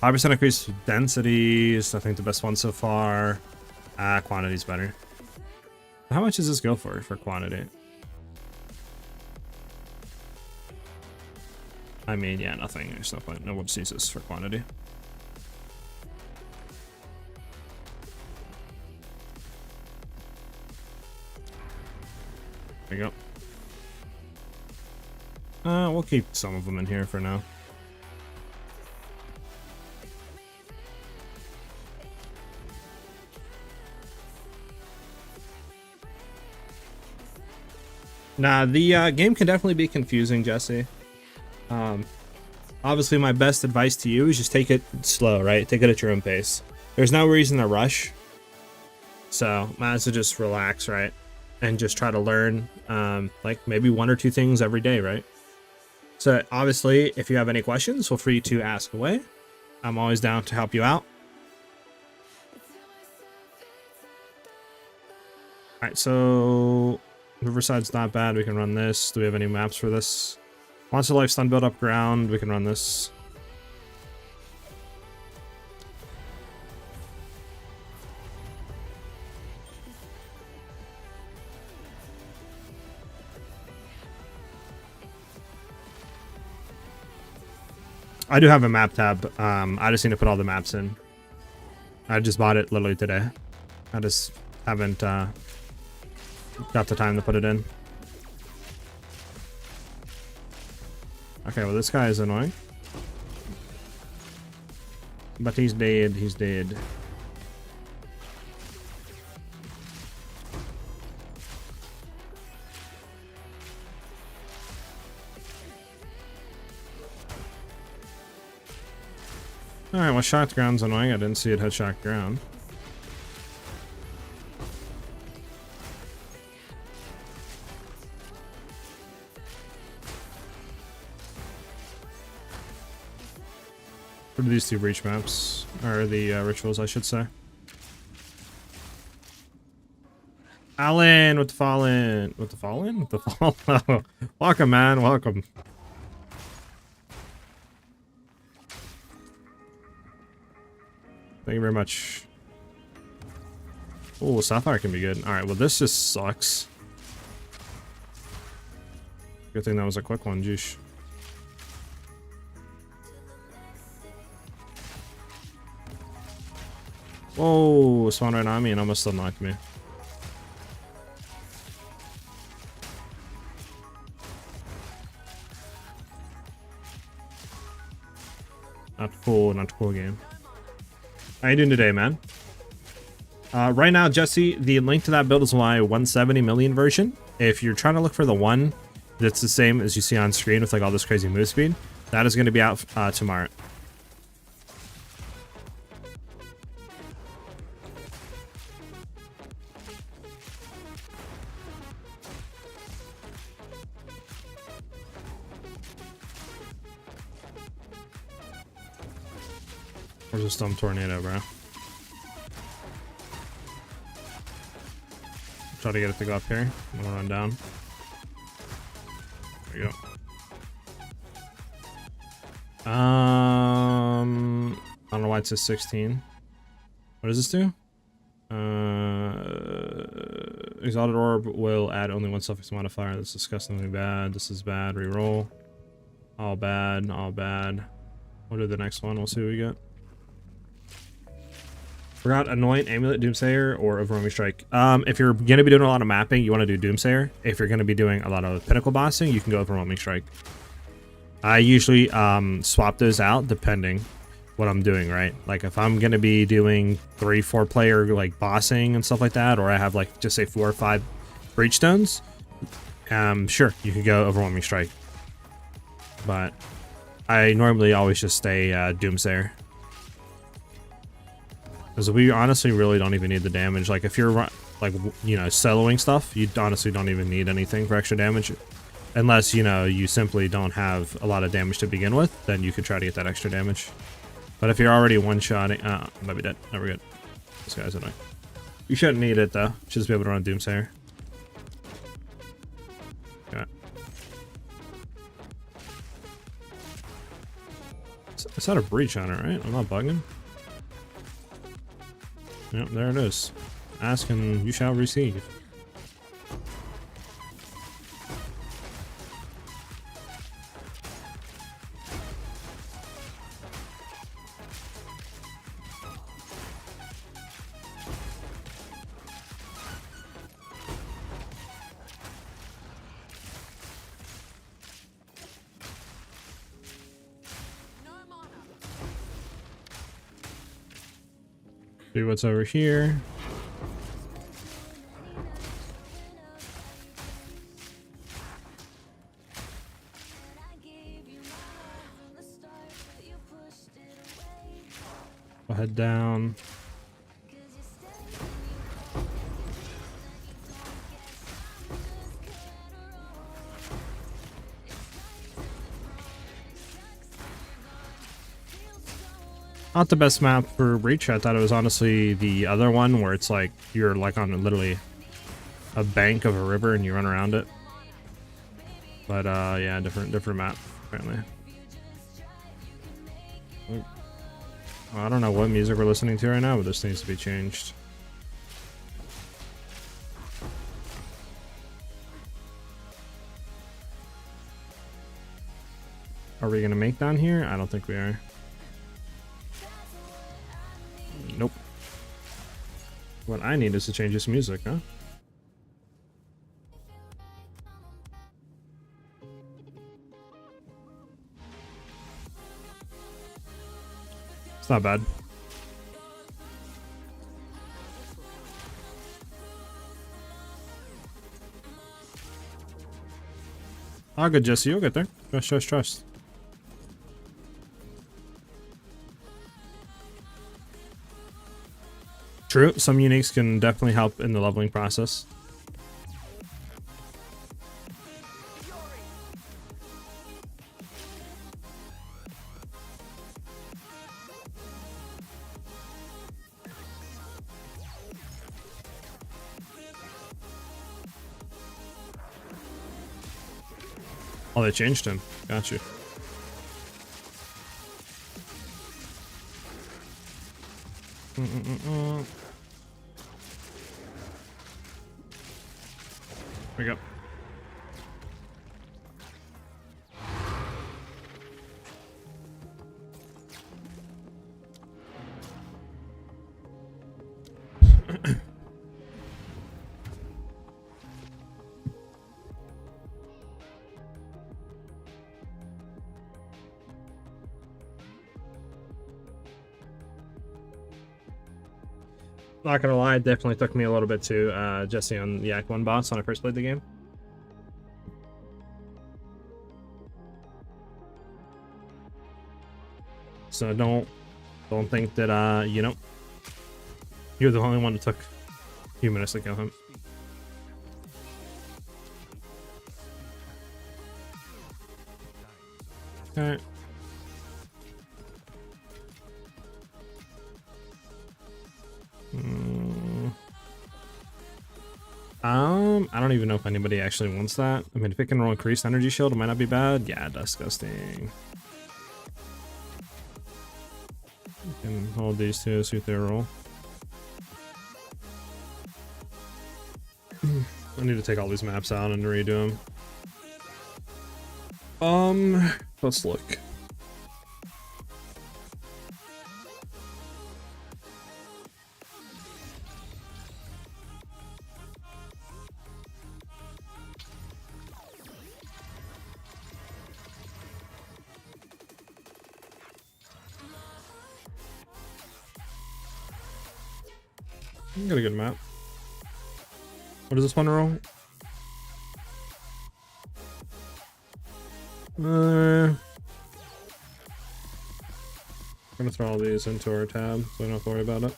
5% increase densities. I think the best one so far. Quantity's better. How much does this go for quantity? I mean, yeah, nothing. There's no point. No one sees this for quantity. There you go. We'll keep some of them in here for now. Nah, the game can definitely be confusing, Jesse. Obviously, my best advice to you is just take it slow, right? Take it at your own pace. There's no reason to rush. So, might as well just relax, right? And just try to learn, like, maybe 1 or 2 things every day, right? So, obviously, if you have any questions, feel free to ask away. I'm always down to help you out. Alright, so Riverside's not bad. We can run this. Do we have any maps for this? Monster Life Stun Build Up Ground. We can run this. I do have a map tab. I just need to put all the maps in. I just bought it literally today. I just haven't got the time to put it in. Okay, well this guy is annoying. But he's dead, he's dead. Alright, well shocked ground's annoying. I didn't see it had shocked ground. What are these 2 breach maps? Or the rituals, I should say. Alan with the fallen. With the fallen? With the fallen? Welcome, man. Welcome. Thank you very much. Oh, Sapphire can be good. Alright, well this just sucks. Good thing that was a quick one, jeesh. Whoa, spawned right on me and almost still knocked me. Not cool, not cool game. How you doing today, man? Right now, Jesse, the link to that build is my 170 million version. If you're trying to look for the one that's the same as you see on screen with like all this crazy move speed, that is going to be out tomorrow. There's a Storm Tornado, bro. Try to get it to go up here. I'm gonna run down. There you go. I don't know why it says 16. What does this do? Exalted Orb will add only 1 suffix modifier. That's disgustingly bad. This is bad. Reroll. All bad. All bad. We'll do the next one. We'll see what we get. Forgot Anoint, Amulet, Doomsayer, or Overwhelming Strike. If you're going to be doing a lot of mapping, you want to do Doomsayer. If you're going to be doing a lot of Pinnacle bossing, you can go Overwhelming Strike. I usually swap those out depending what I'm doing, right? Like if I'm going to be doing 3-4 player like bossing and stuff like that, or I have like just say 4 or 5 Breach Stones, sure, you can go Overwhelming Strike. But I normally always just stay Doomsayer. Because we honestly really don't even need the damage. Like if you're like, you know, soloing stuff, you honestly don't even need anything for extra damage. Unless, you know, you simply don't have a lot of damage to begin with, then you could try to get that extra damage. But if you're already one-shotting, might be dead. No, we're good. This guy's annoying. You shouldn't need it though. Should just be able to run Doomsayer. Okay. It's not a breach on it, right? I'm not bugging. Yep, there it is. Ask and you shall receive. See what's over here. I'll head down. Not the best map for Breach. I thought it was honestly the other one where it's like you're like on literally a bank of a river and you run around it. But yeah, different map apparently. I don't know what music we're listening to right now, but this needs to be changed. Are we gonna make down here? I don't think we are. Nope. What I need is to change this music, huh? It's not bad. Oh, good, Jesse. You'll get there. Trust. True, some uniques can definitely help in the leveling process. Oh, they changed him. Gotcha. There we go. Not gonna lie, it definitely took me a little bit to Jesse on the Act 1 boss when I first played the game. So don't think that you know, you're the only one that took a few minutes to kill him. Okay. I don't even know if anybody actually wants that. I mean, if it can roll increased energy shield, it might not be bad. Yeah, disgusting. You can hold these two, see what they roll. I need to take all these maps out and redo them. Let's look. Got a good map. What does this one roll? I'm gonna throw all these into our tab so I don't have to worry about it.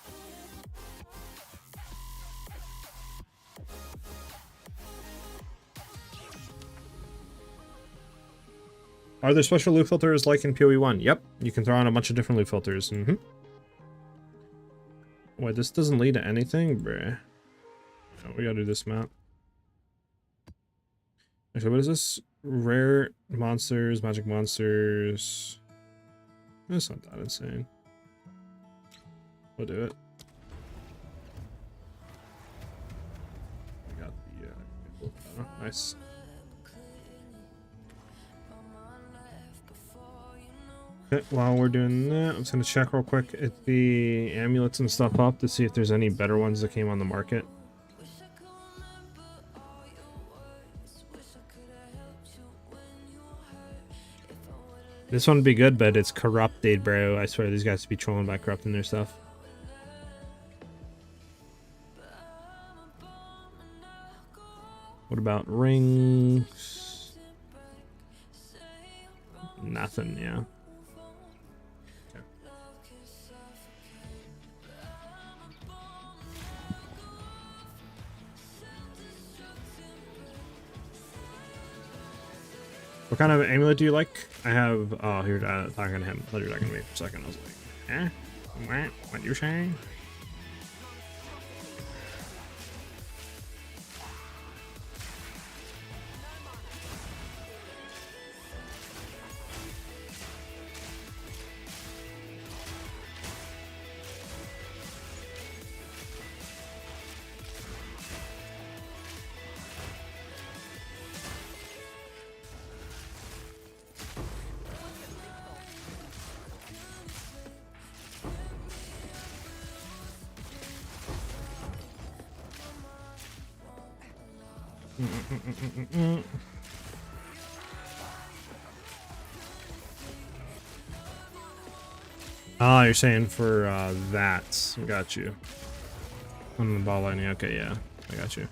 Are there special loot filters like in PoE 1? Yep, you can throw on a bunch of different loot filters. Wait, this doesn't lead to anything? Bruh. Oh, we gotta do this map. Actually, what is this? Rare monsters, magic monsters. That's not that insane. We'll do it. We got the nice. Okay, while we're doing that, I'm just gonna check real quick at the amulets and stuff up to see if there's any better ones that came on the market. This one would be good, but it's corrupted, bro. I swear these guys be trolling by corrupting their stuff. What about rings? Nothing, yeah. Okay. What kind of amulet do you like? I have, oh, here, talking to him. I thought you were talking to me for a second. I was like, eh? What you saying? Oh, you're saying for that. Got you. On the ball lightning. Okay, yeah. I got you.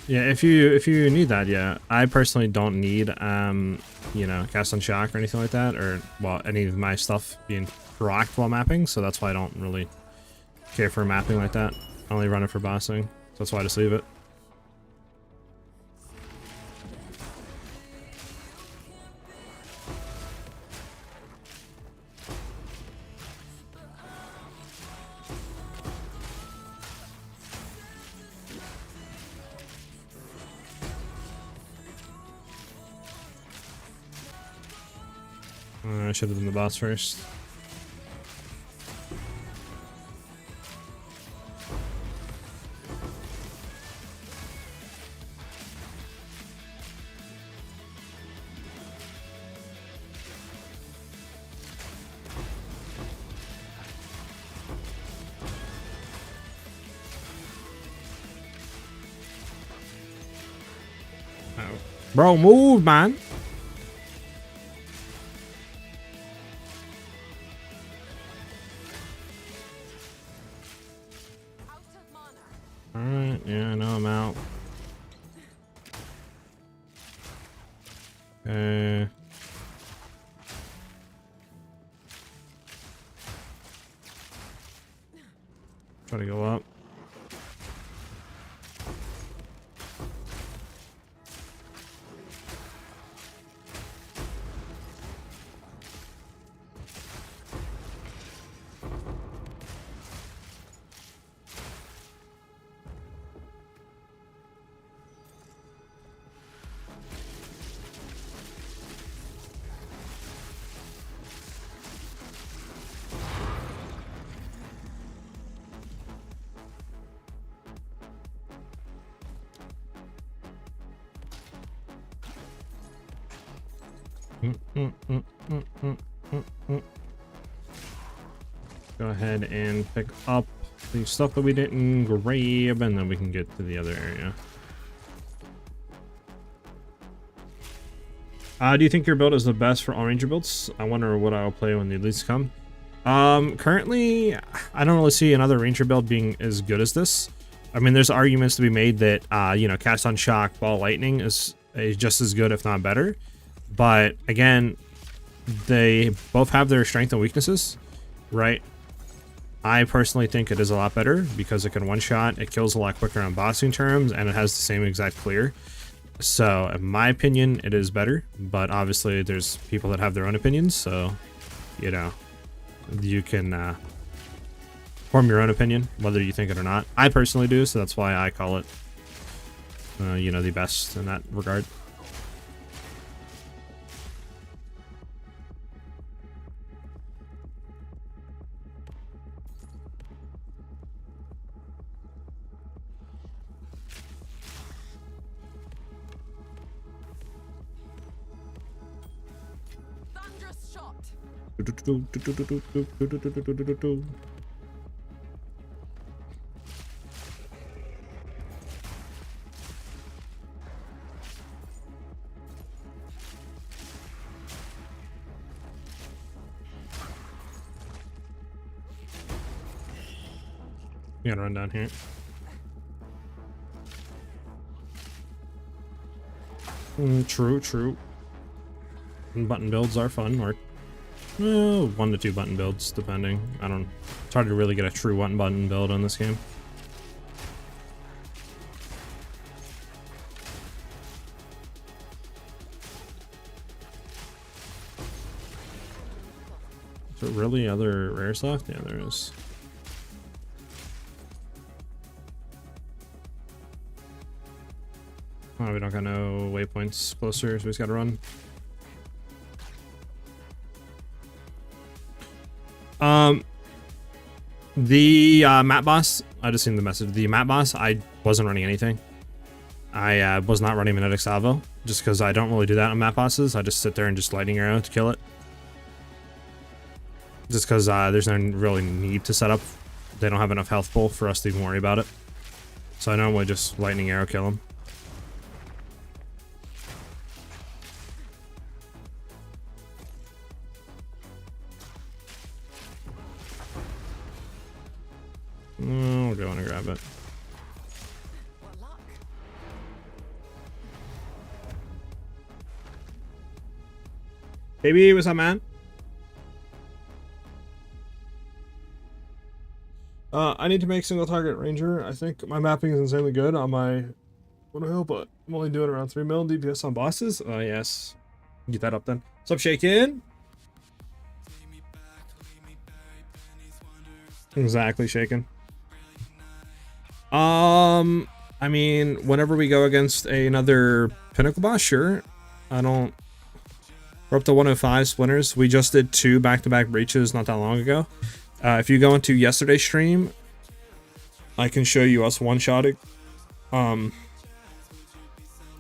Yeah, if you need that, yeah. I personally don't need you know, cast on shock or anything like that, or well, any of my stuff being procced while mapping, so that's why I don't really care for mapping like that. I only run it for bossing, so that's why I just leave it. I should have done the boss first. Oh. Bro, move, man. Alright, yeah, I know I'm out. Okay. Try to go up. Go ahead and pick up the stuff that we didn't grab, and then we can get to the other area. Do you think your build is the best for all ranger builds? I wonder what I'll play when the elites come. Currently, I don't really see another Ranger build being as good as this. I mean, there's arguments to be made that, you know, Cast on Shock, Ball Lightning is just as good, if not better. But again, they both have their strengths and weaknesses, right? I personally think it is a lot better because it can one-shot, it kills a lot quicker on bossing terms, and it has the same exact clear. So, in my opinion, it is better, but obviously there's people that have their own opinions, so, you know, you can form your own opinion, whether you think it or not. I personally do, so that's why I call it, you know, the best in that regard. You gotta run down here. True. Button builds are fun, or 1 to 2 button builds, depending. It's hard to really get a true 1 button build on this game. Is there really other rares left? Yeah, there is. Oh, we don't got no waypoints closer, so we just gotta run. The map boss, I just seen the message. The map boss, I wasn't running anything. I was not running Magnetic Salvo, just because I don't really do that on map bosses. I just sit there and just lightning arrow to kill it. Just because there's no really need to set up. They don't have enough health pool for us to even worry about it. So I normally just lightning arrow kill them. We'll go in and grab it. Baby, what's up, man? I need to make single target ranger. I think my mapping is insanely good on my Hill, but I'm only doing around 3 mil DPS on bosses. Yes. Get that up then. What's up, Shakin? Exactly, Shakin. I mean, whenever we go against another Pinnacle boss, sure. We're up to 105 splinters. We just did 2 back-to-back breaches not that long ago. If you go into yesterday's stream, I can show you us one-shotting. You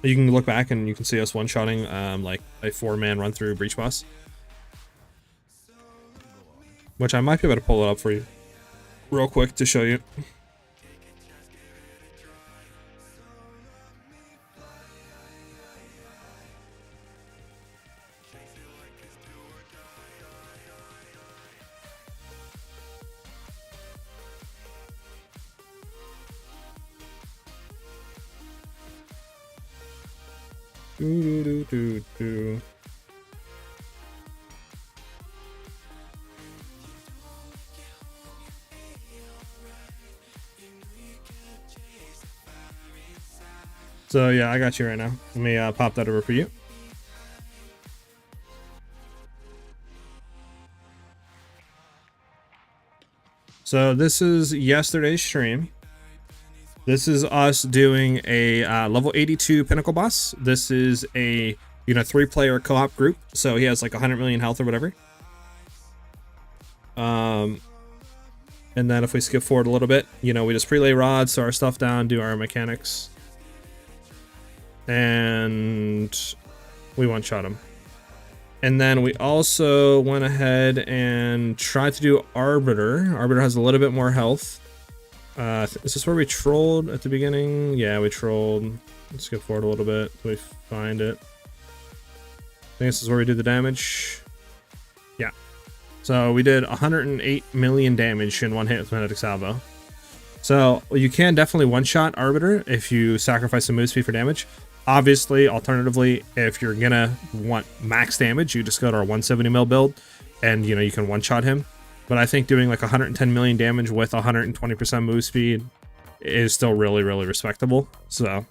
can look back and you can see us one-shotting like a 4-man run-through breach boss. Which I might be able to pull it up for you real quick to show you. So yeah, I got you right now. Let me pop that over for you. So this is yesterday's stream. This is us doing a level 82 Pinnacle boss. This is a 3-player co-op group, so he has like 100 million health or whatever. And then if we skip forward a little bit, we just prelay rods, throw our stuff down, do our mechanics, and we one-shot him. And then we also went ahead and tried to do Arbiter. Arbiter has a little bit more health. Is this where we trolled at the beginning? Yeah, we trolled. Let's skip forward a little bit till we find it. I think this is where we do the damage. Yeah. So we did 108 million damage in one hit with Magnetic Salvo. So you can definitely one-shot Arbiter if you sacrifice some Movespeed for damage. Obviously, alternatively, if you're gonna want max damage, you just go to our 170 mil build, and you can one-shot him. But I think doing like 110 million damage with 120% move speed is still really, really respectable. So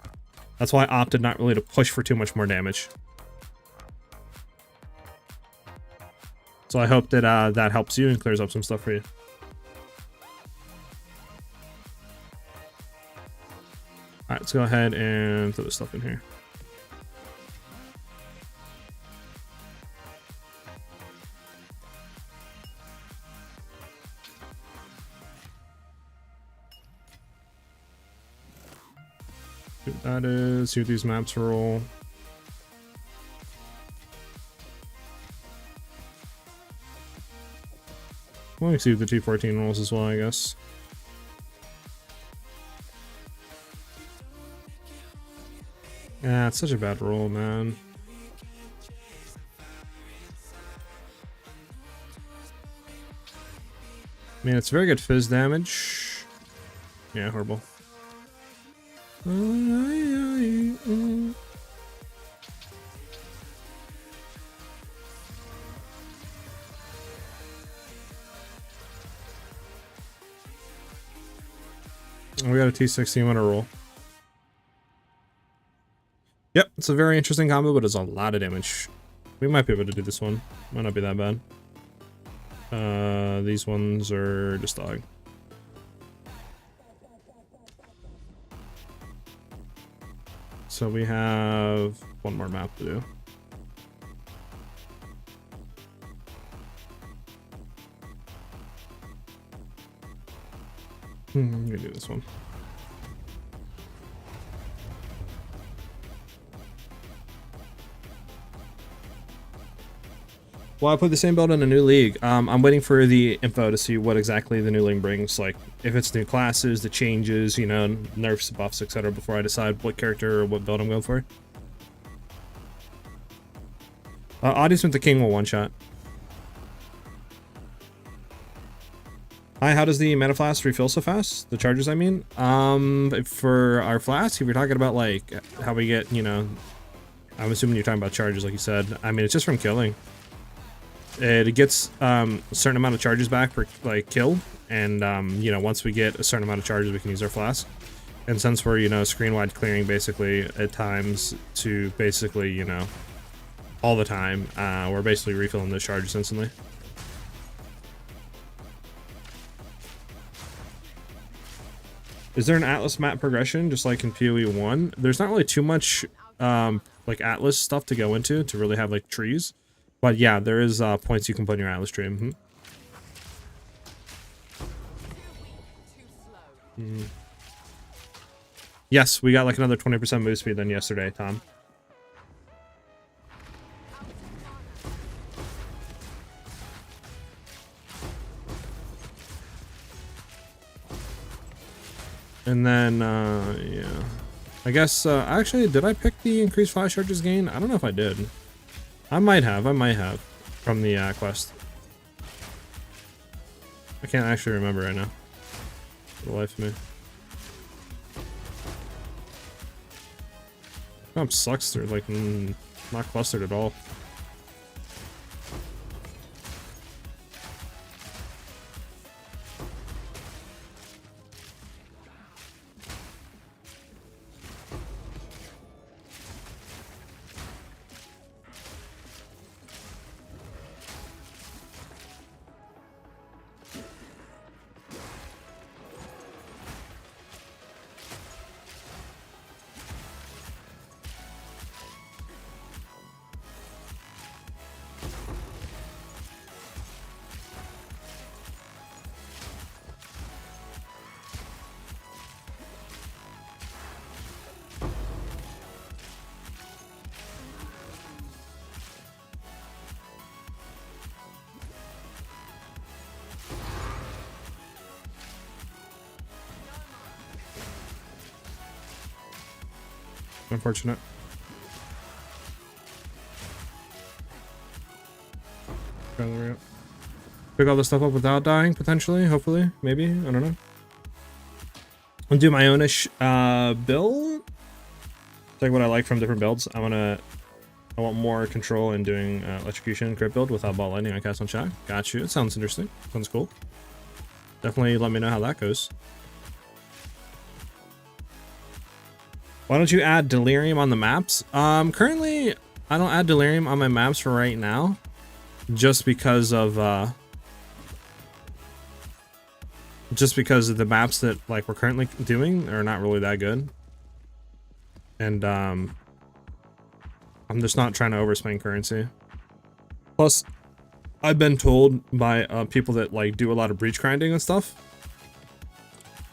that's why I opted not really to push for too much more damage. So I hope that that helps you and clears up some stuff for you. All right, let's go ahead and throw this stuff in here. See what that is, see what these maps roll. Well, we can see what the T14 rolls as well, I guess. Yeah, it's such a bad roll, man. I mean, it's very good fizz damage. Yeah, horrible. We got a T16 winner roll. Yep, it's a very interesting combo, but it's a lot of damage. We might be able to do this one. Might not be that bad. These ones are just dog. So we have one more map to do. I'm gonna do this one. Well, I put the same build in a new league. I'm waiting for the info to see what exactly the new league brings, like if it's new classes, the changes, nerfs, buffs, etc. before I decide what character or what build I'm going for. Audience with the King will one-shot. Hi, how does the mana flask refill so fast? The charges, I mean? For our flask, if you're talking about like how we get, I'm assuming you're talking about charges, like you said. I mean, it's just from killing. It gets a certain amount of charges back per like kill, and once we get a certain amount of charges, we can use our flask. And since we're screen wide clearing basically at times to basically all the time, we're basically refilling those charges instantly. Is there an Atlas map progression just like in PoE 1? There's not really too much like Atlas stuff to go into to really have like trees. But yeah, there is points you can put in your Atlas tree. Yes, we got like another 20% move speed than yesterday, Tom. And then, yeah. I guess, actually, did I pick the increased flash charges gain? I don't know if I did. I might have from the quest. I can't actually remember right now. For the life of me. Map sucks, they're like not clustered at all. Unfortunate. Okay, there we go. Pick all this stuff up without dying, potentially, hopefully, maybe, I don't know. I'll do my ownish build. Take what I like from different builds. I want more control in doing electrocution crit build without ball lightning. I cast on shock. Got you. It sounds interesting. Sounds cool. Definitely let me know how that goes. Why don't you add delirium on the maps? Currently, I don't add delirium on my maps for right now, just because of the maps that like we're currently doing are not really that good, and I'm just not trying to overspend currency. Plus, I've been told by people that like do a lot of breach grinding and stuff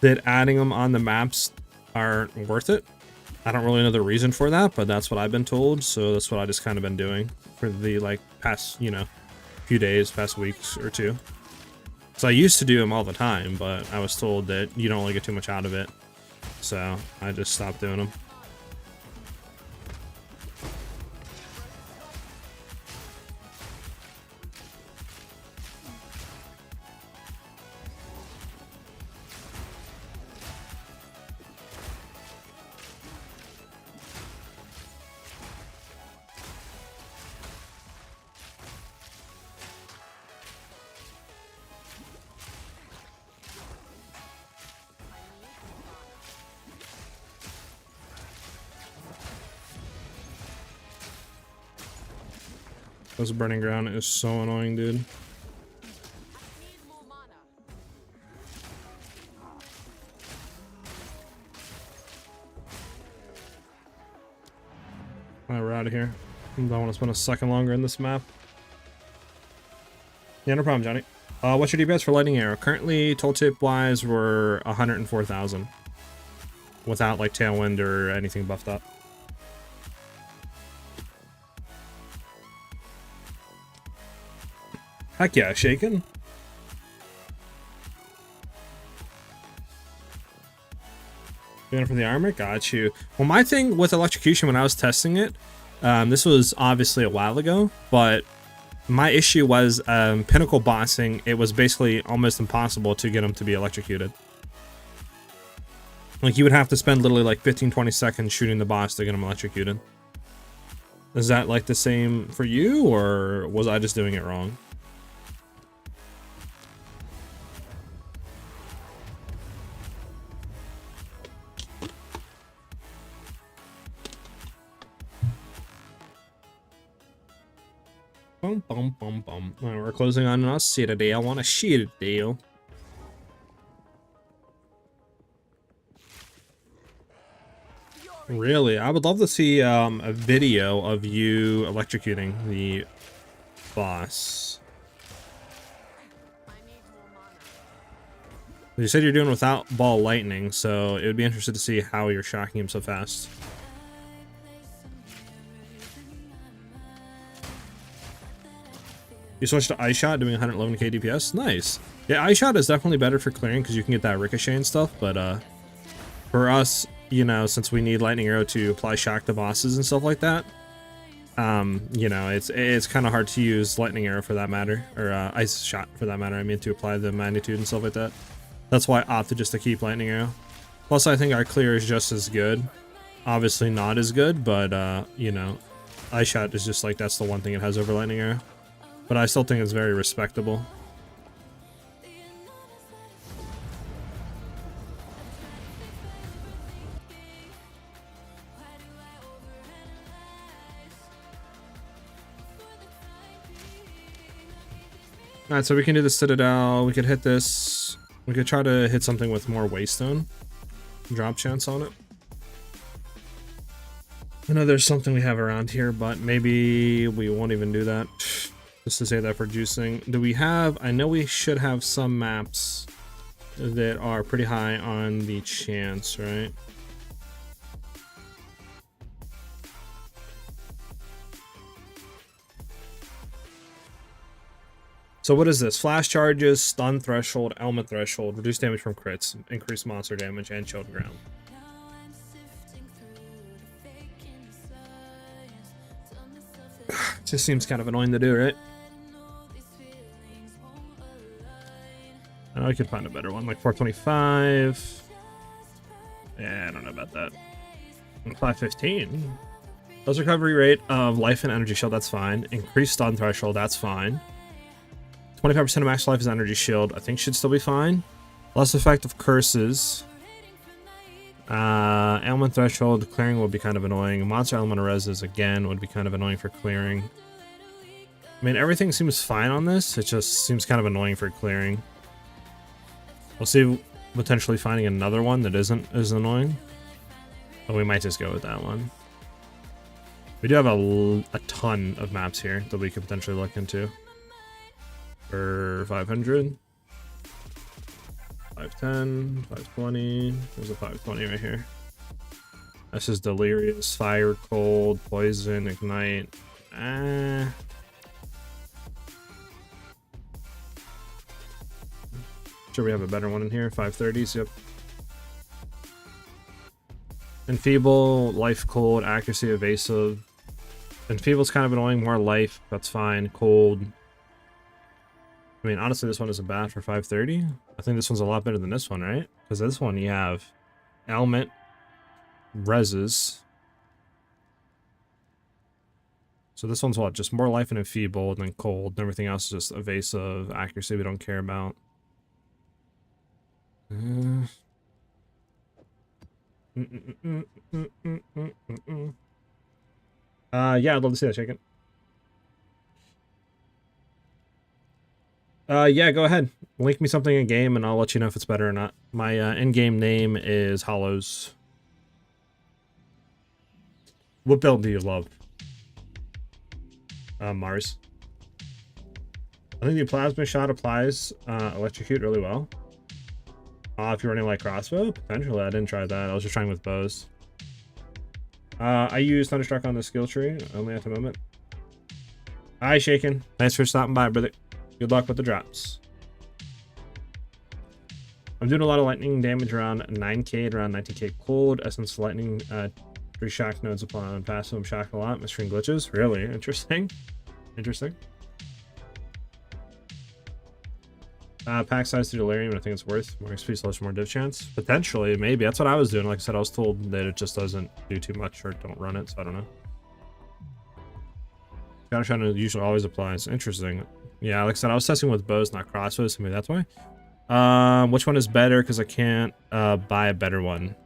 that adding them on the maps aren't worth it. I don't really know the reason for that, but that's what I've been told, so that's what I just kind of been doing for the like past, you know, few days, past weeks or two. So I used to do them all the time, but I was told that you don't really get too much out of it, so I just stopped doing them. This burning ground is so annoying, dude. Alright, we're out of here. I don't want to spend a second longer in this map. Yeah, no problem, Johnny. What's your DPS for lightning arrow? Currently, tooltip wise, we're 104,000 without like tailwind or anything buffed up. Heck yeah, shaken. Going for the armor? Got you. Well, my thing with electrocution when I was testing it, this was obviously a while ago, but my issue was pinnacle bossing. It was basically almost impossible to get them to be electrocuted. Like, you would have to spend literally like 15-20 seconds shooting the boss to get them electrocuted. Is that like the same for you, or was I just doing it wrong? Bum, bum, bum, bum. All right, we're closing on a Citadel. I want a Citadel. Really? I would love to see a video of you electrocuting the boss. You said you're doing without ball lightning, so it would be interesting to see how you're shocking him so fast. You switched to Ice Shot, doing 111k DPS? Nice. Yeah, Ice Shot is definitely better for clearing because you can get that ricochet and stuff, but for us, you know, since we need Lightning Arrow to apply shock to bosses and stuff like that, you know, it's kind of hard to use Lightning Arrow for that matter, or Ice Shot for that matter, I mean, to apply the magnitude and stuff like that. That's why I opted just to keep Lightning Arrow. Plus, I think our clear is just as good. Obviously not as good, but, you know, Ice Shot is just like, that's the one thing it has over Lightning Arrow. But I still think it's very respectable. Alright, so we can do the Citadel. We could hit this. We could try to hit something with more Waystone. Drop chance on it. I know there's something we have around here, but maybe we won't even do that. Just to say that for juicing. Do we have... I know we should have some maps that are pretty high on the chance, right? So what is this? Flash charges, stun threshold, element threshold, reduce damage from crits, increase monster damage, and chill ground. Just seems kind of annoying to do, right? I could find a better one, like 425. Yeah, I don't know about that. 515. Those recovery rate of life and energy shield, that's fine. Increased stun threshold, that's fine. 25% of max life is energy shield, I think should still be fine. Less effective curses. Ailment threshold, clearing would be kind of annoying. Monster element of reses, again, would be kind of annoying for clearing. I mean, everything seems fine on this. It just seems kind of annoying for clearing. We'll see potentially finding another one that isn't as annoying. But we might just go with that one. We do have a ton of maps here that we could potentially look into. For 500. 510, 520. There's a 520 right here. This is Delirious, Fire, Cold, Poison, Ignite. Sure we have a better one in here. 530s, yep. Enfeeble, Life, Cold, Accuracy, Evasive. Enfeeble's kind of annoying. More life, that's fine. Cold. I mean, honestly, this one isn't bad for 530. I think this one's a lot better than this one, right? Because this one, you have Ailment, Reses. So this one's what? Just more life and enfeebled and cold. And everything else is just evasive, accuracy we don't care about. Yeah, I'd love to see that, Shaken. Yeah, go ahead. Link me something in game and I'll let you know if it's better or not. My in-game name is Hollows. What build do you love? Mars. I think the plasma shot applies electrocute really well. If you're running like crossbow, potentially. I didn't try that. I was just trying with bows. I use Thunderstruck on the skill tree only at the moment. Hi, Shaken. Thanks for stopping by, brother. Good luck with the drops. I'm doing a lot of lightning damage around 9k, around 19k cold. Essence lightning, 3 shock nodes upon passive. I'm shocked a lot. My screen glitches. Really interesting. Interesting. Pack size to Delirium, I think it's worth. More XP slash more div chance. Potentially, maybe. That's what I was doing. Like I said, I was told that it just doesn't do too much or don't run it, so I don't know. Counter shot usually always applies. Interesting. Yeah, like I said, I was testing with bows, not crossbows, so maybe that's why. Which one is better? Because I can't buy a better one.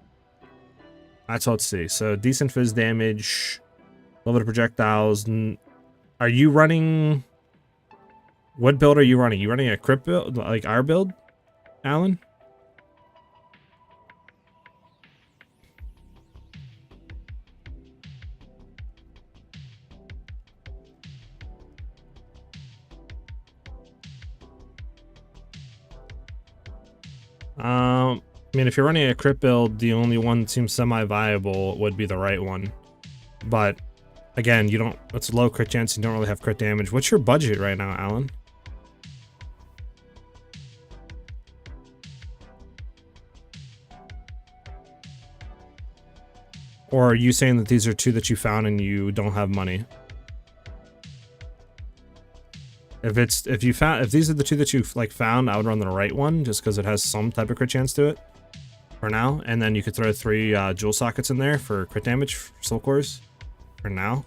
Alright, so let's see. So decent fizz damage, a little bit of projectiles. Are you running? What build are you running? You running a crypt build, like our build, Alan? I mean, if you're running a crypt build, the only one that seems semi-viable would be the right one. But again, you don't. It's a low crit chance. You don't really have crit damage. What's your budget right now, Alan? Or are you saying that these are two that you found and you don't have money? If these are the two that you like found, I would run the right one just because it has some type of crit chance to it for now. And then you could throw 3 jewel sockets in there for crit damage for soul cores for now.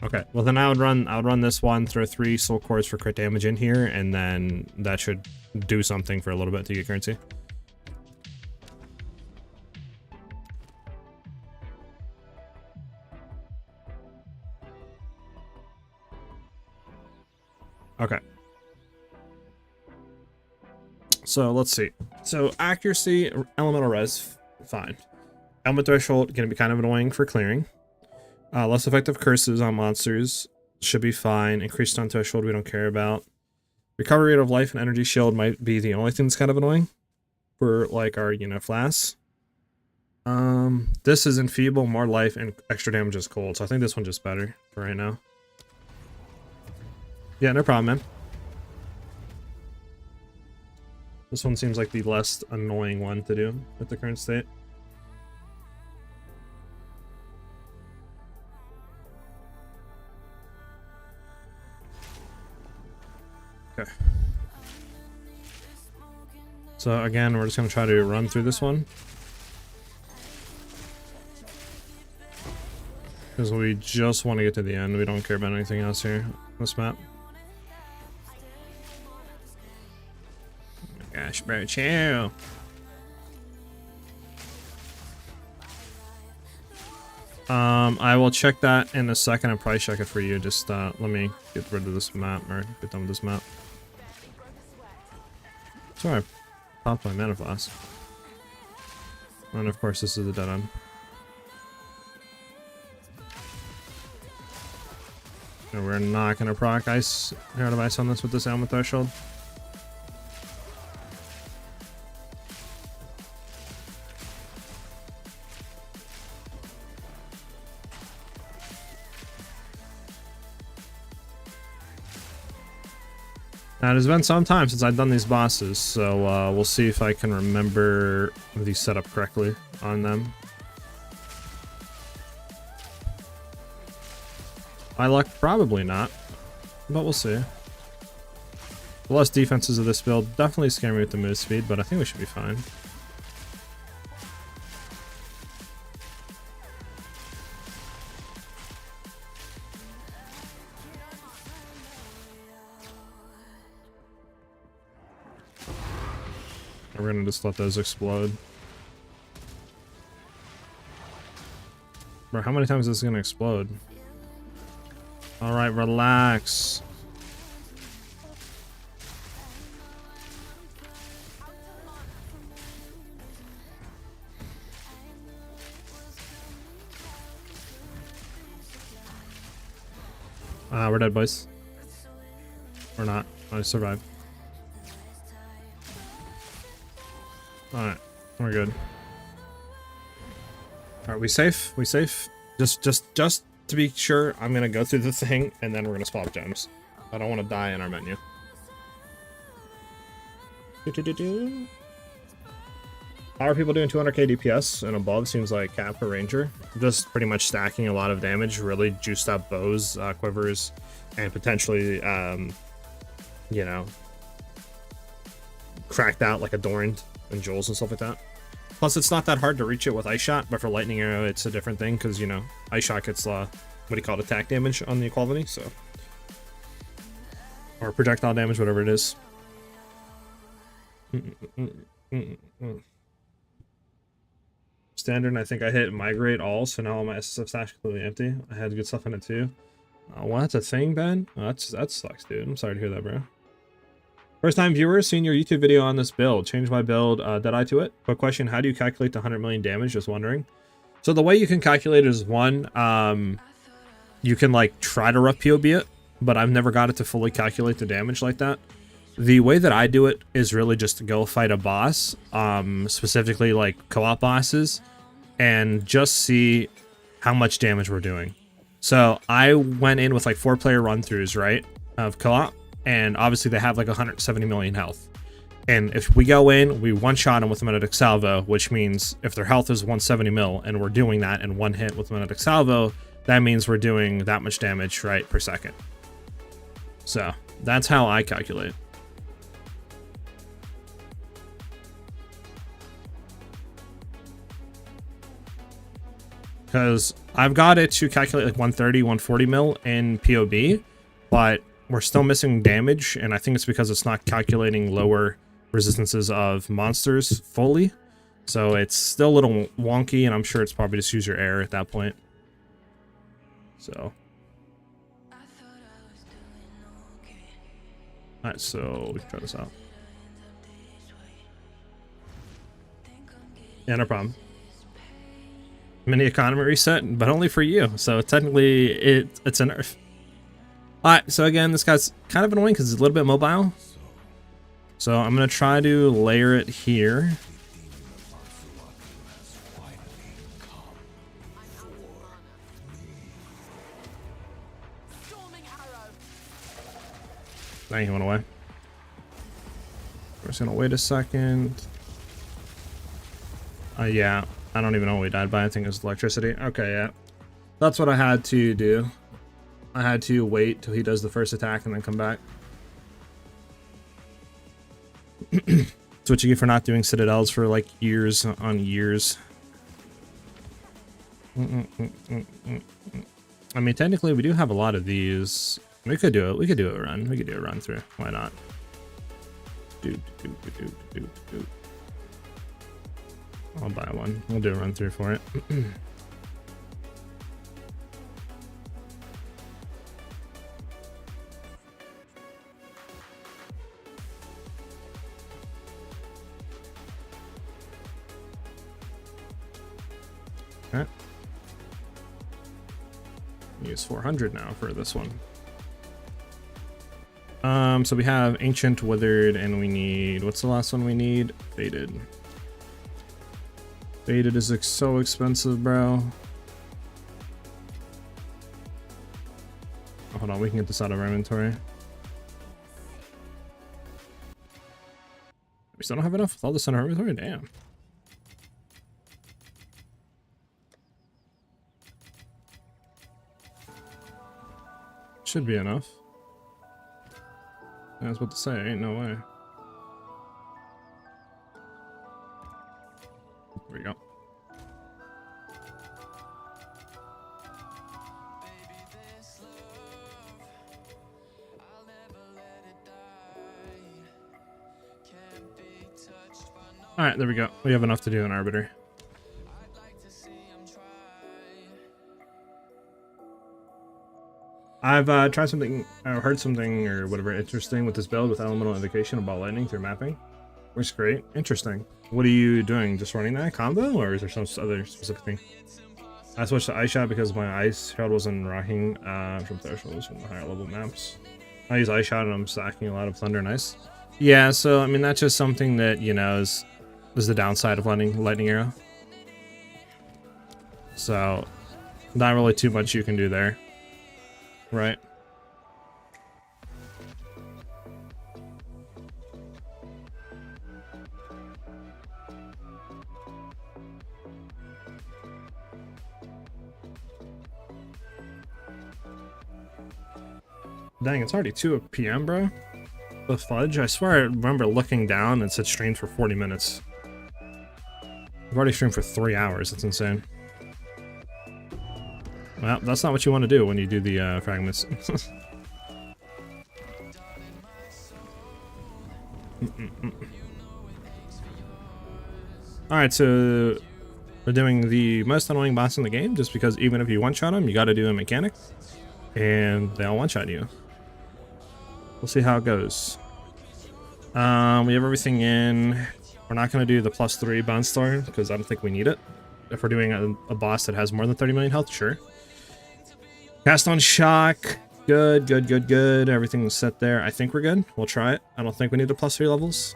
Okay, well then I would run this one, throw 3 soul cores for crit damage in here, and then that should do something for a little bit to get currency. Okay. So let's see. So accuracy, elemental res, fine. Element threshold, gonna be kind of annoying for clearing. Less effective curses on monsters should be fine. Increased stun threshold, we don't care about. Recovery rate of life and energy shield might be the only thing that's kind of annoying for like our, you know, flasks. This is enfeeble, more life, and extra damage is cold. So I think this one's just better for right now. Yeah, no problem, man. This one seems like the less annoying one to do at the current state. Okay. So again, we're just gonna try to run through this one. Because we just want to get to the end. We don't care about anything else here on this map. Oh my gosh, bro, chill. I will check that in a second. I'll probably check it for you. Just let me get rid of this map, or get done with this map. Sorry, I popped my mana flask. And of course, this is the dead end. And we're not gonna proc ice Herald of Ice on this with this Amulet threshold. Now, it has been some time since I've done these bosses, so we'll see if I can remember the setup correctly on them. My luck, probably not, but we'll see. The less defenses of this build definitely scare me with the Movespeed, but I think we should be fine. We're gonna just let those explode. Bro, how many times is this gonna explode? Alright, relax. We're dead, boys. We're not. I survived. Alright, we're good. Alright, we safe? We safe? Just to be sure, I'm gonna go through the thing and then we're gonna swap gems. I don't want to die in our menu. How are people doing 200k DPS and above? Seems like cap or ranger. Just pretty much stacking a lot of damage, really juiced up bows, quivers, and potentially, you know, cracked out like Adorned and Jewels and stuff like that. Plus, it's not that hard to reach it with Ice Shot, but for Lightning Arrow, it's a different thing because, you know, Ice Shot gets, what do you call it, attack damage on the equality, so. Or projectile damage, whatever it is. Standard, I think I hit Migrate all, so now all my SSF stash completely empty. I had good stuff in it too. Well, that's a thing, Ben? Oh, that sucks, dude. I'm sorry to hear that, bro. First time viewer, seeing your YouTube video on this build. Change my build, did I to it? Quick question, how do you calculate the 100 million damage? Just wondering. So the way you can calculate it is one, you can like try to rough POB it, but I've never got it to fully calculate the damage like that. The way that I do it is really just to go fight a boss, specifically like co-op bosses, and just see how much damage we're doing. So I went in with like 4-player run-throughs, right, of co-op. And obviously they have like 170 million health. And if we go in, we one-shot them with Magnetic Salvo, which means if their health is 170 mil and we're doing that in one hit with Magnetic Salvo, that means we're doing that much damage, right, per second. So that's how I calculate. Because I've got it to calculate like 130, 140 mil in POB, but we're still missing damage, and I think it's because it's not calculating lower resistances of monsters fully. So it's still a little wonky, and I'm sure it's probably just user error at that point. So. Alright, so we can try this out. Yeah, no problem. Mini economy reset, but only for you. So technically, it's a nerf. Alright, so again, this guy's kind of annoying because it's a little bit mobile. So I'm going to try to layer it here. Dang, he went away. We're just going to wait a second. Yeah, I don't even know what we died by. I think it was electricity. Okay, yeah. That's what I had to do. I had to wait till he does the first attack and then come back. It's what you get for not doing Citadels for like years on years. I mean, technically, we do have a lot of these. We could do it. We could do a run. We could do a run through. Why not? I'll buy one. We'll do a run through for it. Okay. Use 400 now for this one. So we have Ancient, Withered, and we need, what's the last one we need? Faded. Faded is so expensive, bro. Oh, hold on, we can get this out of our inventory. We still don't have enough with all this in our inventory? Damn. Should be enough. I was about to say, ain't no way. There we go. Alright, there we go. We have enough to do an Arbiter. I've tried something, heard something or whatever interesting with this build with elemental invocation about lightning through mapping. Works great. Interesting. What are you doing? Just running that combo, or is there some other specific thing? I switched to Ice Shot because my Ice Herald wasn't rocking from thresholds from the higher level maps. I use Ice Shot and I'm stacking a lot of Thunder and Ice. Yeah, so I mean that's just something that, you know, is the downside of lightning arrow. So not really too much you can do there. Right. Dang, it's already 2 p.m., bro. The fudge? I swear I remember looking down and said streamed for 40 minutes. I've already streamed for 3 hours. That's insane. Well, that's not what you want to do when you do the fragments. Alright, so we're doing the most annoying boss in the game, just because even if you one-shot them, you gotta do a mechanic. And they all one-shot you. We'll see how it goes. We have everything in. We're not gonna do the +3 Bond Star, because I don't think we need it. If we're doing a boss that has more than 30 million health, sure. Cast on Shock. Good, good, good, good. Everything's set there. I think we're good. We'll try it. I don't think we need the +3 levels.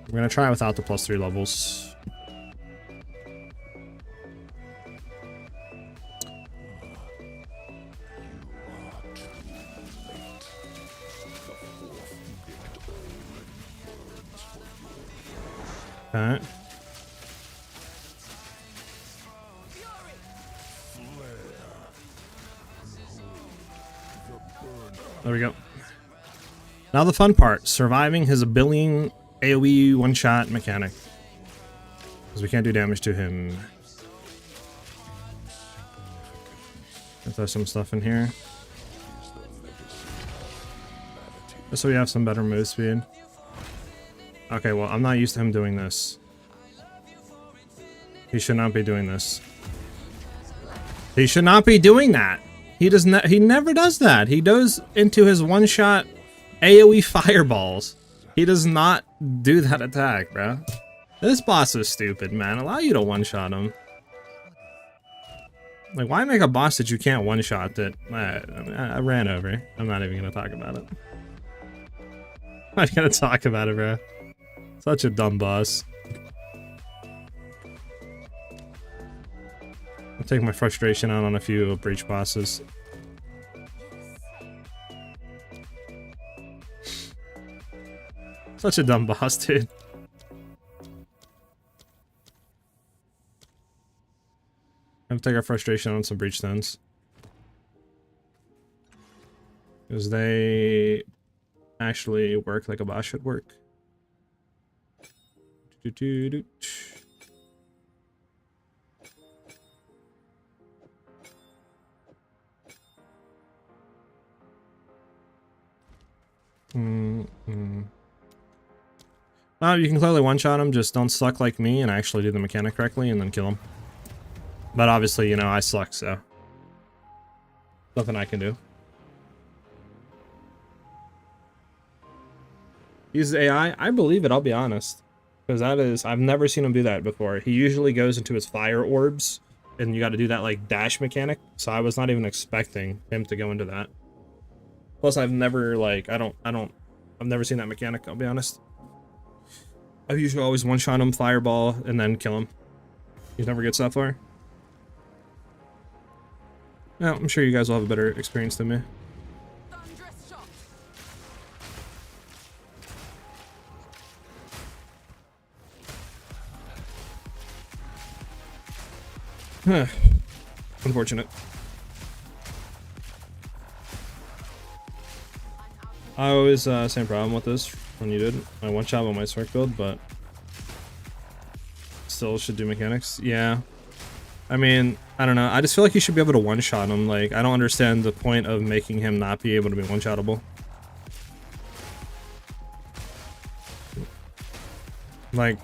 We're gonna try it without the +3 levels. Alright. There we go. Now the fun part, surviving his billion AoE one-shot mechanic. Because we can't do damage to him. Let's throw some stuff in here. Just so we have some better move speed. Okay, well, I'm not used to him doing this. He should not be doing this. He should not be doing that. He does not. He never does that. He goes into his one-shot AoE fireballs. He does not do that attack, bro. This boss is stupid, man. Allow you to one-shot him. Like, why make a boss that you can't one-shot that I ran over? I'm not even gonna talk about it. I'm not gonna talk about it, bro. Such a dumb boss. I'll take my frustration out on a few breach bosses. Such a dumb boss, dude. I have to take our frustration on some breach stones. Because they... actually work like a boss should work. Well, you can clearly one-shot him, just don't suck like me and actually do the mechanic correctly and then kill him. But obviously, you know, I suck, so nothing I can do. Uses AI? I believe it, I'll be honest. Because that is, I've never seen him do that before. He usually goes into his fire orbs, and you got to do that like dash mechanic. So I was not even expecting him to go into that. Plus, I've never like, I've never seen that mechanic, I'll be honest. I've usually always one-shot him, fireball, and then kill him. He never gets that far. No, I'm sure you guys will have a better experience than me. Unfortunate. I always same problem with this when you did my one shot on my Spark build, but still should do mechanics. Yeah, I mean, I don't know. I just feel like you should be able to one shot him. Like, I don't understand the point of making him not be able to be one shottable. Like,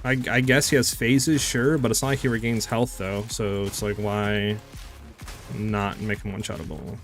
I guess he has phases, sure, but it's not like he regains health though. So it's like, why not make him one shottable?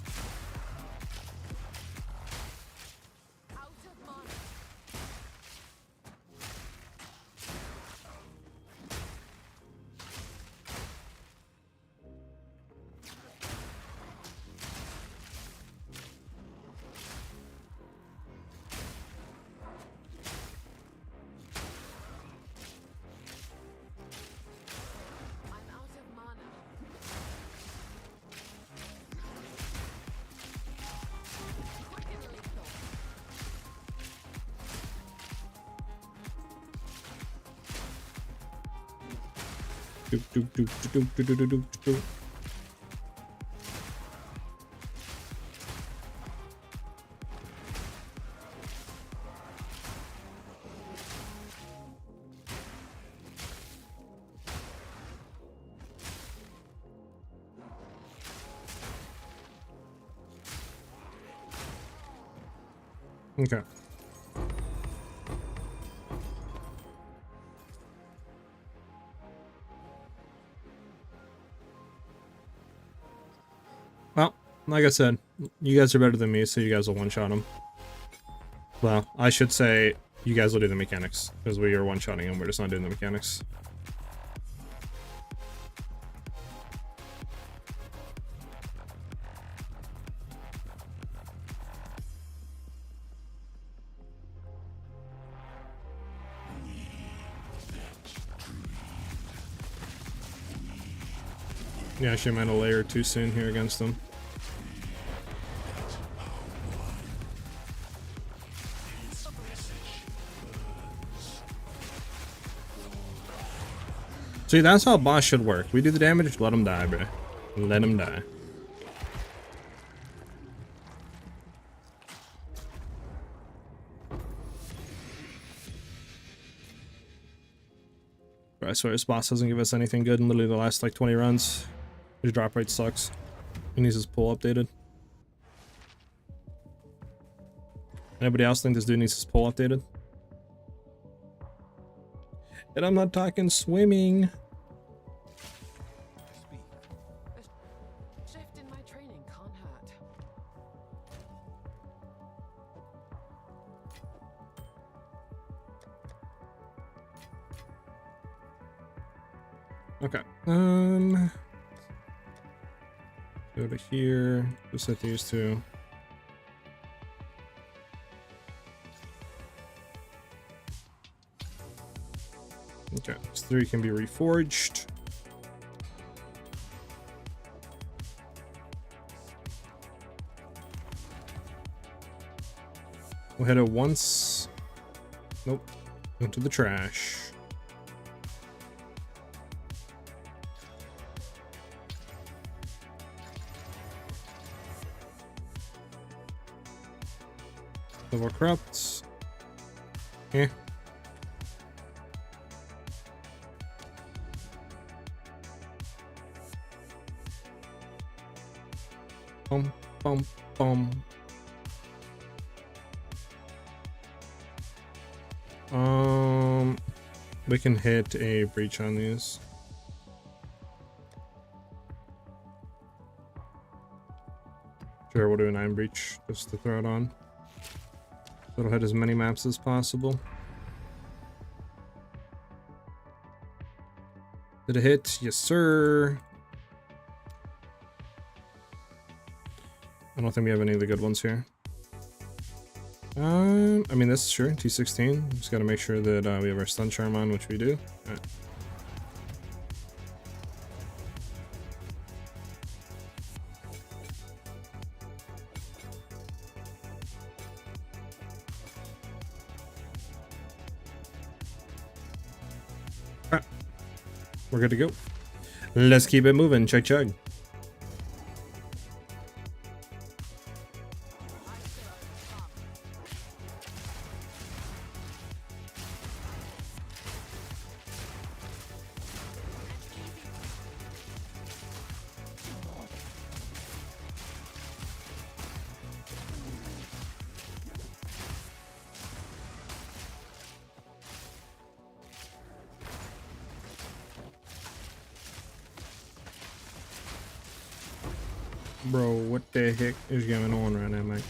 Okay. Well, like I said, you guys are better than me, so you guys will one-shot him. Well, I should say you guys will do the mechanics, because we are one-shotting him, we're just not doing the mechanics. Yeah, she might have layered too soon here against them. See, that's how a boss should work. We do the damage, let him die, bro. Let him die. Bro, I swear this boss doesn't give us anything good in literally the last like 20 runs. His drop rate sucks. He needs his pull updated. Anybody else think this dude needs his pull updated? And I'm not talking swimming. Shift in my training can't hurt. Okay. Go to here. Just hit these two. Okay, these three can be reforged. We'll hit it once. Nope. Into the trash. Double corrupt. Eh. Bum, bum, bum. We can hit a breach on these. Sure, we'll do a 9 breach just to throw it on. It'll hit as many maps as possible. Did it hit? Yes, sir. I don't think we have any of the good ones here. I mean, this is sure, T16. Just gotta make sure that we have our stun charm on, which we do. All right. All right. We're good to go. Let's keep it moving. Chug chug. Bro, what the heck is going on right now, mate?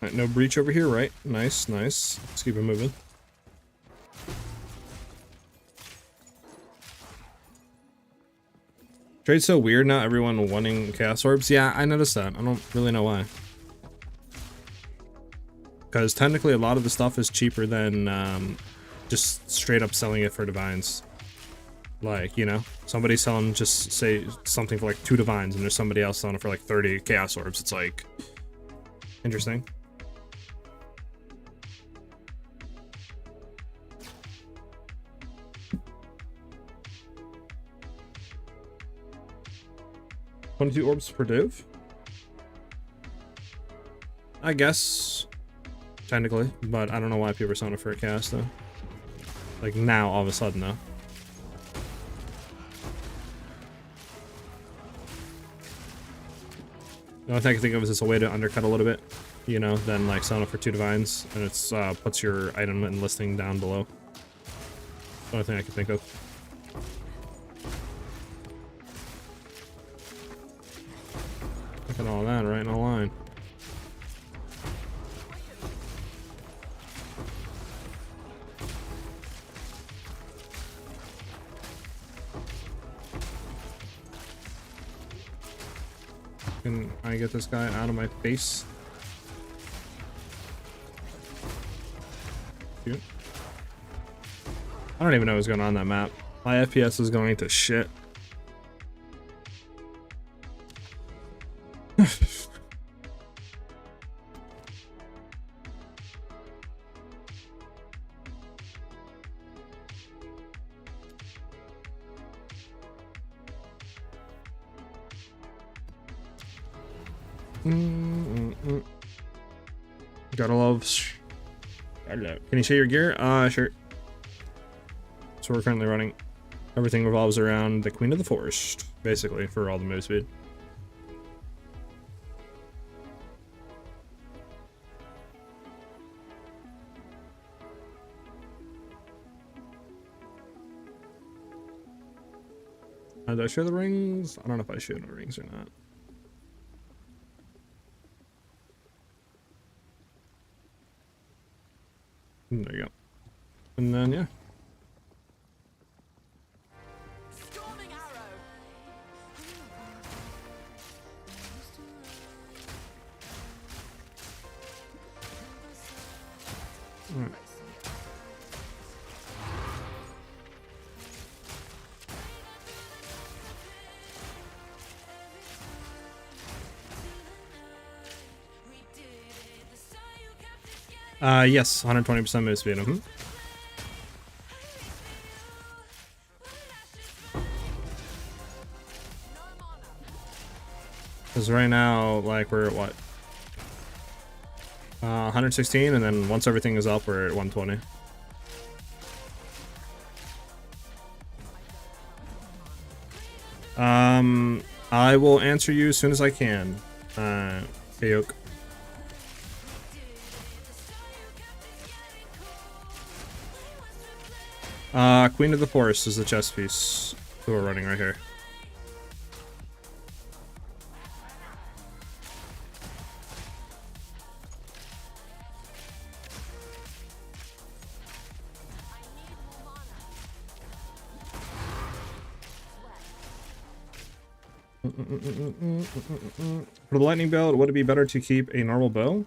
Alright, no breach over here, right? Nice, nice. Let's keep it moving. Trade's so weird now, everyone wanting Chaos Orbs. Yeah, I noticed that. I don't really know why. Because technically a lot of the stuff is cheaper than just straight up selling it for Divines. Like, you know, somebody's selling just, say, something for like 2 Divines, and there's somebody else selling it for like 30 Chaos Orbs. It's like, interesting. $22 orbs per div? I guess, technically, but I don't know why people are selling it for a cast though. Like now, all of a sudden though. The only thing I can think of is it's a way to undercut a little bit, you know, than like selling it for 2 Divines, and it's puts your item and listing down below. The only thing I can think of. Look at all that right in a line. Can I get this guy out of my face? Shoot. I don't even know what's going on that map. My FPS is going to shit. Gotta love. Can you show your gear? Sure. So we're currently running. Everything revolves around the Queen of the Forest, basically, for all the Movespeed. Did I show the rings? I don't know if I showed the rings or not. There you go. And then, yeah. All right. Yes, 120% move speed. Because right now, like, we're at what? 116, and then once everything is up, we're at 120. I will answer you as soon as I can. Ayok. Queen of the Forest is the chess piece that we're running right here. For the lightning build, would it be better to keep a normal bow?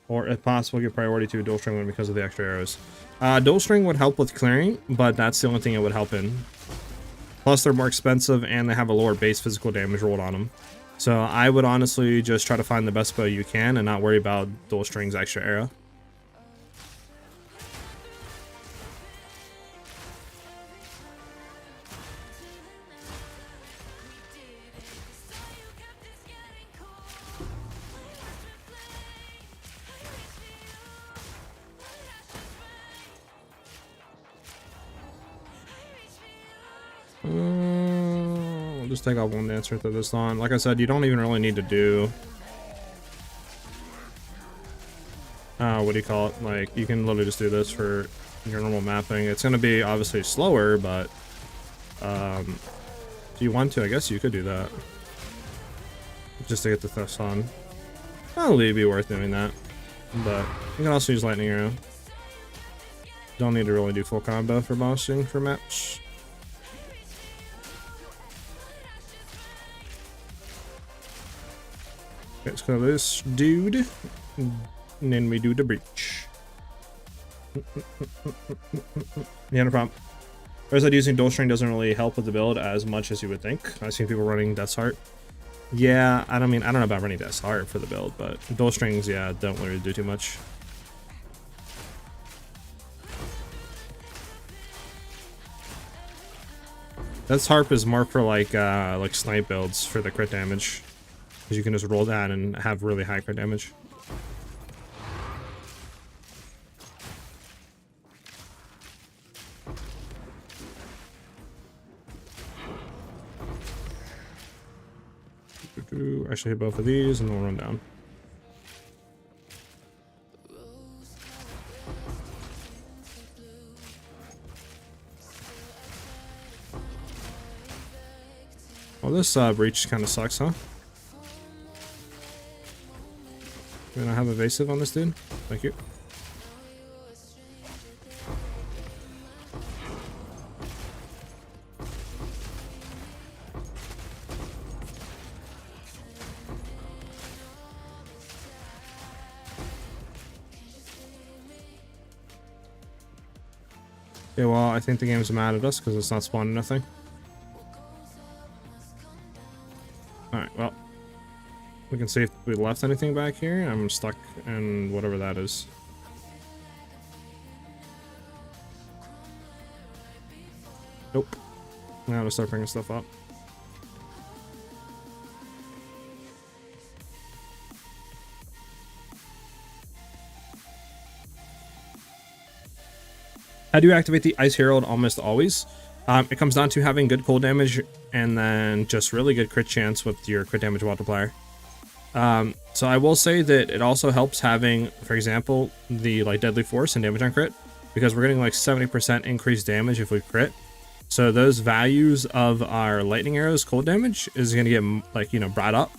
Or if possible, give priority to a dual string one because of the extra arrows? Dual string would help with clearing, but that's the only thing it would help in. Plus, they're more expensive and they have a lower base physical damage rolled on them. So I would honestly just try to find the best bow you can and not worry about dual string's extra arrow. We'll just take off one dancer through this line. Like I said, you don't even really need to do what do you call it? Like, you can literally just do this for your normal mapping. It's going to be obviously slower, but if you want to, I guess you could do that just to get the thefts on. Probably be worth doing that, but you can also use lightning arrow. Don't need to really do full combo for bossing for match. Okay, let's go this dude, and then we do the breach. Yeah, no problem. Whereas using dual string doesn't really help with the build as much as you would think. I've seen people running Death's Heart. Yeah, I don't know about running Death's Heart for the build, but dual strings, yeah, don't really do too much. Death's Harp is more for like snipe builds for the crit damage. Because you can just roll that and have really high crit damage. Actually hit both of these and then we'll run down. Well, this breach kind of sucks, huh? Can I have evasive on this dude? Thank you. Okay, well, I think the game's mad at us because it's not spawning nothing. Alright, well. We can see if we left anything back here. I'm stuck in whatever that is. Nope. Now I'm gonna start bringing stuff up. How do you activate the Ice Herald almost always? It comes down to having good cold damage and then just really good crit chance with your crit damage multiplier. So I will say that it also helps having, for example, the like deadly force and damage on crit, because we're getting like 70% increased damage if we crit. So those values of our lightning arrows cold damage is going to get like, you know, brought up,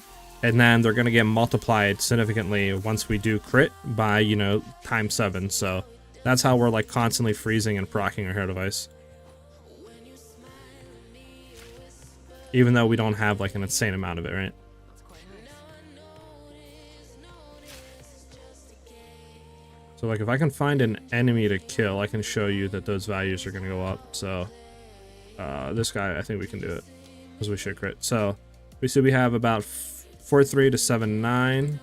and then they're going to get multiplied significantly once we do crit by, you know, times 7. So that's how we're like constantly freezing and proccing our Herald of Ice. Even though we don't have like an insane amount of it, right? So like if I can find an enemy to kill, I can show you that those values are going to go up. So this guy, I think we can do it because we should crit. So we see we have about 4-3 to 7-9.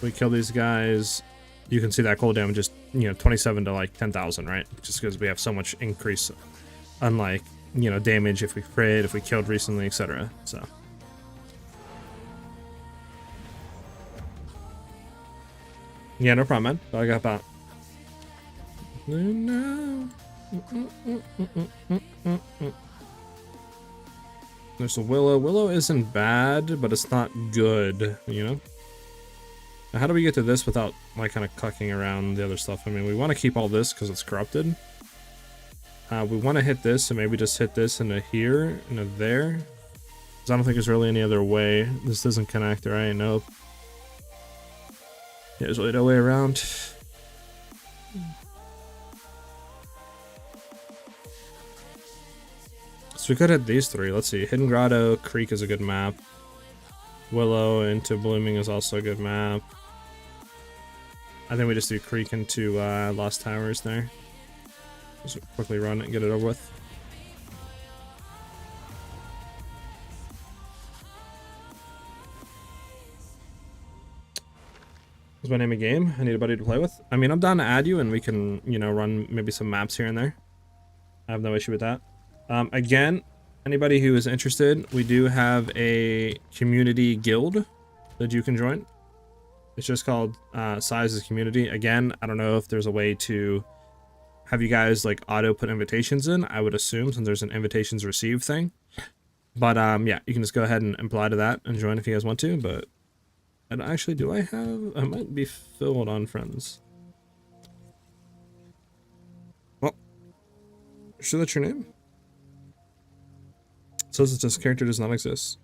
We kill these guys. you can see that cooldown just, 27 to like 10,000, right? Just because we have so much increase, unlike, damage if we crit, if we killed recently, etc. So. Yeah, no problem, man. I got that. There's a Willow. Willow isn't bad, but it's not good, Now, how do we get to this without, like, kind of cucking around the other stuff? I mean, we want to keep all this because it's corrupted. We want to hit this, and maybe just hit this into here, into there. Because I don't think there's really any other way. This doesn't connect, right? Nope. Yeah, there's really no way around. So we could hit these three. Let's see. Hidden Grotto, Creek is a good map. Willow into Blooming is also a good map. I think we just do Creek into Lost Towers there. Just quickly run it and get it over with. What's my name of game? I need a buddy to play with. I mean, I'm down to add you and we can, run maybe some maps here and there. I have no issue with that. Again, anybody who is interested, we do have a community guild that you can join. It's just called SiahZ Community. Again, I don't know if there's a way to have you guys like auto put invitations in. I would assume since there's an invitations received thing. But yeah, you can just go ahead and apply to that and join if you guys want to. But and actually, do I have? I might be filled on friends. Well, sure that's your name. It says that this character does not exist.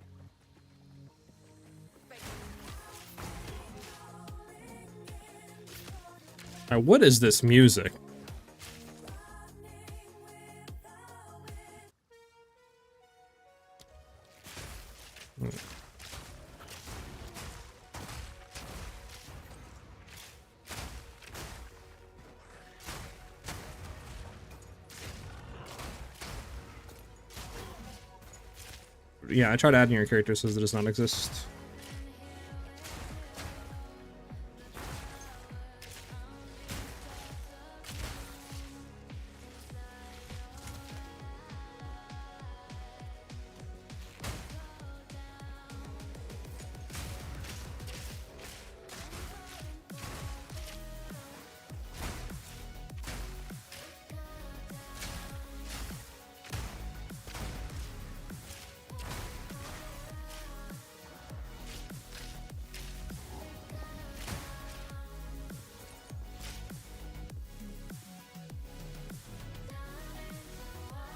Alright, what is this music? Yeah, I tried adding your character, says it does not exist.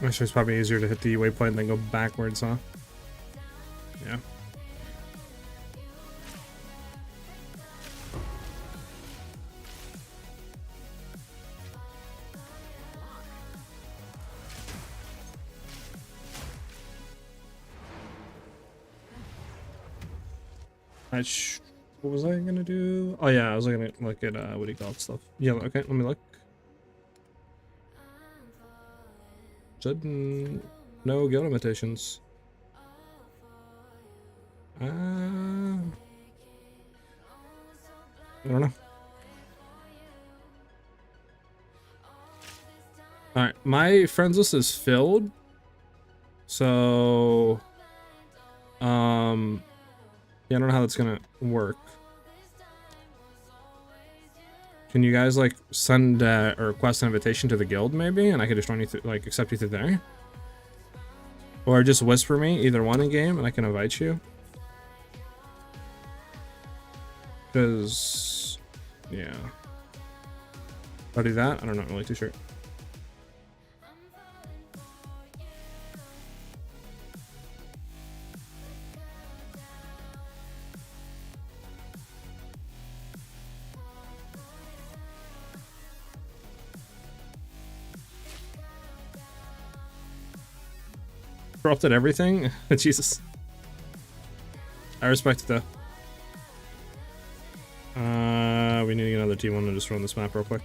Actually, it's probably easier to hit the waypoint and then go backwards, huh? Yeah. What was I gonna do? Oh yeah, I was gonna look at what do you call it stuff. Yeah, okay, let me look. Said no guild imitations. I don't know. Alright, my friends list is filled. So yeah, I don't know how that's gonna work. Can you guys like send or request an invitation to the guild maybe, and I could just join you through, like accept you through there, or just whisper me either one in game, and I can invite you. Because yeah, I'll do that. I'm not really too sure. Corrupted everything? Jesus. I respect it though. We need to get another T1 to just run this map real quick.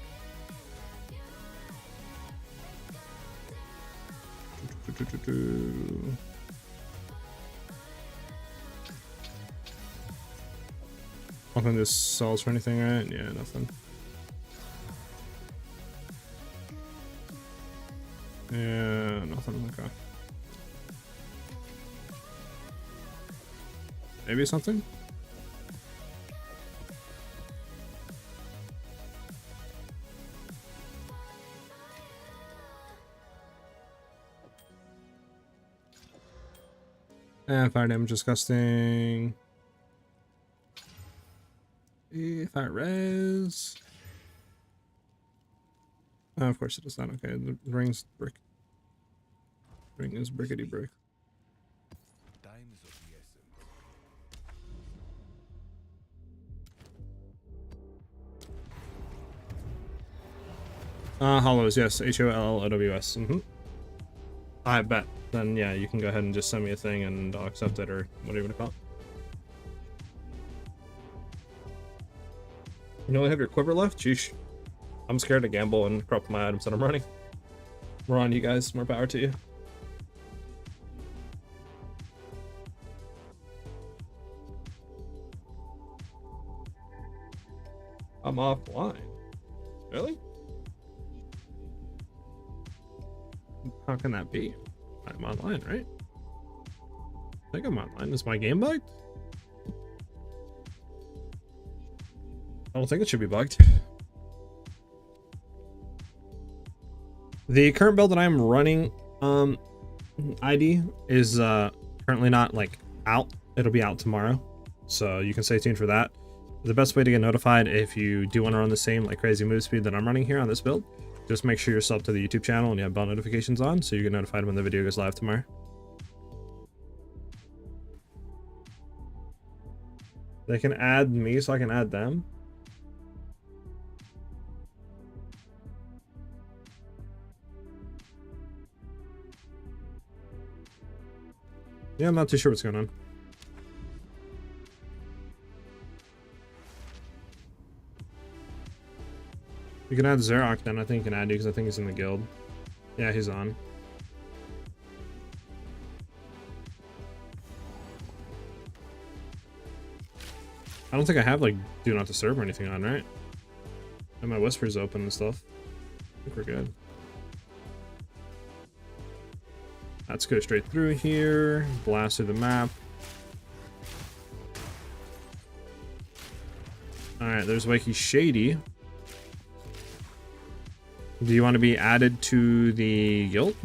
Nothing just sells for anything, right? Yeah, nothing. Yeah, nothing. Okay. Maybe something? Fire damage disgusting. Fire res. Oh, of course it does not. Okay, the ring's brick. Ring is brickety brick. Hollows, yes. HOLLOWS. I bet. Then yeah, you can go ahead and just send me a thing and I'll accept it, or whatever you want to call it. You only have your quiver left? Sheesh. I'm scared to gamble and corrupt my items that I'm running. We're on you guys. More power to you. I'm offline. Really? How can that be? I'm online, right? I think I'm online. Is my game bugged? I don't think it should be bugged. The current build that I'm running, ID is currently not like out. It'll be out tomorrow, so you can stay tuned for that. The best way to get notified if you do want to run the same like crazy move speed that I'm running here on this build, just make sure you're subbed to the YouTube channel and you have bell notifications on, so you get notified when the video goes live tomorrow. They can add me, so I can add them. Yeah, I'm not too sure what's going on. You can add Xerox then. I think you can add you because I think he's in the guild. Yeah, he's on. I don't think I have like do not disturb or anything on, right? And my whispers open and stuff. I think we're good. Let's go straight through here. Blast through the map. Alright, there's Wakey Shady. Do you want to be added to the guild?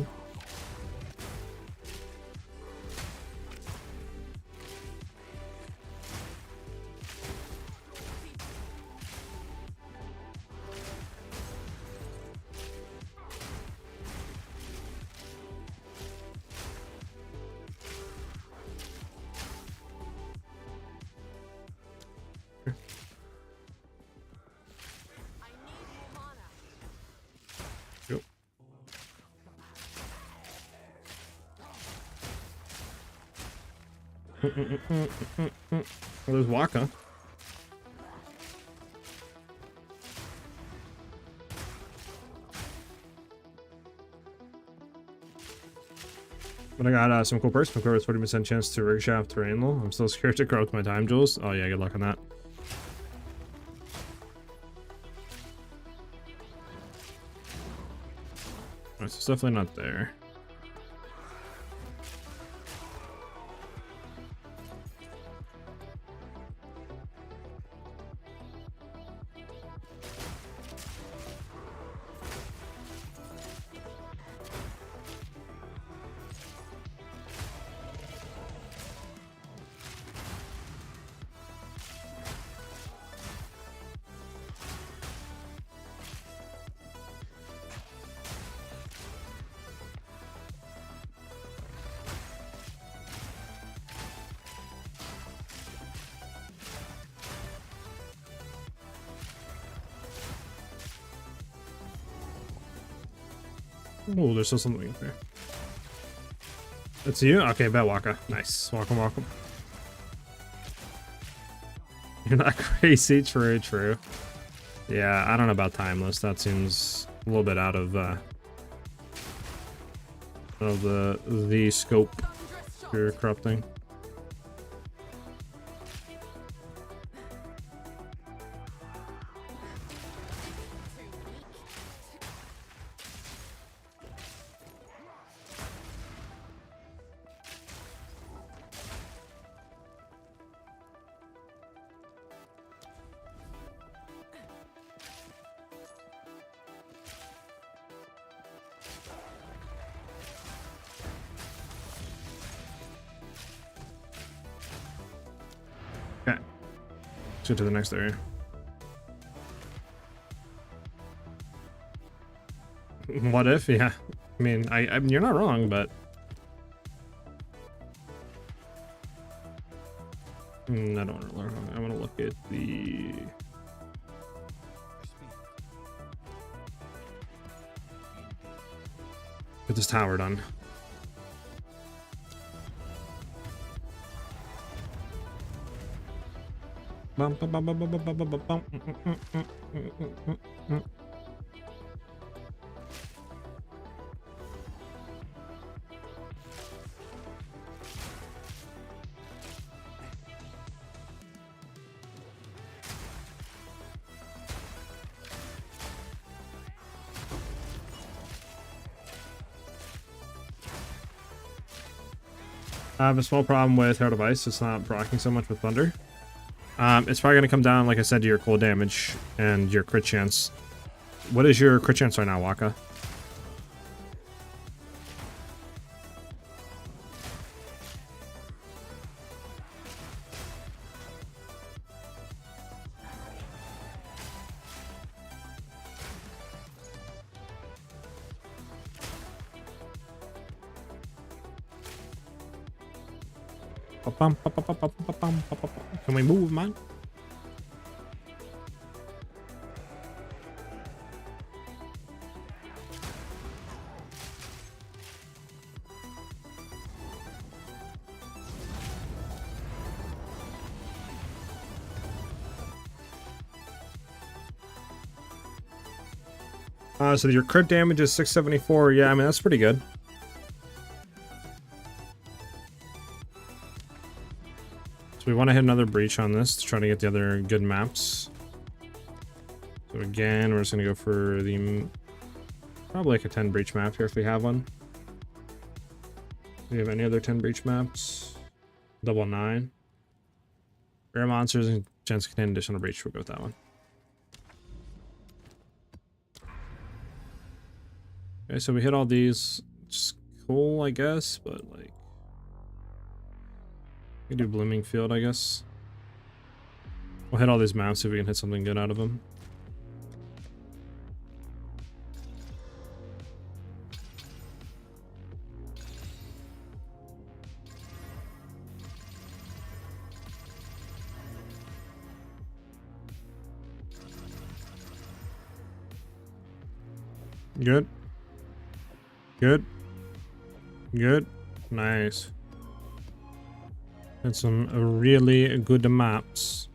Well, there's Waka. But I got some cool perks. My core 40% chance to rig shaft terrain low. I'm still scared to grow with my time jewels. Oh yeah, good luck on that. Alright, so it's definitely not there. Oh, there's still something up there. It's you? Okay, bet Waka. Nice. Welcome, welcome. You're not crazy. True, true. Yeah, I don't know about timeless. That seems a little bit out of the scope for corrupting. Let's get to the next area. What if? Yeah. I mean, you're not wrong, but I don't want to learn. I want to look at the. Get this tower done. I have a small problem with Herald of Ice. It's not proccing so much with Thunder. It's probably going to come down, like I said, to your cold damage and your crit chance. What is your crit chance right now, Waka? Can we move, man? So your crit damage is 674. Yeah, I mean, that's pretty good. So we want to hit another breach on this to try to get the other good maps. So again, we're just going to go for the probably like a 10 breach map here if we have one. Do we have any other 10 breach maps? Double 9. Rare monsters and gens contain additional breach. We'll go with that one. Okay, so we hit all these. It's cool, I guess, but like. We can do Blooming Field, I guess. We'll hit all these maps, see if we can hit something good out of them. Good. Good. Good. Nice. And some really good maps.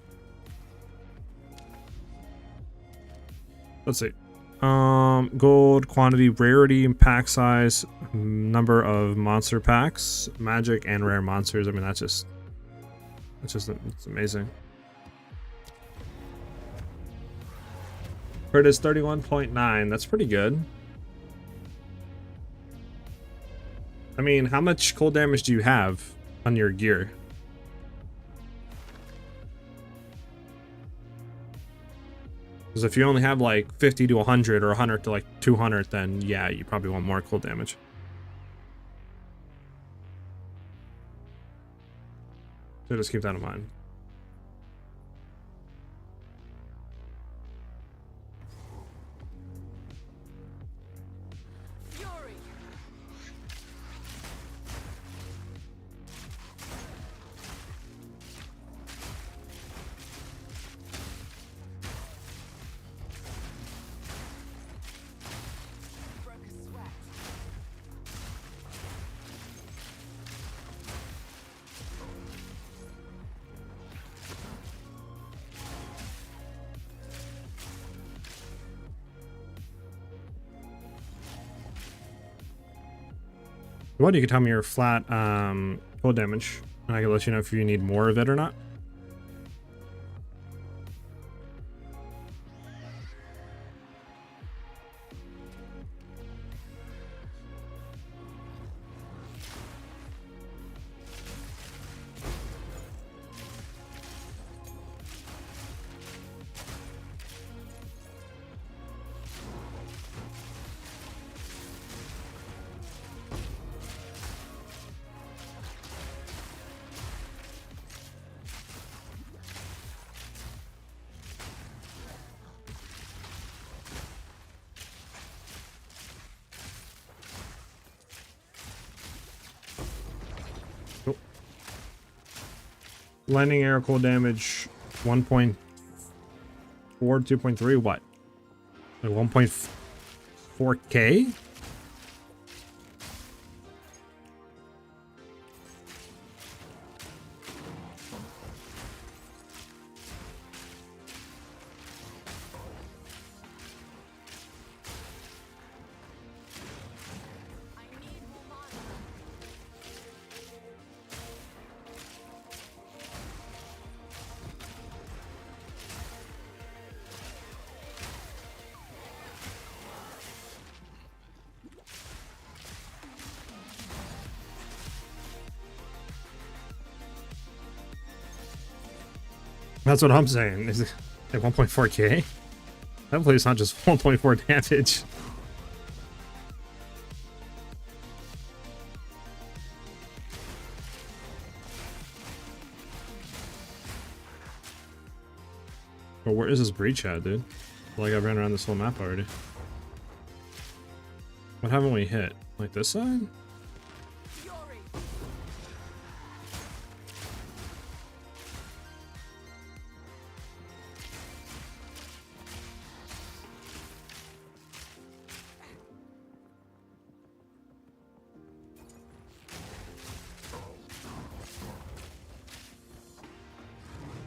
Let's see. Gold, quantity, rarity, and pack size, number of monster packs, magic, and rare monsters. I mean, it's amazing. Crit is 31.9. That's pretty good. I mean, how much cold damage do you have on your gear? Because if you only have like 50 to 100 or 100 to like 200, then yeah, you probably want more cold damage. So just keep that in mind. What, you can tell me your flat cold damage, and I can let you know if you need more of it or not. Lightning arrow cold damage 1.4, 2.3, what? Like 1.4k? That's what I'm saying. Is it like 1.4k? Hopefully it's not just 1.4 damage. But where is this breach at, dude? Like I ran around this whole map already. What haven't we hit? Like this side?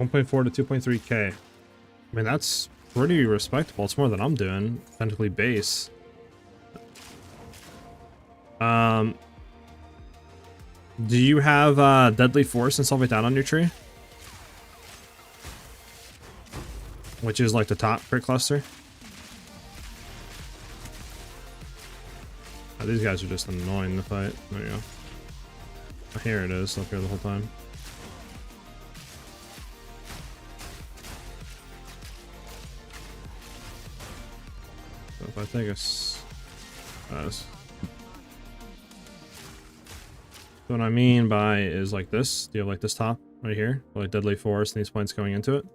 $1.4 to 2.3k. I mean, that's pretty respectable. It's more than I'm doing. Technically base. Do you have Deadly Force and stuff like that on your tree? Which is like the top crit cluster. Oh, these guys are just annoying to fight. There you go. Oh, here it is, up here the whole time. So if I take a so what I mean by is like this. Do you have like this top right here? Like Deadly Force and these points going into it?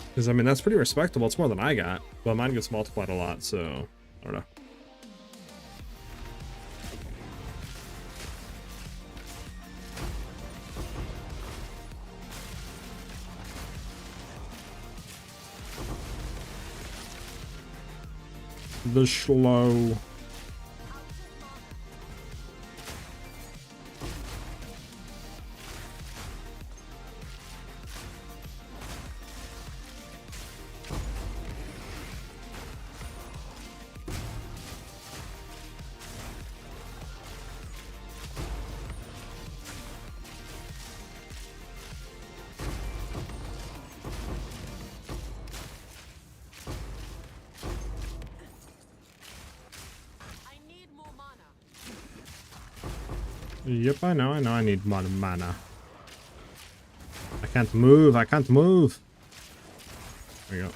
Because I mean that's pretty respectable. It's more than I got. But mine gets multiplied a lot, so I don't know. The slow. Yep, I know I need more mana. I can't move, I can't move. There we go.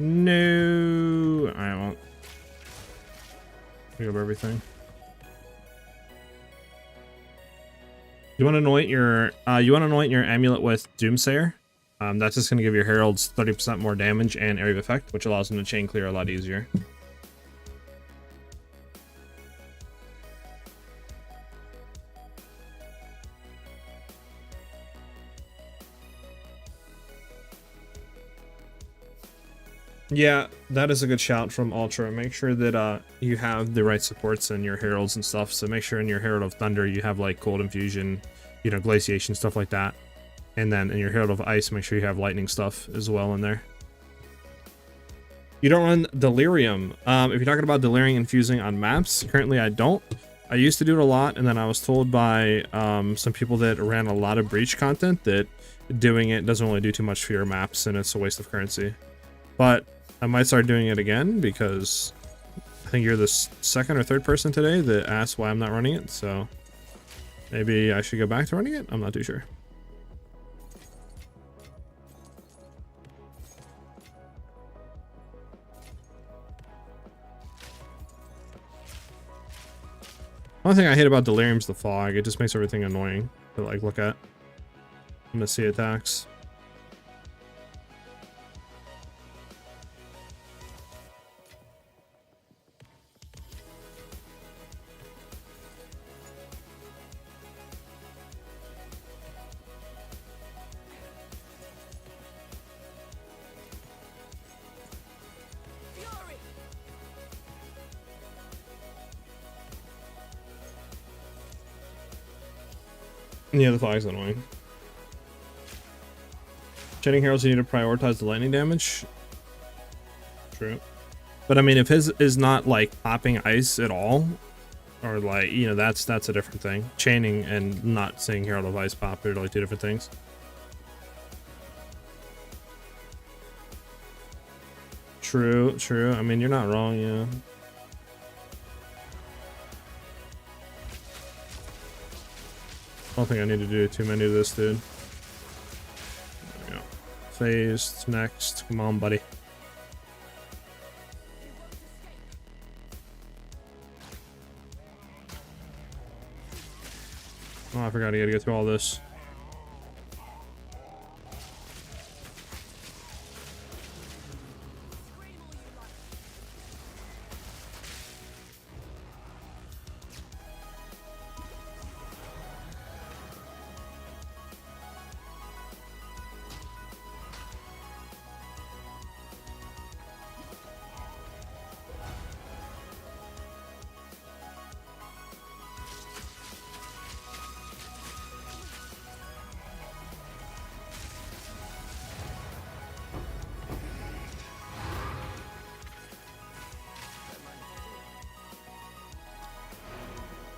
No, I won't. Pick up everything. You want to anoint your amulet with Doomsayer. That's just gonna give your heralds 30% more damage and area of effect, which allows them to chain clear a lot easier. Yeah, that is a good shout from Ultra. Make sure that you have the right supports in your heralds and stuff. So make sure in your Herald of Thunder you have like Cold Infusion, you know, Glaciation, stuff like that. And then in your Herald of Ice, make sure you have Lightning stuff as well in there. You don't run Delirium. If you're talking about Delirium infusing on maps, currently I don't. I used to do it a lot, and then I was told by some people that ran a lot of Breach content that doing it doesn't really do too much for your maps and it's a waste of currency. But I might start doing it again because I think you're the second or third person today that asked why I'm not running it, so maybe I should go back to running it? I'm not too sure. One thing I hate about Delirium's the fog. It just makes everything annoying to like look at. I'm gonna see attacks. Yeah, the fog's annoying. Chaining heroes, you need to prioritize the lightning damage. True. But I mean, if his is not like popping ice at all, or like, you know, that's a different thing. Chaining and not seeing Herald of Ice pop are like two different things. True, true. I mean, you're not wrong, yeah. I don't think I need to do too many of this, dude. There we go. Phased next. Come on, buddy. Oh, I forgot I gotta go through all this.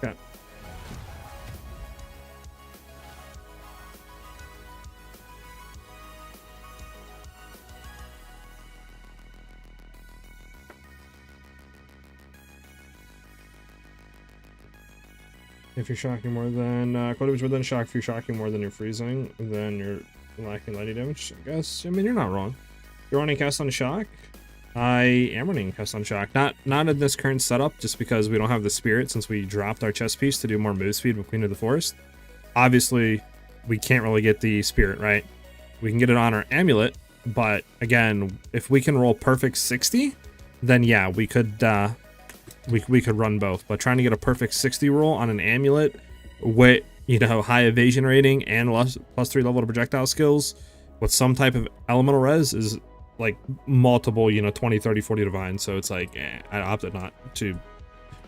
Okay. If you're shocking more than quota was within shock, if you're shocking more than you're freezing, then you're lacking lightning damage, I guess. I mean, you're not wrong. You're running cast on shock. I am running cast on shock. Not in this current setup, just because we don't have the spirit since we dropped our chess piece to do more Movespeed with Queen of the Forest. Obviously, we can't really get the spirit, right? We can get it on our amulet, but again, if we can roll perfect 60, then yeah, we could we could run both. But trying to get a perfect 60 roll on an amulet with, you know, high evasion rating and +3 level to projectile skills with some type of elemental res is like multiple, you know, 20, 30, 40 divine. So it's like, I opted not to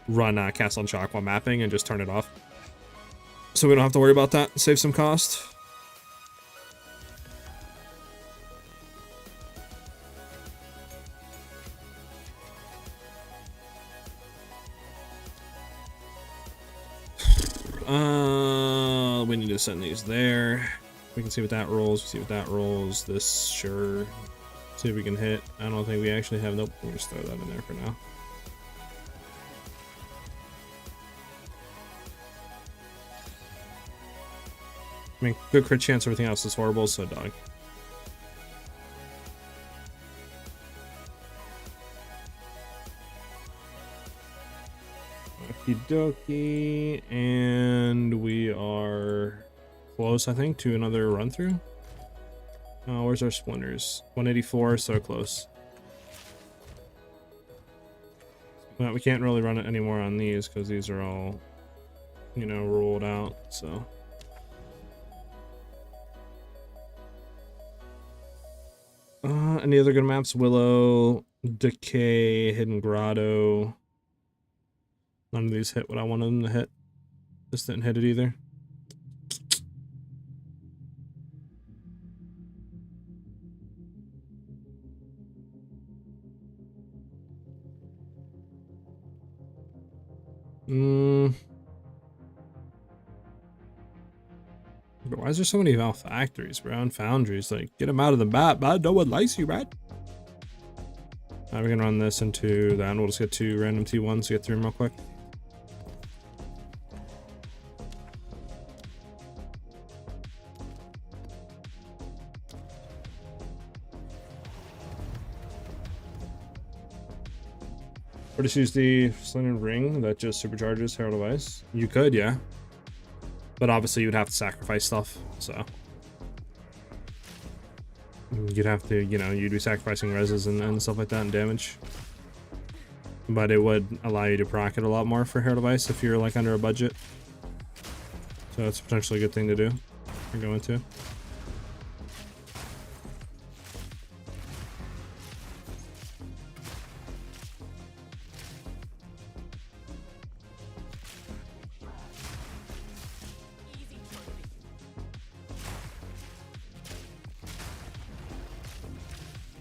run cast on shock while mapping and just turn it off, so we don't have to worry about that. Save some cost. We need to send these there. We can see what that rolls. See what that rolls. This, sure. See if we can hit. I don't think we actually have. Nope. We'll just throw that in there for now. I mean, good crit chance. Everything else is horrible. So dog. Okie dokie, and we are close, I think, to another run through. Where's our splinters? 184, so close. Well, we can't really run it anymore on these because these are all, you know, rolled out. So any other good maps? Willow, Decay, Hidden Grotto. None of these hit what I wanted them to hit. This didn't hit it either. But why is there so many Val factories, bro? And foundries? Like, get them out of the map, bud. No one likes you, right? We're gonna run this into that, and we'll just get 2 random T1s to get through them real quick. Or just use the Slender Ring that just supercharges Herald of Ice. You could, yeah. But obviously you'd have to sacrifice stuff, so. You'd have to, you know, you'd be sacrificing reses and stuff like that and damage. But it would allow you to proc it a lot more for Herald of Ice if you're like under a budget. So it's potentially a good thing to do. We're going to.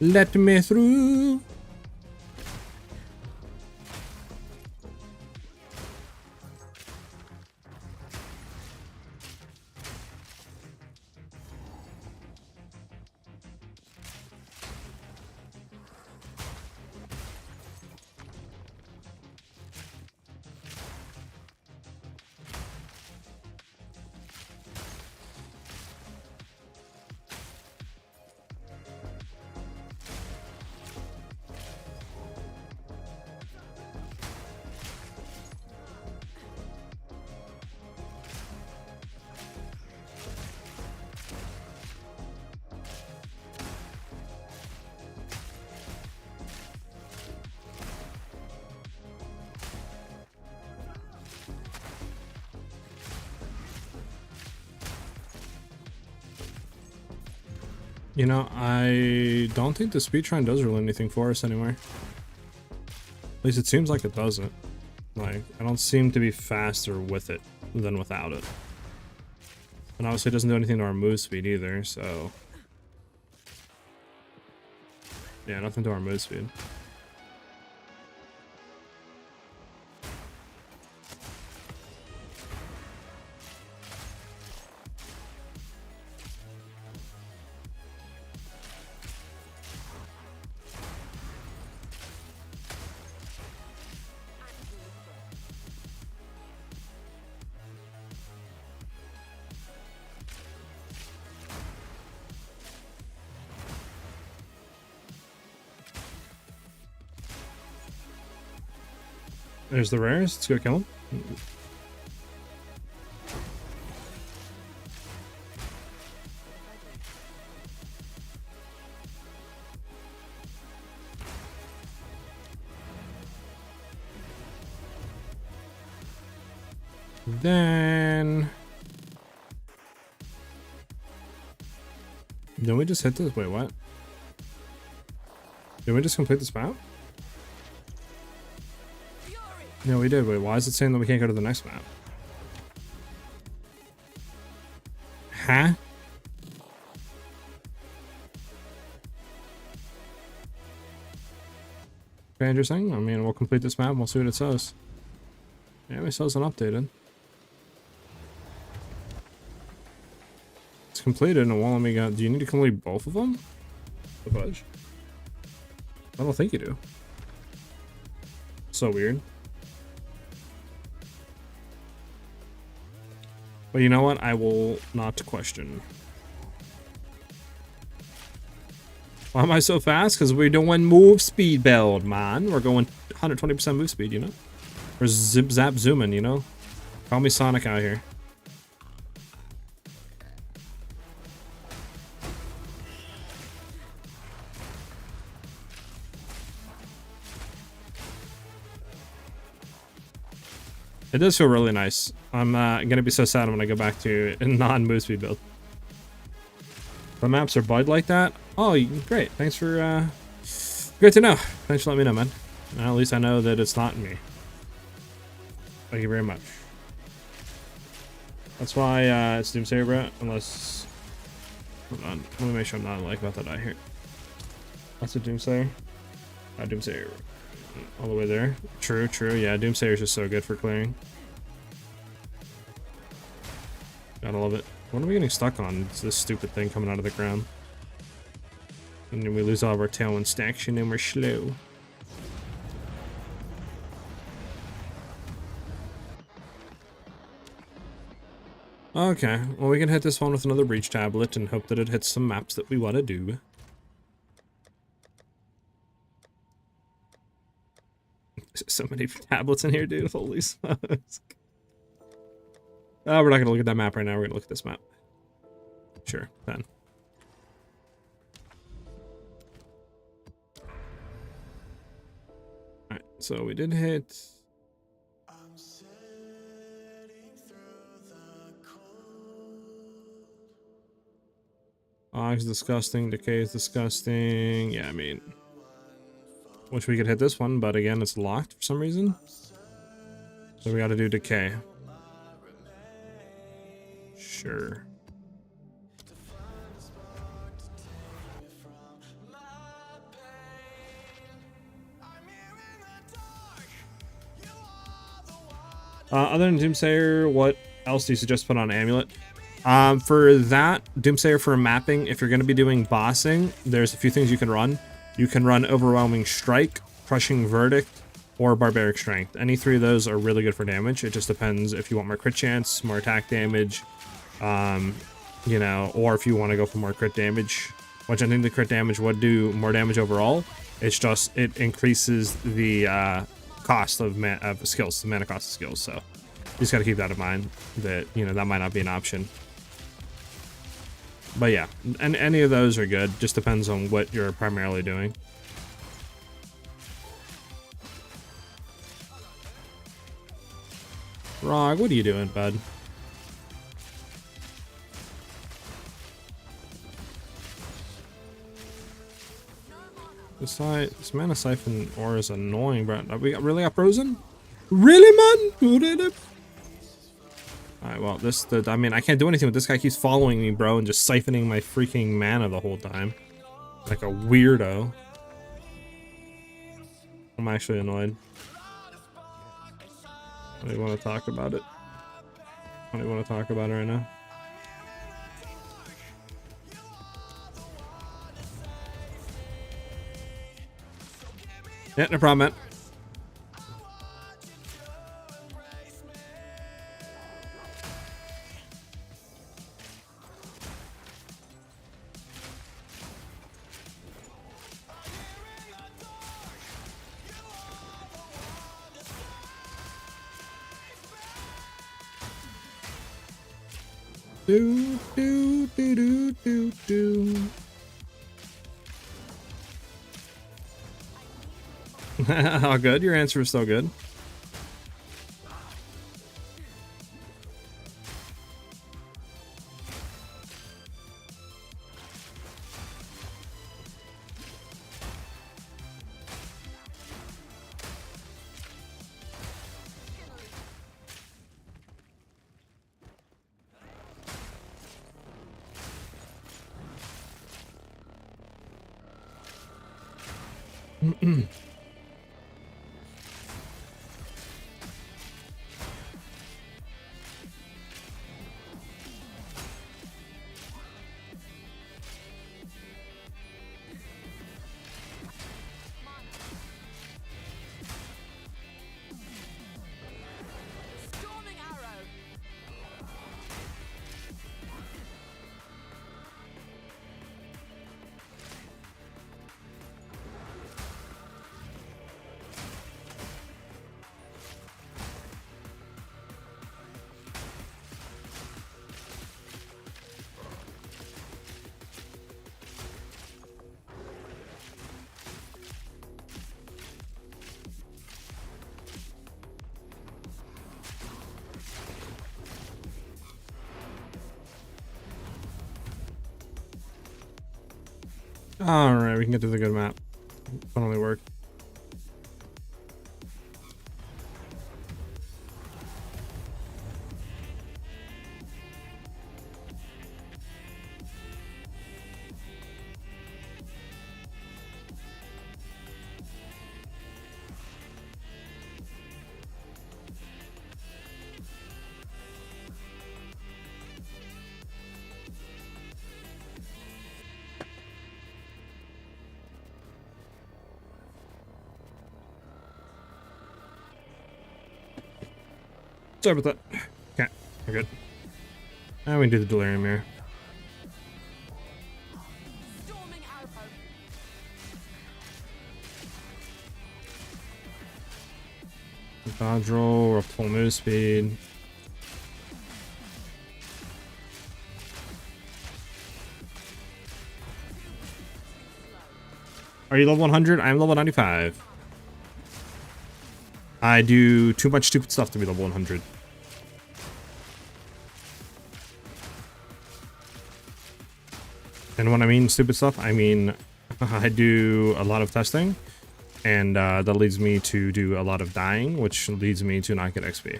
Let me through. You know, I don't think the speed shrine does really anything for us anymore. At least it seems like it doesn't. Like, I don't seem to be faster with it than without it. And obviously it doesn't do anything to our move speed either, so... Yeah, nothing to our move speed. There's the rares. Let's go kill him. Then we just hit this? Wait, what? Did we just complete this map? No, we did. Wait, why is it saying that we can't go to the next map? Huh? Okay, interesting. I mean, we'll complete this map and we'll see what it says. Yeah, it says an updated. It's completed and it won't let me go. Do you need to complete both of them? The fudge? I don't think you do. So weird. But you know what? I will not question. Why am I so fast? Because we're doing move speed build, man. We're going 120% move speed, you know? Or zip zap zooming, you know? Call me Sonic out here. It does feel really nice. I'm gonna be so sad when I go back to a non-move speed build. The maps are bugged like that? Oh, great. Thanks for, good to know. Thanks for letting me know, man. Well, at least I know that it's not me. Thank you very much. That's why, it's Doomsayer, bro. Unless... Hold on. Let me make sure I'm not, like, about to die here. That's a Doomsayer. Doomsayer. All the way there. True, true. Yeah, Doomsayer is just so good for clearing. Gotta love it. What are we getting stuck on? It's this stupid thing coming out of the ground. And then we lose all of our tailwind stacks and then we're slow. Okay, well we can hit this one with another breach tablet and hope that it hits some maps that we want to do. So many tablets in here, dude. Holy smokes. Oh, we're not going to look at that map right now. We're going to look at this map. Sure, then. Alright, so we did hit... Og's disgusting, Decay is disgusting. Yeah, I mean... Wish we could hit this one, but again, it's locked for some reason. So we gotta do Decay. Sure. Other than Doomsayer, what else do you suggest put on Amulet? For that, Doomsayer for mapping, if you're going to be doing bossing, there's a few things you can run. You can run Overwhelming Strike, Crushing Verdict, or Barbaric Strength. Any three of those are really good for damage. It just depends if you want more crit chance, more attack damage, you know, or if you want to go for more crit damage, which I think the crit damage would do more damage overall. It's just, it increases the cost of skills, the mana cost of skills, so you just got to keep that in mind, that, you know, that might not be an option. But yeah, and any of those are good, just depends on what you're primarily doing. Rog, what are you doing, bud? This mana siphon ore is annoying, bro. We really got frozen? Really, man? Alright, well, I mean, I can't do anything with this guy. Keeps following me, bro, and just siphoning my freaking mana the whole time. Like a weirdo. I'm actually annoyed. I don't even want to talk about it. I don't even want to talk about it right now. Yeah, no problem, man. Do do do do do do. How good? Your answer is so good. Alright, we can get to the good map. Finally work. Sorry about that. Okay, we're good. Now we can do the delirium here. Dodge roll, we're up full move speed. Are you level 100? I'm level 95. I do too much stupid stuff to be level 100. And when I mean stupid stuff, I mean I do a lot of testing, and that leads me to do a lot of dying, which leads me to not get XP.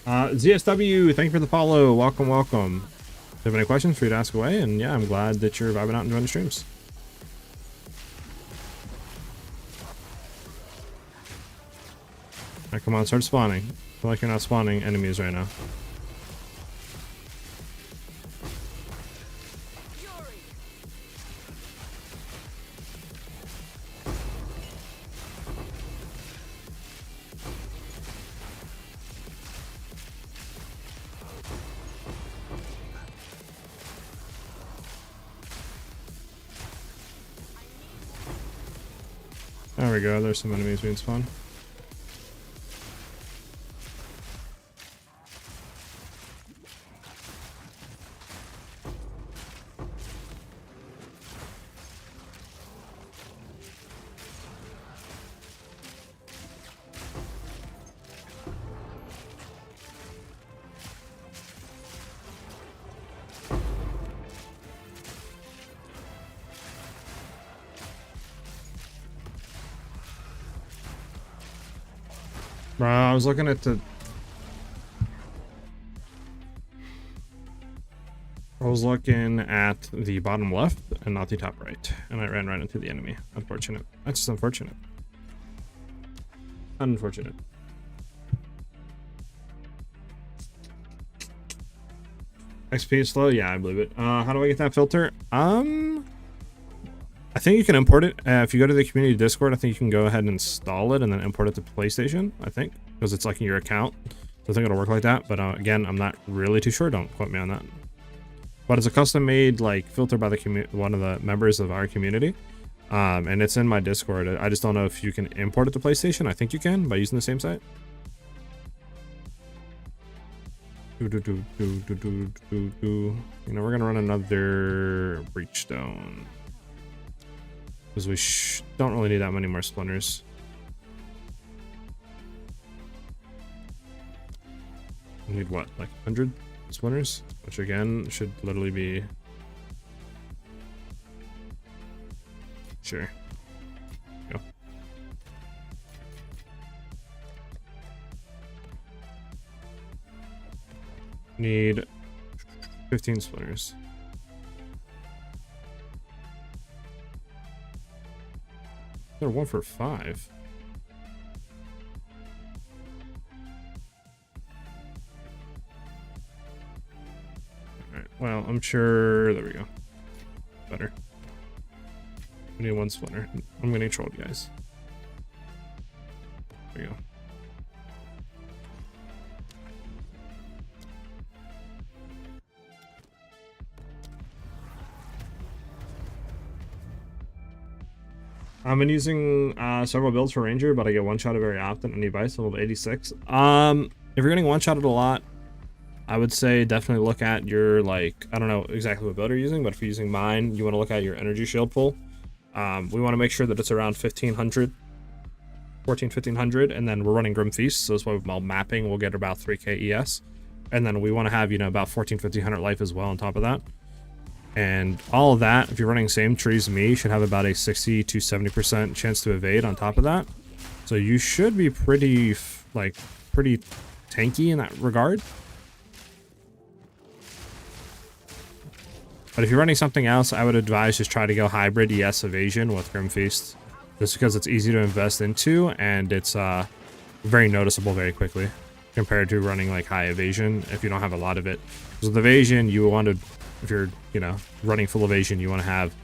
ZSW, thank you for the follow. Welcome, welcome. If you have any questions, free to ask away. And yeah, I'm glad that you're vibing out and joining the streams. Alright, come on, start spawning. I feel like you're not spawning enemies right now. There we go, there's some enemies being spawned. Bro, I was looking at the... I was looking at the bottom left and not the top right. And I ran right into the enemy. Unfortunate. That's just unfortunate. Unfortunate. XP is slow? Yeah, I believe it. How do I get that filter? I think you can import it. If you go to the community Discord, I think you can go ahead and install it and then import it to PlayStation, I think. Because it's like in your account. So I think it'll work like that. But again, I'm not really too sure. Don't quote me on that. But it's a custom-made like filter by the one of the members of our community. And it's in my Discord. I just don't know if you can import it to PlayStation. I think you can by using the same site. You know, we're gonna run another Breachstone. Because we don't really need that many more splinters. We need what, like 100 splinters? Which again, should literally be... Sure. Go. Need 15 splinters. They're 1 for 5. Alright, well, I'm sure... There we go. Better. We need 1 splinter. I'm getting trolled, guys. There we go. I've been using several builds for Ranger, but I get one-shotted very often. I need Vice level 86. If you're getting one-shotted a lot, I would say definitely look at your, like, I don't know exactly what build you're using, but if you're using mine, you want to look at your energy shield pool. We want to make sure that it's around 1500, 1500, and then we're running Grim Feast, so that's why while mapping, we'll get about 3k ES. And then we want to have, you know, about 1500 life as well on top of that. And all of that, if you're running same trees as me, you should have about a 60 to 70% chance to evade on top of that. So you should be pretty, like, pretty tanky in that regard. But if you're running something else, I would advise just try to go hybrid ES evasion with Grim Feast. Just because it's easy to invest into, and it's very noticeable very quickly. Compared to running, like, high evasion if you don't have a lot of it. Because with evasion, you want to... If you're, you know, running full evasion, you want to have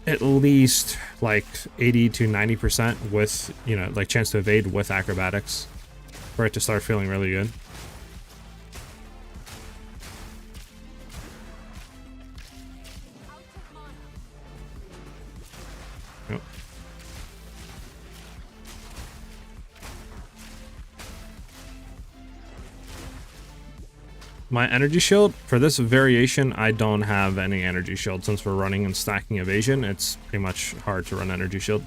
at least like 80 to 90% with, you know, like chance to evade with acrobatics for it to start feeling really good. Yep. My energy shield, for this variation, I don't have any energy shield. Since we're running and stacking evasion, it's pretty much hard to run energy shield.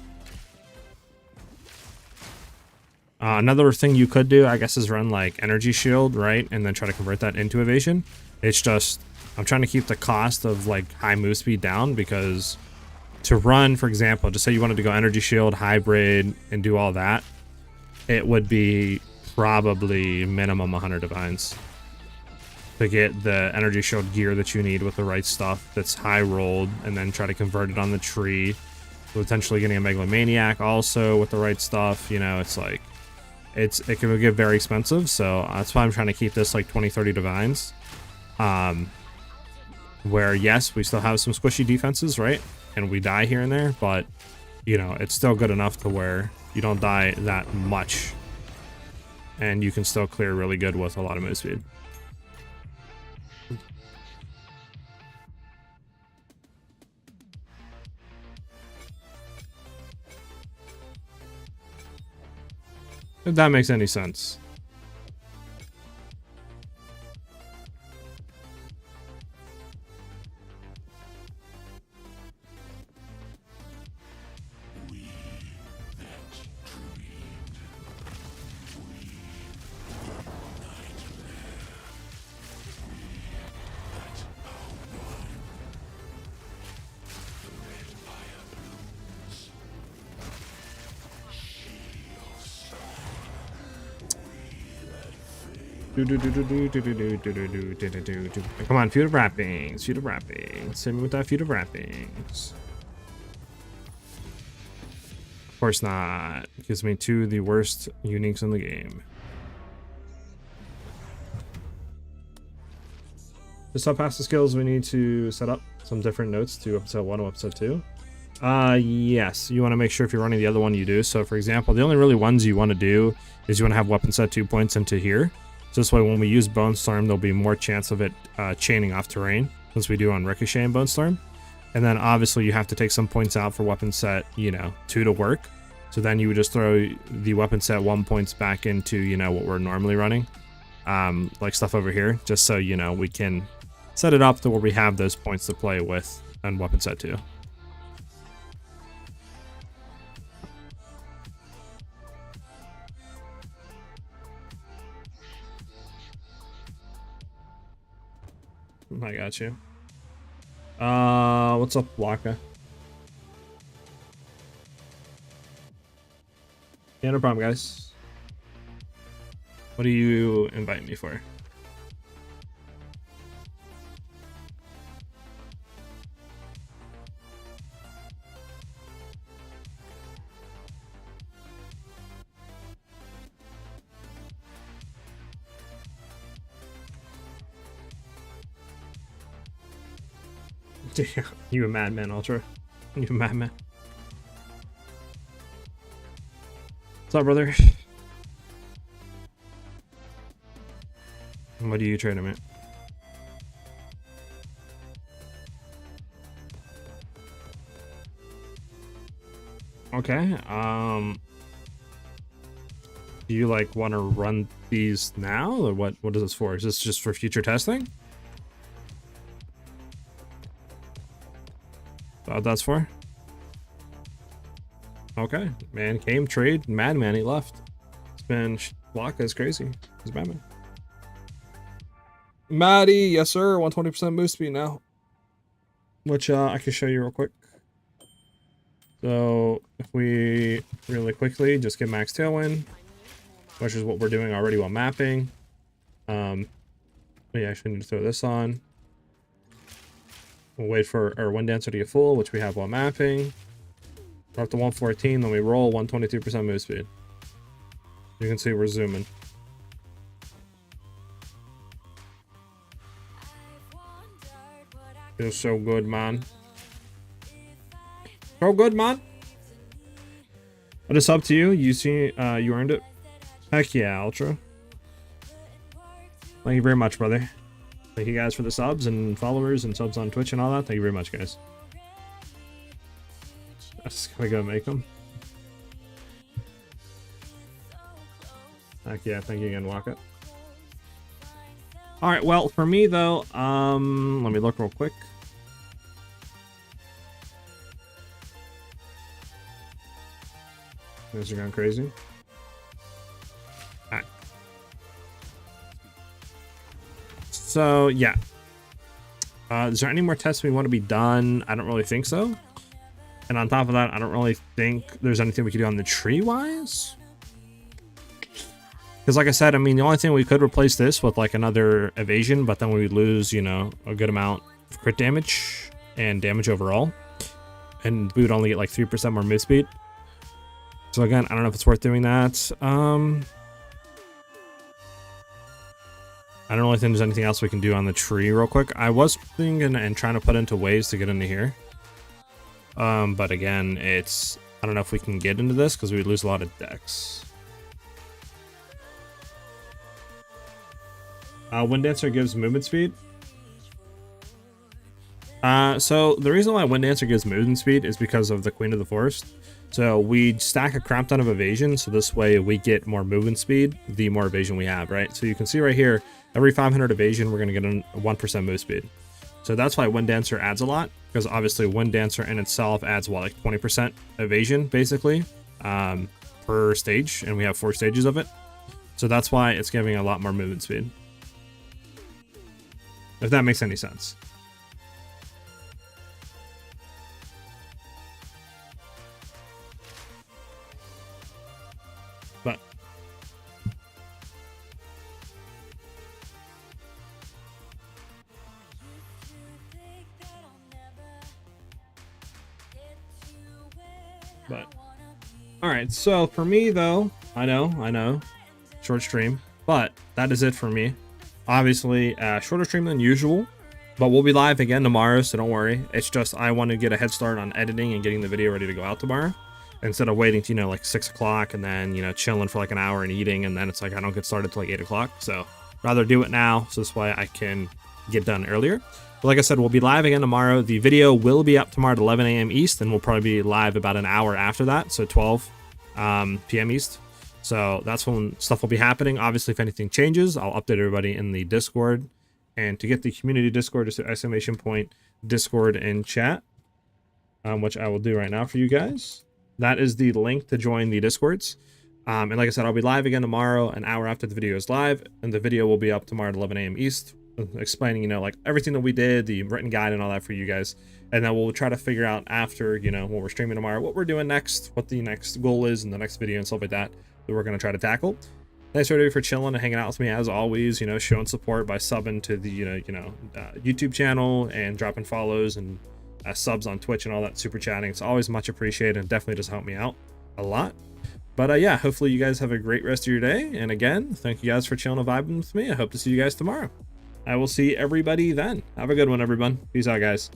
Another thing you could do, I guess, is run like energy shield, right? And then try to convert that into evasion. It's just, I'm trying to keep the cost of like high move speed down, because to run, for example, just say you wanted to go energy shield, hybrid, and do all that, it would be probably minimum 100 divines to get the energy shield gear that you need with the right stuff that's high rolled, and then try to convert it on the tree, potentially getting a megalomaniac also with the right stuff. You know, it's like, it can get very expensive, so that's why I'm trying to keep this like 20-30 divines, where yes, we still have some squishy defenses, right, and we die here and there, but you know, it's still good enough to where you don't die that much and you can still clear really good with a lot of move speed. If that makes any sense. Come on, feud of wrappings, feud of wrappings. Hit me with that feud of wrappings. Of course not. Gives me 2 of the worst uniques in the game. Just how past the skills, we need to set up some different notes to episode 1 or episode 2. Yes, you want to make sure if you're running the other one you do. So for example, the only really ones you want to do is you want to have weapon set 2 points into here. So this way when we use Bone Storm, there'll be more chance of it chaining off terrain, since we do on Ricochet and Bone Storm. And then obviously you have to take some points out for weapon set, you know, 2 to work. So then you would just throw the weapon set 1 points back into, you know, what we're normally running. Like stuff over here, just so, you know, we can set it up to where we have those points to play with on weapon set 2. I got you. What's up, Waka? Yeah, no problem, guys. What are you inviting me for? You a madman, Ultra. You a madman. What's up, brother? What are you trading at? Okay, do you like want to run these now, or what is this for? Is this just for future testing? That's for? Okay, man came, trade, madman, he left. It's been Waka is crazy. He's madman. Maddie, yes sir, 120% move speed now. Which I can show you real quick. So if we really quickly just get max tailwind, which is what we're doing already while mapping. We actually need to throw this on. We'll wait for our Wind Dancer to get full, which we have while mapping. We're up to 114, then we roll 122% move speed. You can see we're zooming. Feels so good, man. Oh, good, man. But it's up to you. You see, you earned it. Heck yeah, Ultra. Thank you very much, brother. Thank you guys for the subs and followers and subs on Twitch and all that. Thank you very much, guys. Can we go make them? Heck yeah, thank you again, Waka. Alright, well, for me though, let me look real quick. These are going crazy. Alright. So, yeah. Is there any more tests we want to be done? I don't really think so. And on top of that, I don't really think there's anything we could do on the tree-wise. Because like I said, I mean, the only thing we could replace this with like another evasion, but then we would lose, you know, a good amount of crit damage and damage overall. And we would only get like 3% more move speed. So again, I don't know if it's worth doing that. I don't really think there's anything else we can do on the tree real quick. I was thinking and trying to put into ways to get into here. But again, I don't know if we can get into this because we would lose a lot of decks. Wind Dancer gives movement speed. So the reason why Wind Dancer gives movement speed is because of the Queen of the Forest. So we stack a crap ton of evasion, so this way we get more movement speed, the more evasion we have, right? So you can see right here, every 500 evasion, we're going to get a 1% move speed. So that's why Wind Dancer adds a lot, because obviously Wind Dancer in itself adds, what, like 20% evasion, basically, per stage, and we have 4 stages of it. So that's why it's giving a lot more movement speed. If that makes any sense. But all right, so for me though, I know, short stream, but that is it for me. Obviously, shorter stream than usual, but we'll be live again tomorrow, so don't worry. It's just I want to get a head start on editing and getting the video ready to go out tomorrow, instead of waiting to, you know, like 6 o'clock and then, you know, chilling for like an hour and eating, and then it's like I don't get started till like 8 o'clock. So rather do it now, so this way I can get done earlier. But like I said, we'll be live again tomorrow. The video will be up tomorrow at 11 a.m. East, and we'll probably be live about an hour after that, so 12 p.m. East. So that's when stuff will be happening. Obviously, if anything changes, I'll update everybody in the Discord. And to get the community Discord, just ! Discord in chat, which I will do right now for you guys. That is the link to join the Discords. And like I said, I'll be live again tomorrow, an hour after the video is live. And the video will be up tomorrow at 11 a.m. East, explaining, you know, like everything that we did, the written guide and all that for you guys. And then we'll try to figure out after, you know, when we're streaming tomorrow, what we're doing next, what the next goal is in the next video and stuff like that we're going to try to tackle. Thanks everybody for chilling and hanging out with me as always, you know, showing support by subbing to the, YouTube channel and dropping follows and subs on Twitch and all that, super chatting. It's always much appreciated and definitely does help me out a lot. But yeah, hopefully you guys have a great rest of your day. And again, thank you guys for chilling and vibing with me. I hope to see you guys tomorrow. I will see everybody then. Have a good one, everyone. Peace out, guys.